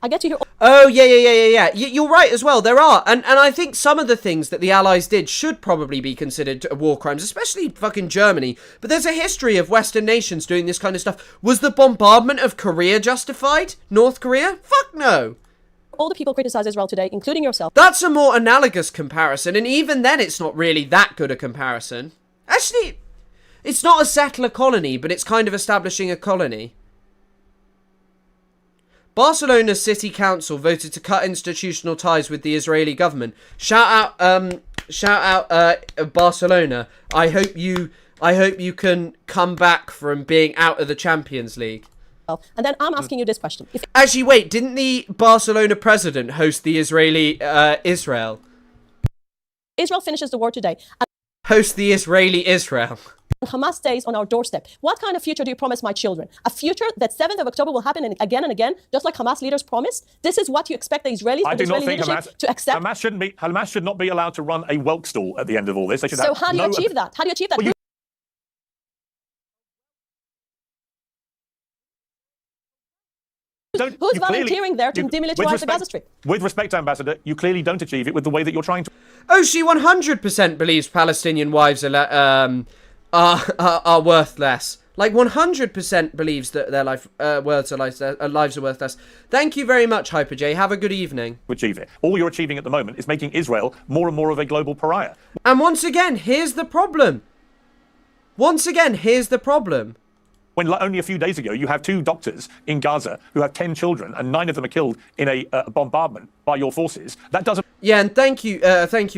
I get to hear... Oh, yeah. You're right as well, there are. And I think some of the things that the Allies did should probably be considered war crimes, especially fucking Germany. But there's a history of Western nations doing this kind of stuff. Was the bombardment of Korea justified? North Korea? Fuck no. All the people criticize Israel today, including yourself. That's a more analogous comparison, and even then it's not really that good a comparison. Actually, it's not a settler colony, but it's kind of establishing a colony. Barcelona's city council voted to cut institutional ties with the Israeli government. Shout out, Barcelona. I hope you can come back from being out of the Champions League. And then I'm asking you this question. Actually, wait, didn't the Barcelona president host the Israeli Israel? Israel finishes the war today. Host the Israeli Israel. Hamas stays on our doorstep. What kind of future do you promise my children? A future that 7th of October will happen again and again, just like Hamas leaders promised? This is what you expect the Israelis and the Israeli leadership to accept? Hamas should not be allowed to run a Welk stall at the end of all this. They should so how do you achieve that? How do you achieve that? Well, Who's volunteering there to demilitarize the Gaza Strip? With respect, Ambassador, you clearly don't achieve it with the way that you're trying to. Oh, she 100% believes Palestinian wives are worth less. Like 100% believes that their lives are worth less. Thank you very much, Hyper J. Have a good evening. To achieve it. All you're achieving at the moment is making Israel more and more of a global pariah. And once again, here's the problem. When only a few days ago, you have 2 doctors in Gaza who have 10 children and 9 of them are killed in a bombardment by your forces. That doesn't... Yeah, and thank you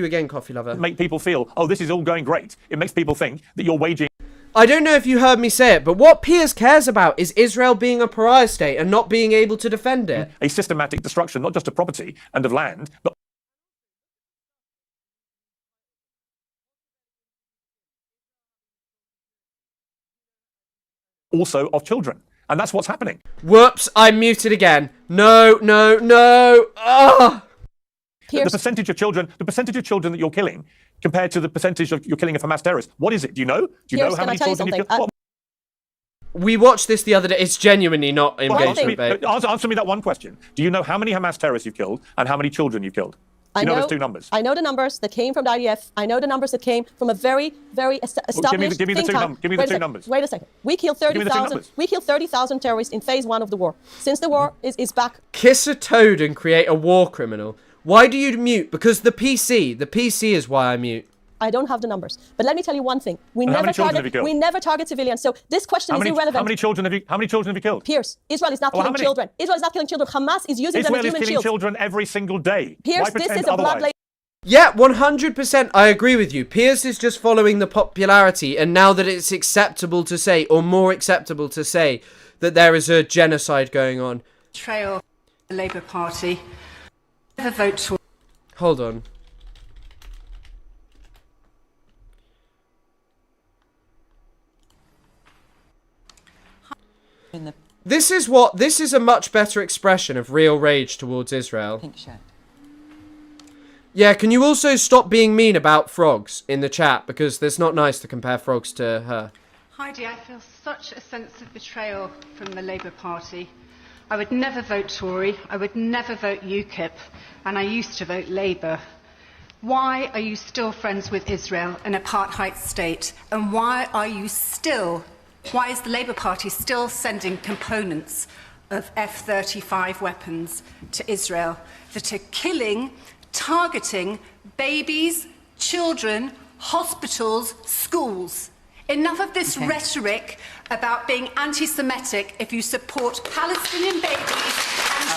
again, Coffee Lover. ...make people feel, oh, this is all going great. It makes people think that you're waging... I don't know if you heard me say it, but what Piers cares about is Israel being a pariah state and not being able to defend it. A systematic destruction, not just of property and of land, but... also of children. And that's what's happening. Whoops, I'm muted again. No. Ah! The percentage of children that you're killing compared to the percentage of you're killing of Hamas terrorists? What is it? Do you know? Do you Piers, know how can I many tell you children you've something? killed? We watched this the other day. It's genuinely not engagement bait. Answer me that one question. Do you know how many Hamas terrorists you've killed and how many children you've killed? You know those two numbers. I know the numbers that came from the IDF. I know the numbers that came from a very, very established give me the think two tank. Give me the two numbers. Wait a second. We killed 30,000. We killed 30,000 terrorists in phase 1 of the war. Since the war is back. Kiss a toad and create a war criminal. Why do you mute? Because the PC is why I mute. I don't have the numbers, but let me tell you one thing: we never target civilians. So this question is irrelevant. How many children have you killed? Pierce, Israel is not killing children. Israel is not killing children. Hamas is using them as human shields. Israel is killing children every single day. Pierce, this is a blood. Yeah, 100%. I agree with you. Pierce is just following the popularity, and now that it's acceptable to say, or more acceptable to say, that there is a genocide going on. Betrayal of the Labour Party. Never vote to. Hold on. This is a much better expression of real rage towards Israel. Pink shirt. Yeah, can you also stop being mean about frogs in the chat, because it's not nice to compare frogs to her. Heidi, I feel such a sense of betrayal from the Labour Party. I would never vote Tory, I would never vote UKIP, and I used to vote Labour. Why are you still friends with Israel, an apartheid state? And why is the Labour Party still sending components of F-35 weapons to Israel that are killing, targeting babies, children, hospitals, schools? Enough of this rhetoric about being anti-Semitic if you support Palestinian babies and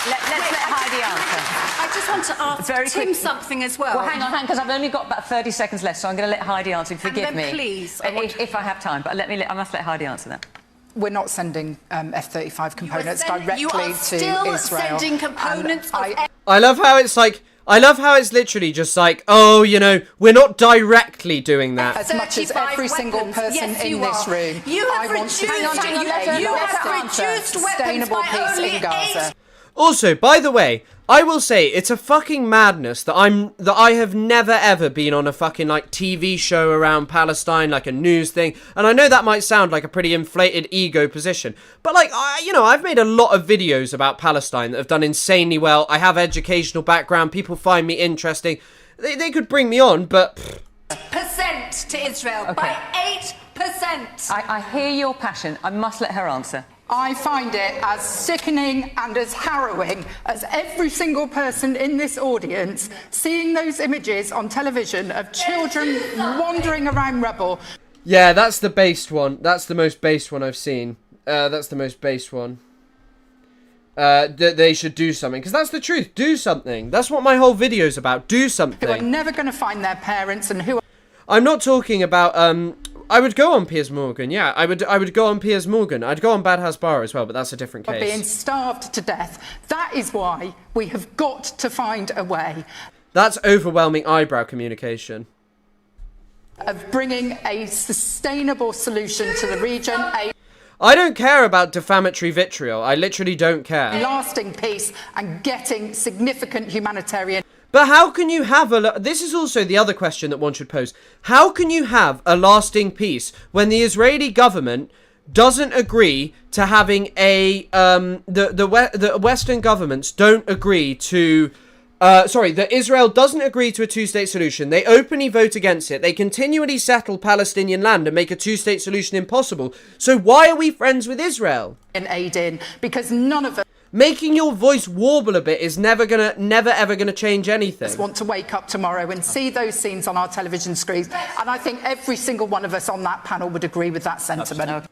let's let Heidi answer. I just want to ask Tim something as well. Well, hang on, because I've only got about 30 seconds left, so I'm going to let Heidi answer. Forgive me. Please. If I have time, but I must let Heidi answer that. We're not sending F-35 components directly to Israel. You are still sending components of... I love how it's literally just like, oh, you know, we're not directly doing that. As much as every single person in this room, I want to reduced sustainable peace in Gaza. Also, by the way, I will say it's a fucking madness that I have never ever been on a fucking like TV show around Palestine, like a news thing. And I know that might sound like a pretty inflated ego position, but like I've made a lot of videos about Palestine that have done insanely well. I have educational background. People find me interesting. They could bring me on, but percent to Israel by 8%. I hear your passion. I must let her answer. I find it as sickening and as harrowing as every single person in this audience seeing those images on television of children wandering around rubble. Yeah, that's the based one. That's the most based one I've seen. That's the most based one. They should do something, because that's the truth. Do something. That's what my whole video's about. Do something. Who are never going to find their parents and who... I'm not talking about... I would go on Piers Morgan, yeah. I would go on Piers Morgan. I'd go on Bad House Bar as well, but that's a different case. Being starved to death. That is why we have got to find a way. That's overwhelming eyebrow communication. Of bringing a sustainable solution to the region. I don't care about defamatory vitriol. I literally don't care. Lasting peace and getting significant humanitarian... But how can you have this is also the other question that one should pose. How can you have a lasting peace when the Israeli government doesn't agree to having the Western governments don't agree to... that Israel doesn't agree to a two-state solution. They openly vote against it. They continually settle Palestinian land and make a two-state solution impossible. So why are we friends with Israel? Aid in, because none of us... Making your voice warble a bit is never ever gonna change anything. Just want to wake up tomorrow and see those scenes on our television screens, and I think every single one of us on that panel would agree with that sentiment.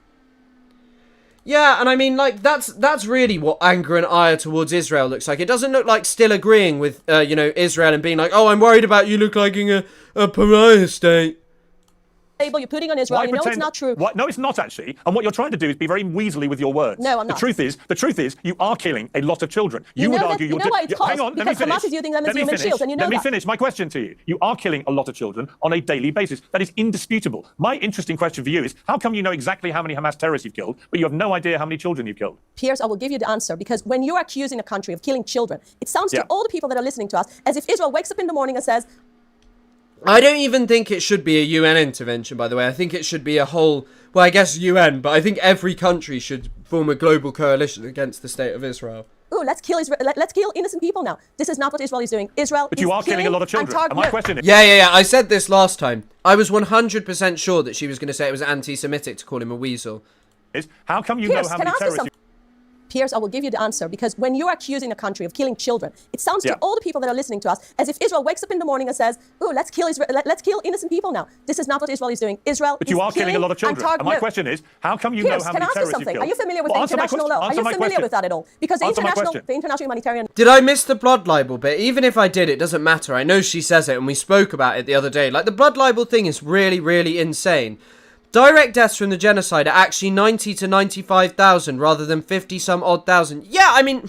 Yeah, and I mean, like, that's really what anger and ire towards Israel looks like. It doesn't look like still agreeing with, Israel and being like, oh, I'm worried about you looking like a pariah state. You're putting on Israel. You know it's not true. No, it's not actually. And what you're trying to do is be very weaselly with your words. No, I'm not. The truth is, you are killing a lot of children. You would know argue that, you know why it's caused? hang on, let me Because finish. Hamas is using them as Let me human finish. shields, and you know Let me that. finish my question to you. You are killing a lot of children on a daily basis. That is indisputable. My interesting question for you is, how come you know exactly how many Hamas terrorists you've killed, but you have no idea how many children you've killed? Piers, I will give you the answer, because when you're accusing a country of killing children, it sounds to all the people that are listening to us as if Israel wakes up in the morning and says, I don't even think it should be a UN intervention, by the way. I think it should be a whole, well, I guess UN, but I think every country should form a global coalition against the state of Israel. "Ooh, let's kill Israel. Let's kill innocent people now." This is not what Israel is doing. Israel But you are killing a lot of children. And my question is... Yeah. I said this last time. I was 100% sure that she was going to say it was anti-Semitic to call him a weasel. How come you Piers, know how can many I ask you terrorists... something? Piers, I will give you the answer, because when you're accusing a country of killing children, it sounds to all the people that are listening to us as if Israel wakes up in the morning and says, "Ooh, let's kill Israel. Let's kill innocent people now." This is not what Israel is doing. Israel But you are killing a lot of children. And my question is, how come you know how many terrorists you've killed? Are you familiar with the international law? Are you familiar with that at all? Because the international humanitarian... Did I miss the blood libel bit? Even if I did, it doesn't matter. I know she says it, and we spoke about it the other day. Like, the blood libel thing is really, really insane. Direct deaths from the genocide are actually 90 to 95,000 rather than 50 some odd thousand. Yeah, I mean,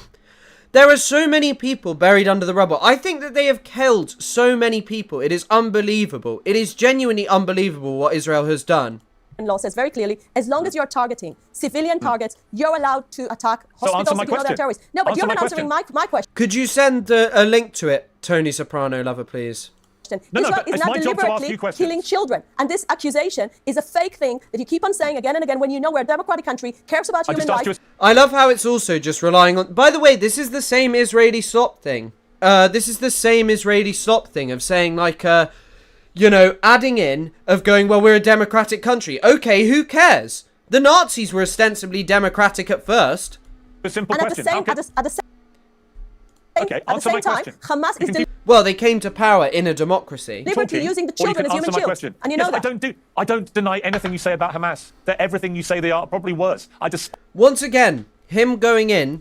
there are so many people buried under the rubble. I think that they have killed so many people. It is unbelievable. It is genuinely unbelievable what Israel has done. Law says very clearly, as long as you're targeting civilian targets, you're allowed to attack hospitals if you know they're terrorists. No, but you're not answering my question. Could you send a link to it, Tony Soprano lover, please? Israel is not deliberately killing children. And this accusation is a fake thing that you keep on saying again and again when you know we're a democratic country, cares about human rights. I love how it's also just relying on... By the way, this is the same Israeli stop thing. This is the same Israeli stop thing of saying, like, you know, adding in, of going, well, we're a democratic country. Okay, who cares? The Nazis were ostensibly democratic at first. A simple and question. At the same time, Hamas is... Well, they came to power in a democracy. Deliberately using the children as human shields. And you know that. I don't deny anything you say about Hamas. They're everything you say they are, probably worse. Once again, him buying into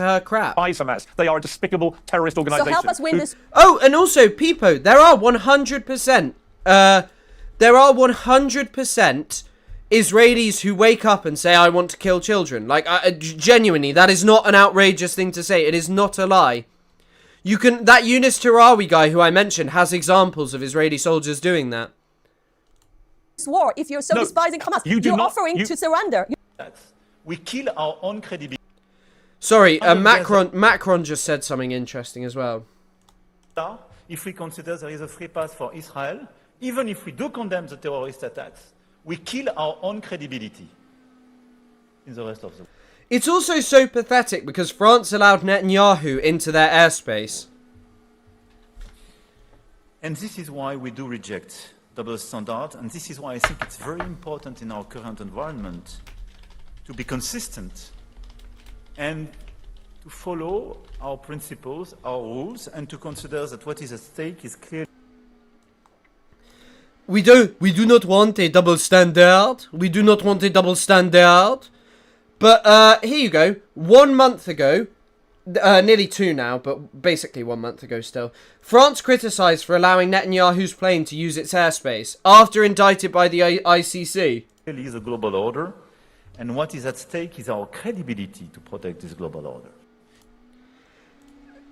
her crap. Hamas. They are a despicable terrorist organisation. So help us win this. Oh, and also, Pipo, there are 100%, Israelis who wake up and say, I want to kill children. Like, genuinely, that is not an outrageous thing to say. It is not a lie. That Yunus Tarawi guy who I mentioned has examples of Israeli soldiers doing that. War, if you're so despising Hamas, you're offering to surrender. We kill our own credibility. Sorry, Macron just said something interesting as well. If we consider there is a free pass for Israel, even if we do condemn the terrorist attacks, we kill our own credibility in the rest of the world. It's also so pathetic because France allowed Netanyahu into their airspace. And this is why we do reject double standard, and this is why I think it's very important in our current environment to be consistent and to follow our principles, our rules, and to consider that what is at stake is clear. We do not want a double standard. We do not want a double standard. But here you go. 1 month ago, nearly 2 now, but basically 1 month ago still, France criticised for allowing Netanyahu's plane to use its airspace after indicted by the ICC. It is a global order, and what is at stake is our credibility to protect this global order.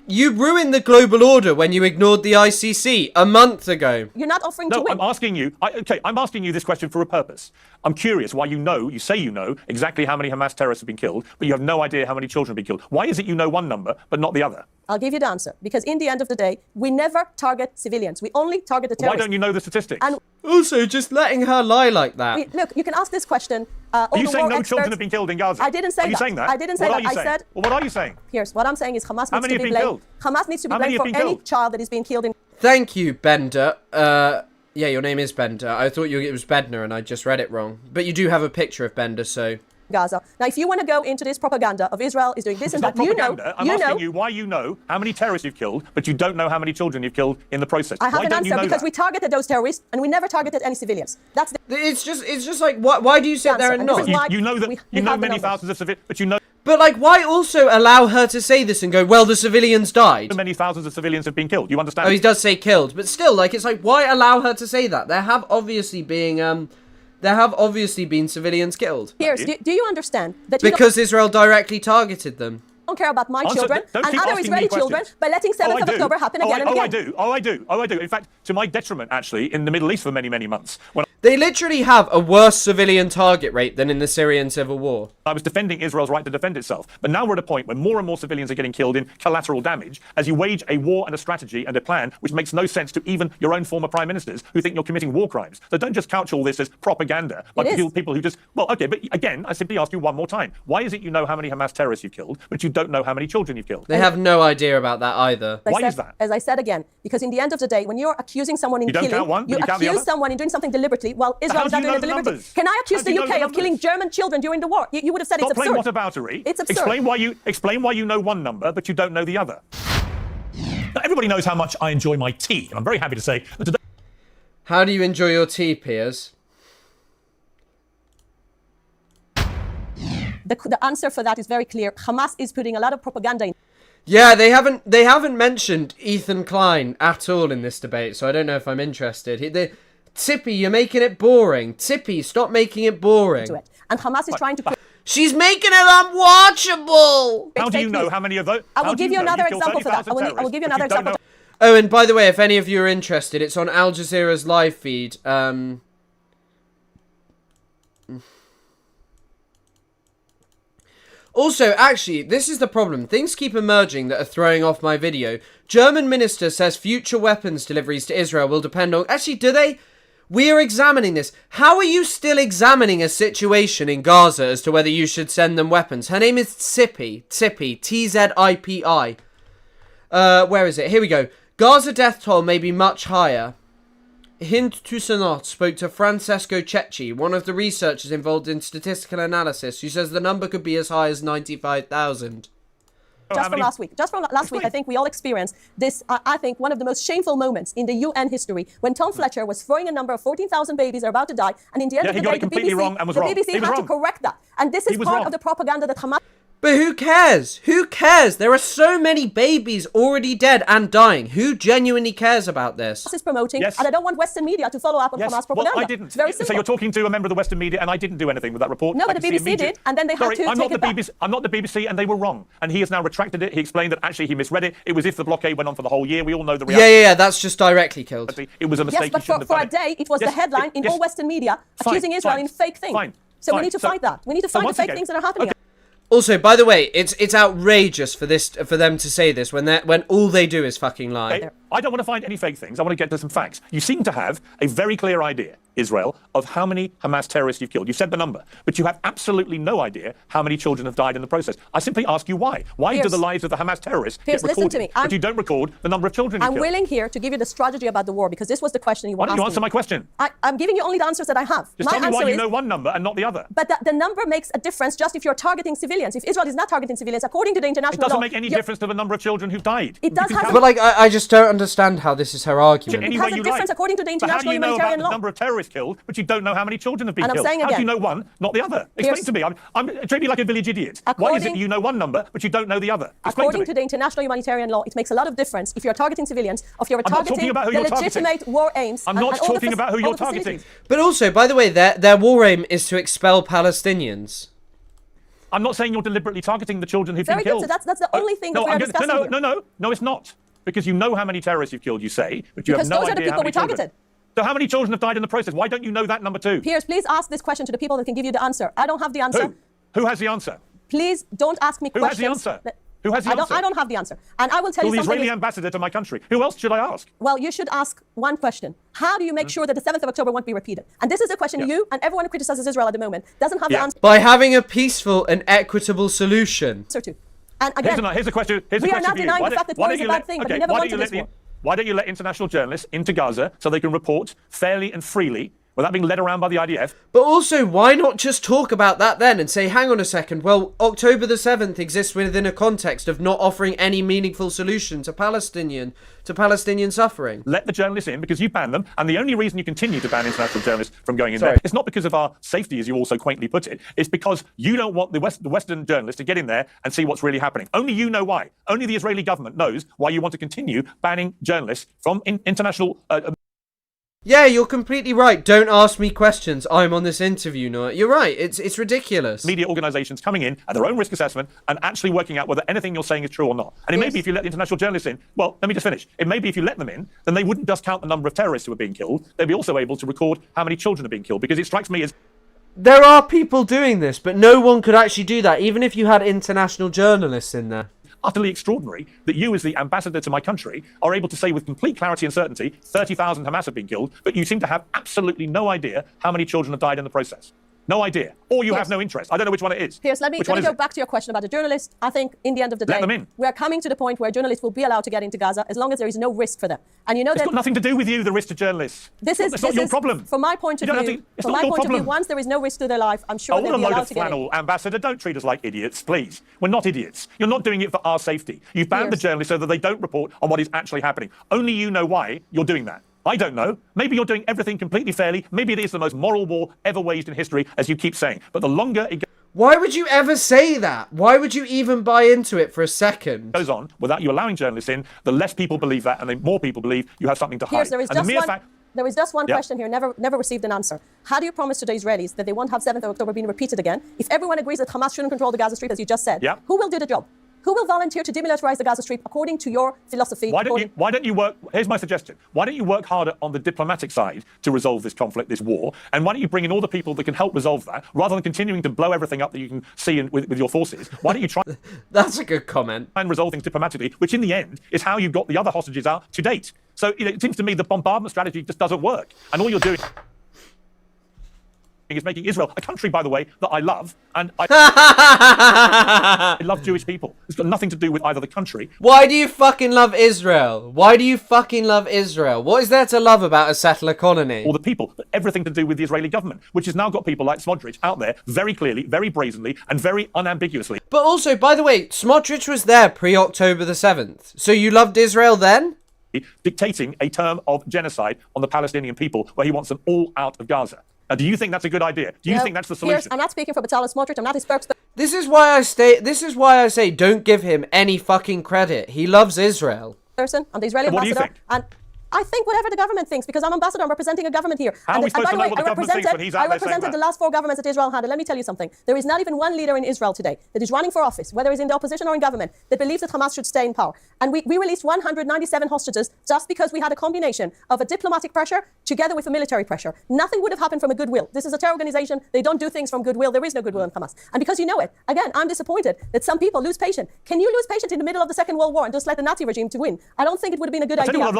You ruined the global order when you ignored the ICC a month ago. You're not offering to win. I'm asking you. I'm asking you this question for a purpose. I'm curious why you say you know exactly how many Hamas terrorists have been killed, but you have no idea how many children have been killed. Why is it you know one number but not the other? I'll give you the answer. Because in the end of the day, we never target civilians. We only target the terrorists. Why don't you know the statistics? And also, just letting her lie like that. Look, you can ask this question. Are you saying no children have been killed in Gaza? I didn't say that. Are you saying that? I didn't say that. I said... Well, what are you saying? Here's what I'm saying is Hamas How needs many to be have been blamed. killed? Hamas needs to be blamed for any child that is being killed in... Thank you, Bender. Yeah, your name is Bender. I thought it was Bednar and I just read it wrong. But you do have a picture of Bender, so... Gaza. Now, if you want to go into this propaganda of Israel is doing this and that, I'm asking you why you know how many terrorists you've killed, but you don't know how many children you've killed in the process. I have an answer because that? we targeted those terrorists and we never targeted any civilians. It's just like why do you sit there and not? You know many thousands of civilians, but you know. But, like, why also allow her to say this and go, well, the civilians died? So many thousands of civilians have been killed. You understand? Oh, he does say killed. But still, like, it's like, why allow her to say that? There have obviously been civilians killed. Piers, do you understand that because Israel directly targeted them? Don't care about my children and other Israeli children by letting 7th of October happen again and again. I do. In fact, to my detriment, actually, in the Middle East for many, many months. They literally have a worse civilian target rate than in the Syrian civil war. I was defending Israel's right to defend itself. But now we're at a point where more and more civilians are getting killed in collateral damage as you wage a war and a strategy and a plan which makes no sense to even your own former prime ministers who think you're committing war crimes. So don't just couch all this as propaganda. Like people who just, well, okay, but again, I simply ask you one more time. Why is it you know how many Hamas terrorists you've killed, but you don't know how many children you've killed? They have no idea about that either. Why is that? As I said again, because in the end of the day, when you're accusing someone in killing, you accuse someone in doing something deliberately, while Israel is not doing it deliberately. Can I accuse the UK of killing German children during the war? You would have said it's absurd. Stop playing whataboutery. It's absurd. Explain why you know one number, but you don't know the other. Now, everybody knows how much I enjoy my tea, and I'm very happy to say that today... How do you enjoy your tea, Piers? The answer for that is very clear. Hamas is putting a lot of propaganda in. Yeah, they haven't mentioned Ethan Klein at all in this debate, so I don't know if I'm interested. Tippy, you're making it boring. Tippy, stop making it boring. And Hamas is trying to... She's making it unwatchable! How do you know how many of those... I will give you another example for that. I will give you another example. Oh, and by the way, if any of you are interested, it's on Al Jazeera's live feed. Also, actually, this is the problem. Things keep emerging that are throwing off my video. German minister says future weapons deliveries to Israel will depend on... Actually, do they? We are examining this. How are you still examining a situation in Gaza as to whether you should send them weapons? Her name is Tzippi. T-Z-I-P-I. Where is it? Here we go. Gaza death toll may be much higher. Hind Toussaint spoke to Francesco Cecchi, one of the researchers involved in statistical analysis, who says the number could be as high as 95,000. Just from last week, I think we all experienced this, I think, one of the most shameful moments in the UN history, when Tom Fletcher was throwing a number of 14,000 babies are about to die, and in the end of the day, the BBC had to correct that. And this is part of the propaganda that Hamas... But who cares? Who cares? There are so many babies already dead and dying. Who genuinely cares about this? Is promoting, and I don't want Western media to follow up on Hamas propaganda. Well, I didn't. It's very simple. So you're talking to a member of the Western media, and I didn't do anything with that report. No, but the BBC did, and then they had to take it back. I'm not the BBC, and they were wrong. And he has now retracted it. He explained that actually he misread it. It was if the blockade went on for the whole year. We all know the reality. Yeah, that's just directly killed. It was a mistake. Yes, but for a day, it was the headline in all Western media accusing Israel in fake things. So we need to fight that. We need to fight the fake things that are happening. Also, by the way, it's outrageous for them to say this when all they do is fucking lie. I don't want to find any fake things. I want to get to some facts. You seem to have a very clear idea, Israel, of how many Hamas terrorists you've killed. You've said the number, but you have absolutely no idea how many children have died in the process. I simply ask you why. Why do the lives of the Hamas terrorists get recorded, listen to me. but you don't record the number of children you've killed? I'm willing here to give you the strategy about the war, because this was the question you were asking. Why don't you answer my question? I'm giving you only the answers that I have. Just tell me why you know one number and not the other. But the number makes a difference just if you're targeting civilians. If Israel is not targeting civilians, according to the international law... It doesn't make any difference to the number of children who've died. It does have... But, like, I just don't understand how this is her argument. It has a difference according to the international humanitarian law. How do you know about the number of terrorists killed, but you don't know how many children have been killed? Saying how again, do you know one, not the other? Explain to me. Treat me like a village idiot. Why is it you know one number, but you don't know the other? According to the international humanitarian law, it makes a lot of difference if you're targeting civilians, or if you're targeting the legitimate war aims. I'm not talking about who you're targeting. But also, by the way, their war aim is to expel Palestinians. I'm not saying you're deliberately targeting the children who've been killed. So that's the only thing that we are discussing here. No, it's not. Because you know how many terrorists you've killed, you say, but you have no idea how many children. Because those are the people we targeted. So how many children have died in the process? Why don't you know that number too? Piers, please ask this question to the people that can give you the answer. I don't have the answer. Who has the answer? Please don't ask me questions. Who has the answer? Who has the answer? I don't have the answer. And I will tell you something. The Israeli ambassador to my country. Who else should I ask? Well, you should ask one question. How do you make sure that the 7th of October won't be repeated? And this is a question you and everyone who criticizes Israel at the moment doesn't have the answer. By having a peaceful and equitable solution. And again, here's a question. We are not denying the fact that war is a bad thing, but we never wanted this war. Why don't you let international journalists into Gaza so they can report fairly and freely without being led around by the IDF. But also, why not just talk about that then and say, hang on a second, well, October the 7th exists within a context of not offering any meaningful solution to Palestinian suffering. Let the journalists in because you banned them, and the only reason you continue to ban international journalists from going in there is not because of our safety, as you also quaintly put it. It's because you don't want the Western journalists to get in there and see what's really happening. Only you know why. Only the Israeli government knows why you want to continue banning journalists from international... Yeah, you're completely right. Don't ask me questions. I'm on this interview now. You're right. It's ridiculous. Media organisations coming in at their own risk assessment and actually working out whether anything you're saying is true or not. And it may be if you let the international journalists in, well, let me just finish. It may be if you let them in, then they wouldn't just count the number of terrorists who are being killed. They'd be also able to record how many children are being killed, because it strikes me as... There are people doing this, but no one could actually do that, even if you had international journalists in there. Utterly extraordinary that you, as the ambassador to my country, are able to say with complete clarity and certainty 30,000 Hamas have been killed, but you seem to have absolutely no idea how many children have died in the process. No idea. Or you have no interest. I don't know which one it is. Piers, let me go back to your question about the journalists. I think in the end of the day, let them in. We are coming to the point where journalists will be allowed to get into Gaza as long as there is no risk for them. And you know it's got nothing to do with you, the risk to journalists. This is not your problem. From my point of view, once there is no risk to their life, I'm sure they'll be allowed to get in. Ambassador, don't treat us like idiots, please. We're not idiots. You're not doing it for our safety. You've banned the journalists so that they don't report on what is actually happening. Only you know why you're doing that. I don't know. Maybe you're doing everything completely fairly. Maybe it is the most moral war ever waged in history, as you keep saying. But the longer it goes... Why would you ever say that? Why would you even buy into it for a second? ...goes on without you allowing journalists in, the less people believe that, and the more people believe you have something to hide. There is just one question here, never received an answer. How do you promise to the Israelis that they won't have 7th of October being repeated again? If everyone agrees that Hamas shouldn't control the Gaza Strip, as you just said, who will do the job? Who will volunteer to demilitarize the Gaza Strip according to your philosophy? Why don't you work... Here's my suggestion. Why don't you work harder on the diplomatic side to resolve this conflict, this war? And why don't you bring in all the people that can help resolve that, rather than continuing to blow everything up that you can see with your forces? Why don't you try... That's a good comment. ...and resolve things diplomatically, which in the end is how you've got the other hostages out to date. So it seems to me the bombardment strategy just doesn't work. And all you're doing... is making Israel, a country, by the way, that I love, and I love Jewish people. It's got nothing to do with either the country. Why do you fucking love Israel? Why do you fucking love Israel? What is there to love about a settler colony? Or the people, but everything to do with the Israeli government, which has now got people like Smotrich out there very clearly, very brazenly, and very unambiguously. But also, by the way, Smotrich was there pre-October the 7th. So you loved Israel then? Dictating a term of genocide on the Palestinian people where he wants them all out of Gaza. Now, do you think that's a good idea? Do you think that's the solution? I'm not speaking for Bezalel Smotrich. I'm not his spokesperson. This is why I say don't give him any fucking credit. He loves Israel. I'm the Israeli ambassador. What do you think? And I think whatever the government thinks, because I'm ambassador, I'm representing a government here. How are we supposed to know what the government thinks when he's out there saying that? I represented the last 4 governments that Israel had, and let me tell you something. There is not even one leader in Israel today that is running for office, whether he's in the opposition or in government, that believes that Hamas should stay in power. And we released 197 hostages just because we had a combination of a diplomatic pressure together with a military pressure. Nothing would have happened from a goodwill. This is a terror organization. They don't do things from goodwill. There is no goodwill in Hamas. And because you know it, again, I'm disappointed that some people lose patience. Can you lose patience in the middle of the Second World War and just let the Nazi regime to win? I don't think it would have been a good idea. I've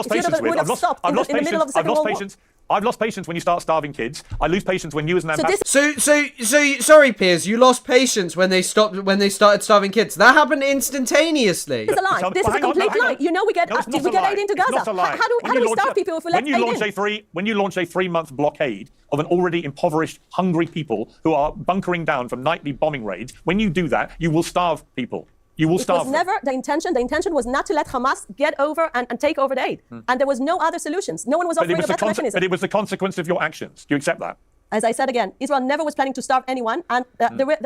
lost patience when you start starving kids. I lose patience when you as an ambassador... So sorry, Piers, you lost patience when they started starving kids. That happened instantaneously. It's a lie. This is a complete lie. You know we get aid into Gaza. How do we starve people if we let aid in? When you launch a 3-month blockade of an already impoverished, hungry people who are bunkering down from nightly bombing raids, when you do that, you will starve people. You will starve. It was never the intention. The intention was not to let Hamas get over and take over the aid. And there was no other solutions. No one was offering a better mechanism. But it was the consequence of your actions. Do you accept that? As I said again, Israel never was planning to starve anyone, and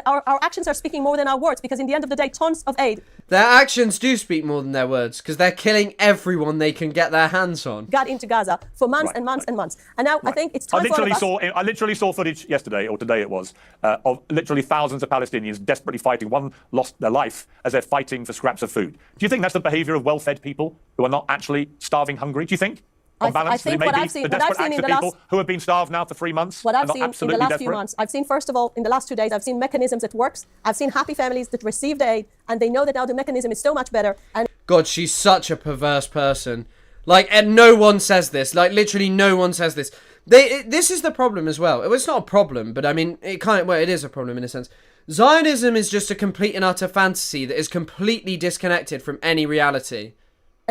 our actions are speaking more than our words, because in the end of the day, tons of aid. Their actions do speak more than their words, because they're killing everyone they can get their hands on. Got into Gaza for months and months and months. And now I think it's time for all of us. I literally saw footage yesterday, or today it was, of literally thousands of Palestinians desperately fighting. One lost their life as they're fighting for scraps of food. Do you think that's the behaviour of well-fed people who are not actually starving hungry? Do you think? On balance, I think what I've seen in the last... who have been starved now for 3 months. What I've seen in the last few months, I've seen, first of all, in the last 2 days, I've seen mechanisms that works. I've seen happy families that received aid, and they know that now the mechanism is so much better. And God, she's such a perverse person. Like, and no one says this. Like, literally no one says this. This is the problem as well. It's not a problem, but I mean, it is a problem in a sense. Zionism is just a complete and utter fantasy that is completely disconnected from any reality.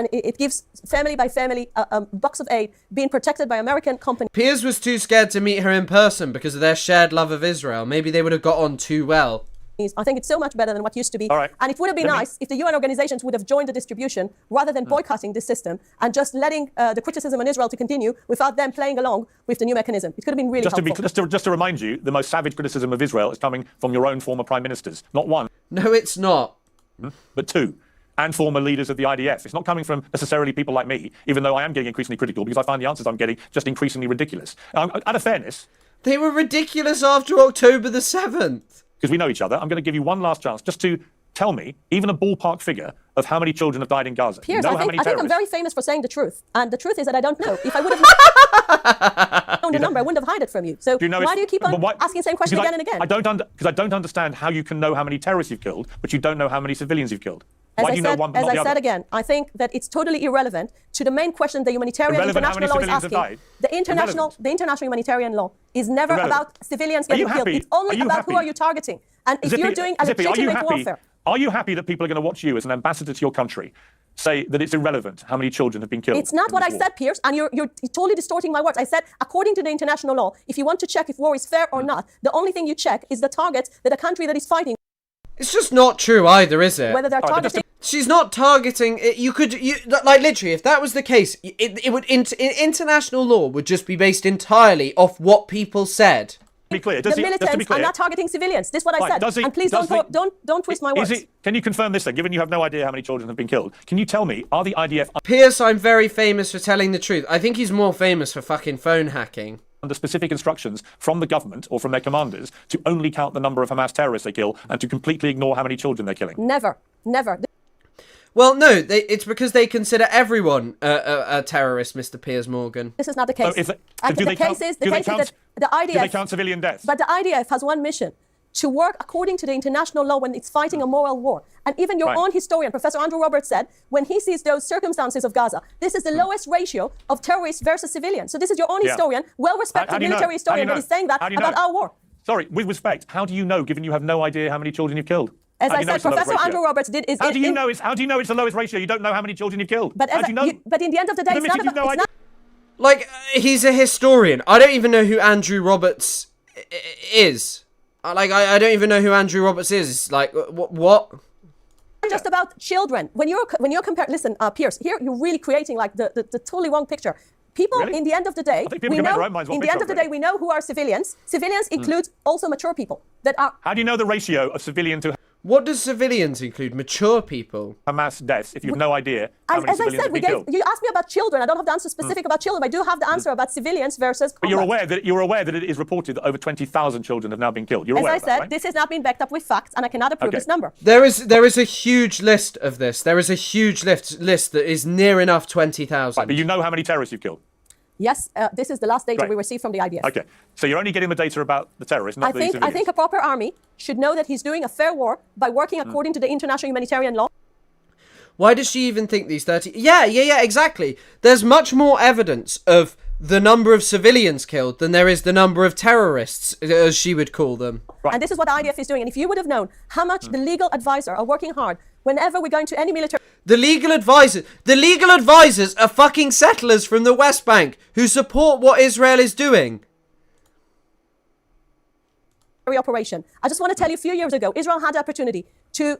and it gives family by family a box of aid being protected by American companies. Piers was too scared to meet her in person because of their shared love of Israel. Maybe they would have got on too well. I think it's so much better than what used to be. All right. And it would have been nice if the UN organizations would have joined the distribution rather than boycotting this system and just letting the criticism on Israel to continue without them playing along with the new mechanism. It could have been really helpful. Just to remind you, the most savage criticism of Israel is coming from your own former prime ministers. Not one. No, it's not. But two. And former leaders of the IDF. It's not coming from necessarily people like me, even though I am getting increasingly critical because I find the answers I'm getting just increasingly ridiculous. Out of fairness... They were ridiculous after October the 7th. Because we know each other, I'm going to give you one last chance just to tell me, even a ballpark figure, of how many children have died in Gaza. Piers, you know I think I'm very famous for saying the truth. And the truth is that I don't know. If I would have known the number, I wouldn't have hid it from you. So why do you keep on asking the same question again and again? Because I don't understand how you can know how many terrorists you've killed, but you don't know how many civilians you've killed. As Why I do you know one but as not the I said other? again, I think that it's totally irrelevant to the main question the humanitarian Irrelevant how international many law is civilians have asking. died? The international humanitarian law is never Irrelevant. about civilians Are you getting killed. happy? It's only Are you about happy? who are you targeting. And if Zippy, you're doing a Zippy, legitimate warfare. Are you happy that people are going to watch you as an ambassador to your country say that it's irrelevant how many children have been killed? It's not in what I this war? said, Piers, and you're totally distorting my words. I said, according to the international law, if you want to check if war is fair or not, the only thing you check is the targets that a country that is fighting. It's just not true either, is it? Whether they're targeting. She's not targeting. Like literally, if that was the case, it would international law would just be based entirely off what people said. Be clear. The militants are not targeting civilians. This is what I said. And please don't twist my words. Can you confirm this then? Given you have no idea how many children have been killed, can you tell me, are the IDF Piers, I'm very famous for telling the truth. I think he's more famous for fucking phone hacking. under specific instructions from the government or from their commanders to only count the number of Hamas terrorists they kill and to completely ignore how many children they're killing? Never. Well, no, it's because they consider everyone a terrorist, Mr. Piers Morgan. This is not the case. So do they count civilian deaths? But the IDF has one mission: to work according to the international law when it's fighting a moral war. And even your own historian, Professor Andrew Roberts, said when he sees those circumstances of Gaza, this is the lowest ratio of terrorists versus civilians. So this is your own historian, well-respected military historian, that is saying that about our war. Sorry, with respect, how do you know, given you have no idea how many children you've killed? As I said, Professor Andrew Roberts did. How do you know it's the lowest ratio? You don't know how many children you've killed. But in the end of the day, it's not about. Like, he's a historian. I don't even know who Andrew Roberts is. I don't even know who Andrew Roberts is. Like, what? Just about children. When you're comparing, listen, Piers, here you're really creating like the totally wrong picture. People, in the end of the day, we know who are civilians. Civilians include also mature people that are. How do you know the ratio of civilian to? What does civilians include? Mature people? Hamas deaths, if you have no idea how many civilians have been killed. You asked me about children. I don't have the answer specific about children, but I do have the answer about civilians versus combat. But you're aware that it is reported that over 20,000 children have now been killed. You're aware of that, right? This has not been backed up with facts, and I cannot approve this number. There is a huge list of this. There is a huge list that is near enough 20,000. Right, but you know how many terrorists you've killed? Yes, this is the last data we received from the IDF. Okay, so you're only getting the data about the terrorists, not the civilians. I think a proper army should know that he's doing a fair war by working according to the international humanitarian law. Why does she even think these 30? Yeah, exactly. There's much more evidence of the number of civilians killed than there is the number of terrorists, as she would call them. Right. And this is what the IDF is doing. And if you would have known how much the legal advisor are working hard whenever we're going to any military... The legal advisors are fucking settlers from the West Bank who support what Israel is doing. Operation. I just want to tell you, a few years ago, Israel had the opportunity to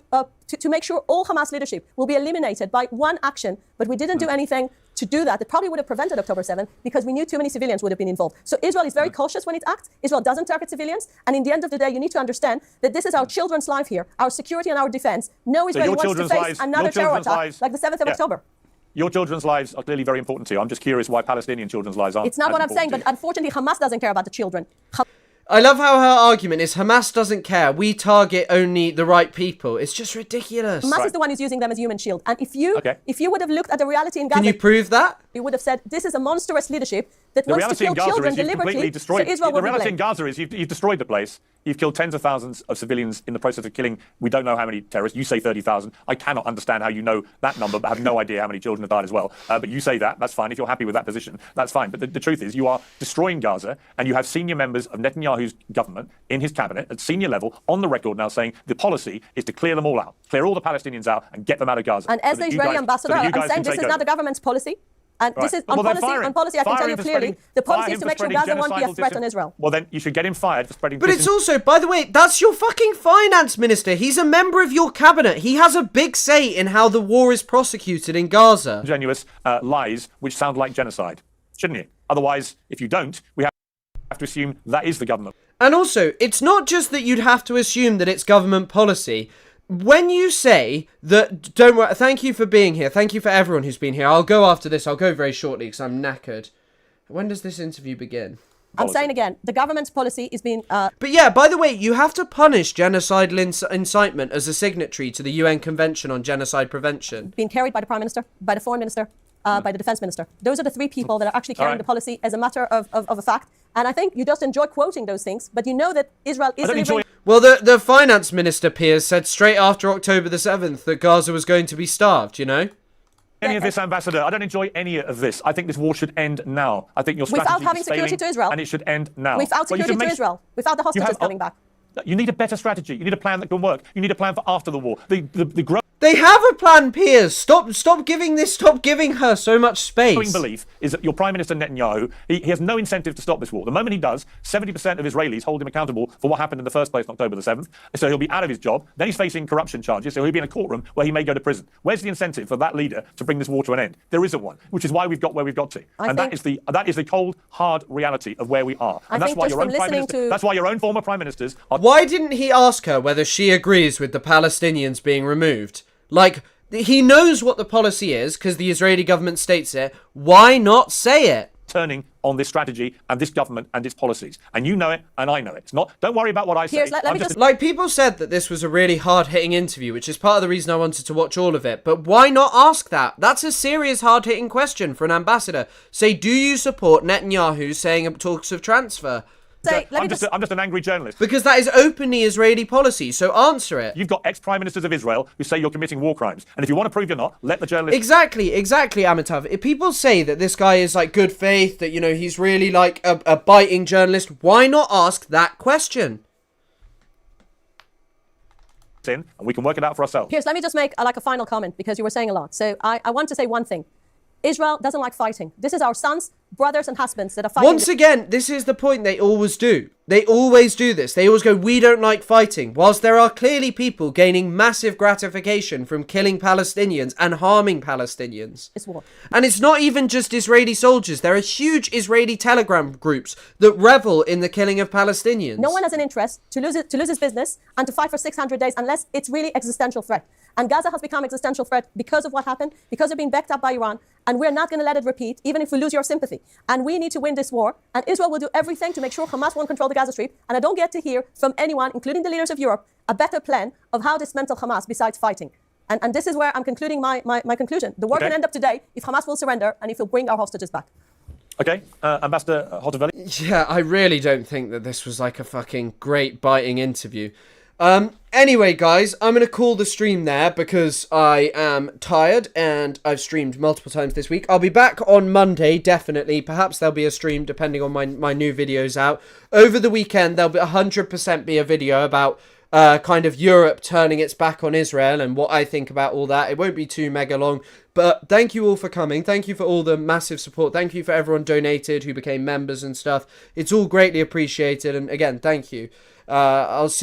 make sure all Hamas leadership will be eliminated by one action, but we didn't do anything to do that. It probably would have prevented October 7th because we knew too many civilians would have been involved. So Israel is very cautious when it acts. Israel doesn't target civilians. And in the end of the day, you need to understand that this is our children's life here, our security and our defense. No Israeli wants to face another terror attack like the 7th of October. Your children's lives are clearly very important to you. I'm just curious why Palestinian children's lives aren't. It's not what I'm saying, but unfortunately, Hamas doesn't care about the children. I love how her argument is Hamas doesn't care. We target only the right people. It's just ridiculous. Hamas is the one who's using them as human shield. And if you would have looked at the reality in Gaza... Can you prove that? You would have said, this is a monstrous leadership that The wants to reality in kill Gaza children is you've deliberately, completely destroyed. so Israel The will be reality in blamed. Gaza is you've destroyed the place. You've killed tens of thousands of civilians in the process of killing. We don't know how many terrorists. You say 30,000. I cannot understand how you know that number, but I have no idea how many children have died as well. But you say that. That's fine. If you're happy with that position, that's fine. But the truth is, you are destroying Gaza, and you have senior members of Netanyahu's government in his cabinet at senior level on the record now saying the policy is to clear them all out, clear all the Palestinians out, and get them out of Gaza. And as the Israeli ambassador, I'm saying this is not the government's policy. And this is on policy. I can tell you clearly, the policy is to make sure Gaza won't be a threat on Israel. Well, then you should get him fired for spreading. But it's also, by the way, that's your fucking finance minister. He's a member of your cabinet. He has a big say in how the war is prosecuted in Gaza. Genuous lies which sound like genocide, shouldn't you? Otherwise, if you don't, we have to assume that is the government. And also, it's not just that you'd have to assume that it's government policy. When you say that, don't worry, thank you for being here. Thank you for everyone who's been here. I'll go after this. I'll go very shortly because I'm knackered. When does this interview begin? I'm saying again, the government's policy is being... But yeah, by the way, you have to punish genocidal incitement as a signatory to the UN Convention on Genocide Prevention. Being carried by the Prime Minister, by the Foreign Minister, by the Defence Minister. Those are the three people that are actually carrying the policy as a matter of a fact. And I think you just enjoy quoting those things, but you know that Israel is delivering... Well, the finance minister, Piers, said straight after October the 7th that Gaza was going to be starved, you know? Any of this, Ambassador, I don't enjoy any of this. I think this war should end now. I think your strategy Without having is failing, security to Israel. and it should end now. Without security to Israel. Without the hostages coming back. You need a better strategy. You need a plan that can work. You need a plan for after the war. They have a plan, Piers. Stop giving her so much space. Growing belief is that your Prime Minister Netanyahu, he has no incentive to stop this war. The moment he does, 70% of Israelis hold him accountable for what happened in the first place on October the 7th. So he'll be out of his job. Then he's facing corruption charges. So he'll be in a courtroom where he may go to prison. Where's the incentive for that leader to bring this war to an end? There isn't one, which is why we've got where we've got to. That is the cold, hard reality of where we are. And that's why your own Prime Minister, that's why your own former Prime Ministers are... Why didn't he ask her whether she agrees with the Palestinians being removed? Like, he knows what the policy is because the Israeli government states it. Why not say it? Turning on this strategy and this government and its policies. And you know it, and I know it. It's not, don't worry about what I say. Like, people said that this was a really hard-hitting interview, which is part of the reason I wanted to watch all of it. But why not ask that? That's a serious, hard-hitting question for an ambassador. Say, do you support Netanyahu saying talks of transfer? I'm just an angry journalist. Because that is openly Israeli policy, so answer it. You've got ex-prime ministers of Israel who say you're committing war crimes. And if you want to prove you're not, let the journalists... Exactly, Amitav. If people say that this guy is like good faith, that, you know, he's really like a biting journalist, why not ask that question? And we can work it out for ourselves. Piers, let me just make a final comment because you were saying a lot. So I want to say one thing. Israel doesn't like fighting. This is our sons, brothers and husbands that are fighting. Once again, this is the point they always do. They always do this. They always go, we don't like fighting. Whilst there are clearly people gaining massive gratification from killing Palestinians and harming Palestinians. It's war. And it's not even just Israeli soldiers. There are huge Israeli Telegram groups that revel in the killing of Palestinians. No one has an interest to lose his business and to fight for 600 days unless it's really existential threat. And Gaza has become existential threat because of what happened, because of being backed up by Iran. And we're not going to let it repeat, even if we lose your sympathy. And we need to win this war. And Israel will do everything to make sure Hamas won't control the Gaza Strip. And I don't get to hear from anyone, including the leaders of Europe, a better plan of how to dismantle Hamas besides fighting. And this is where I'm concluding my conclusion. The war can end up today if Hamas will surrender and if we'll bring our hostages back. Okay, Ambassador Hotovelli? Yeah, I really don't think that this was like a fucking great biting interview. Anyway, guys, I'm going to call the stream there because I am tired and I've streamed multiple times this week. I'll be back on Monday, definitely. Perhaps there'll be a stream depending on my new videos out. Over the weekend, there'll be 100% be a video about kind of Europe turning its back on Israel and what I think about all that. It won't be too mega long, but thank you all for coming. Thank you for all the massive support. Thank you for everyone donated who became members and stuff. It's all greatly appreciated. And again, thank you. I'll see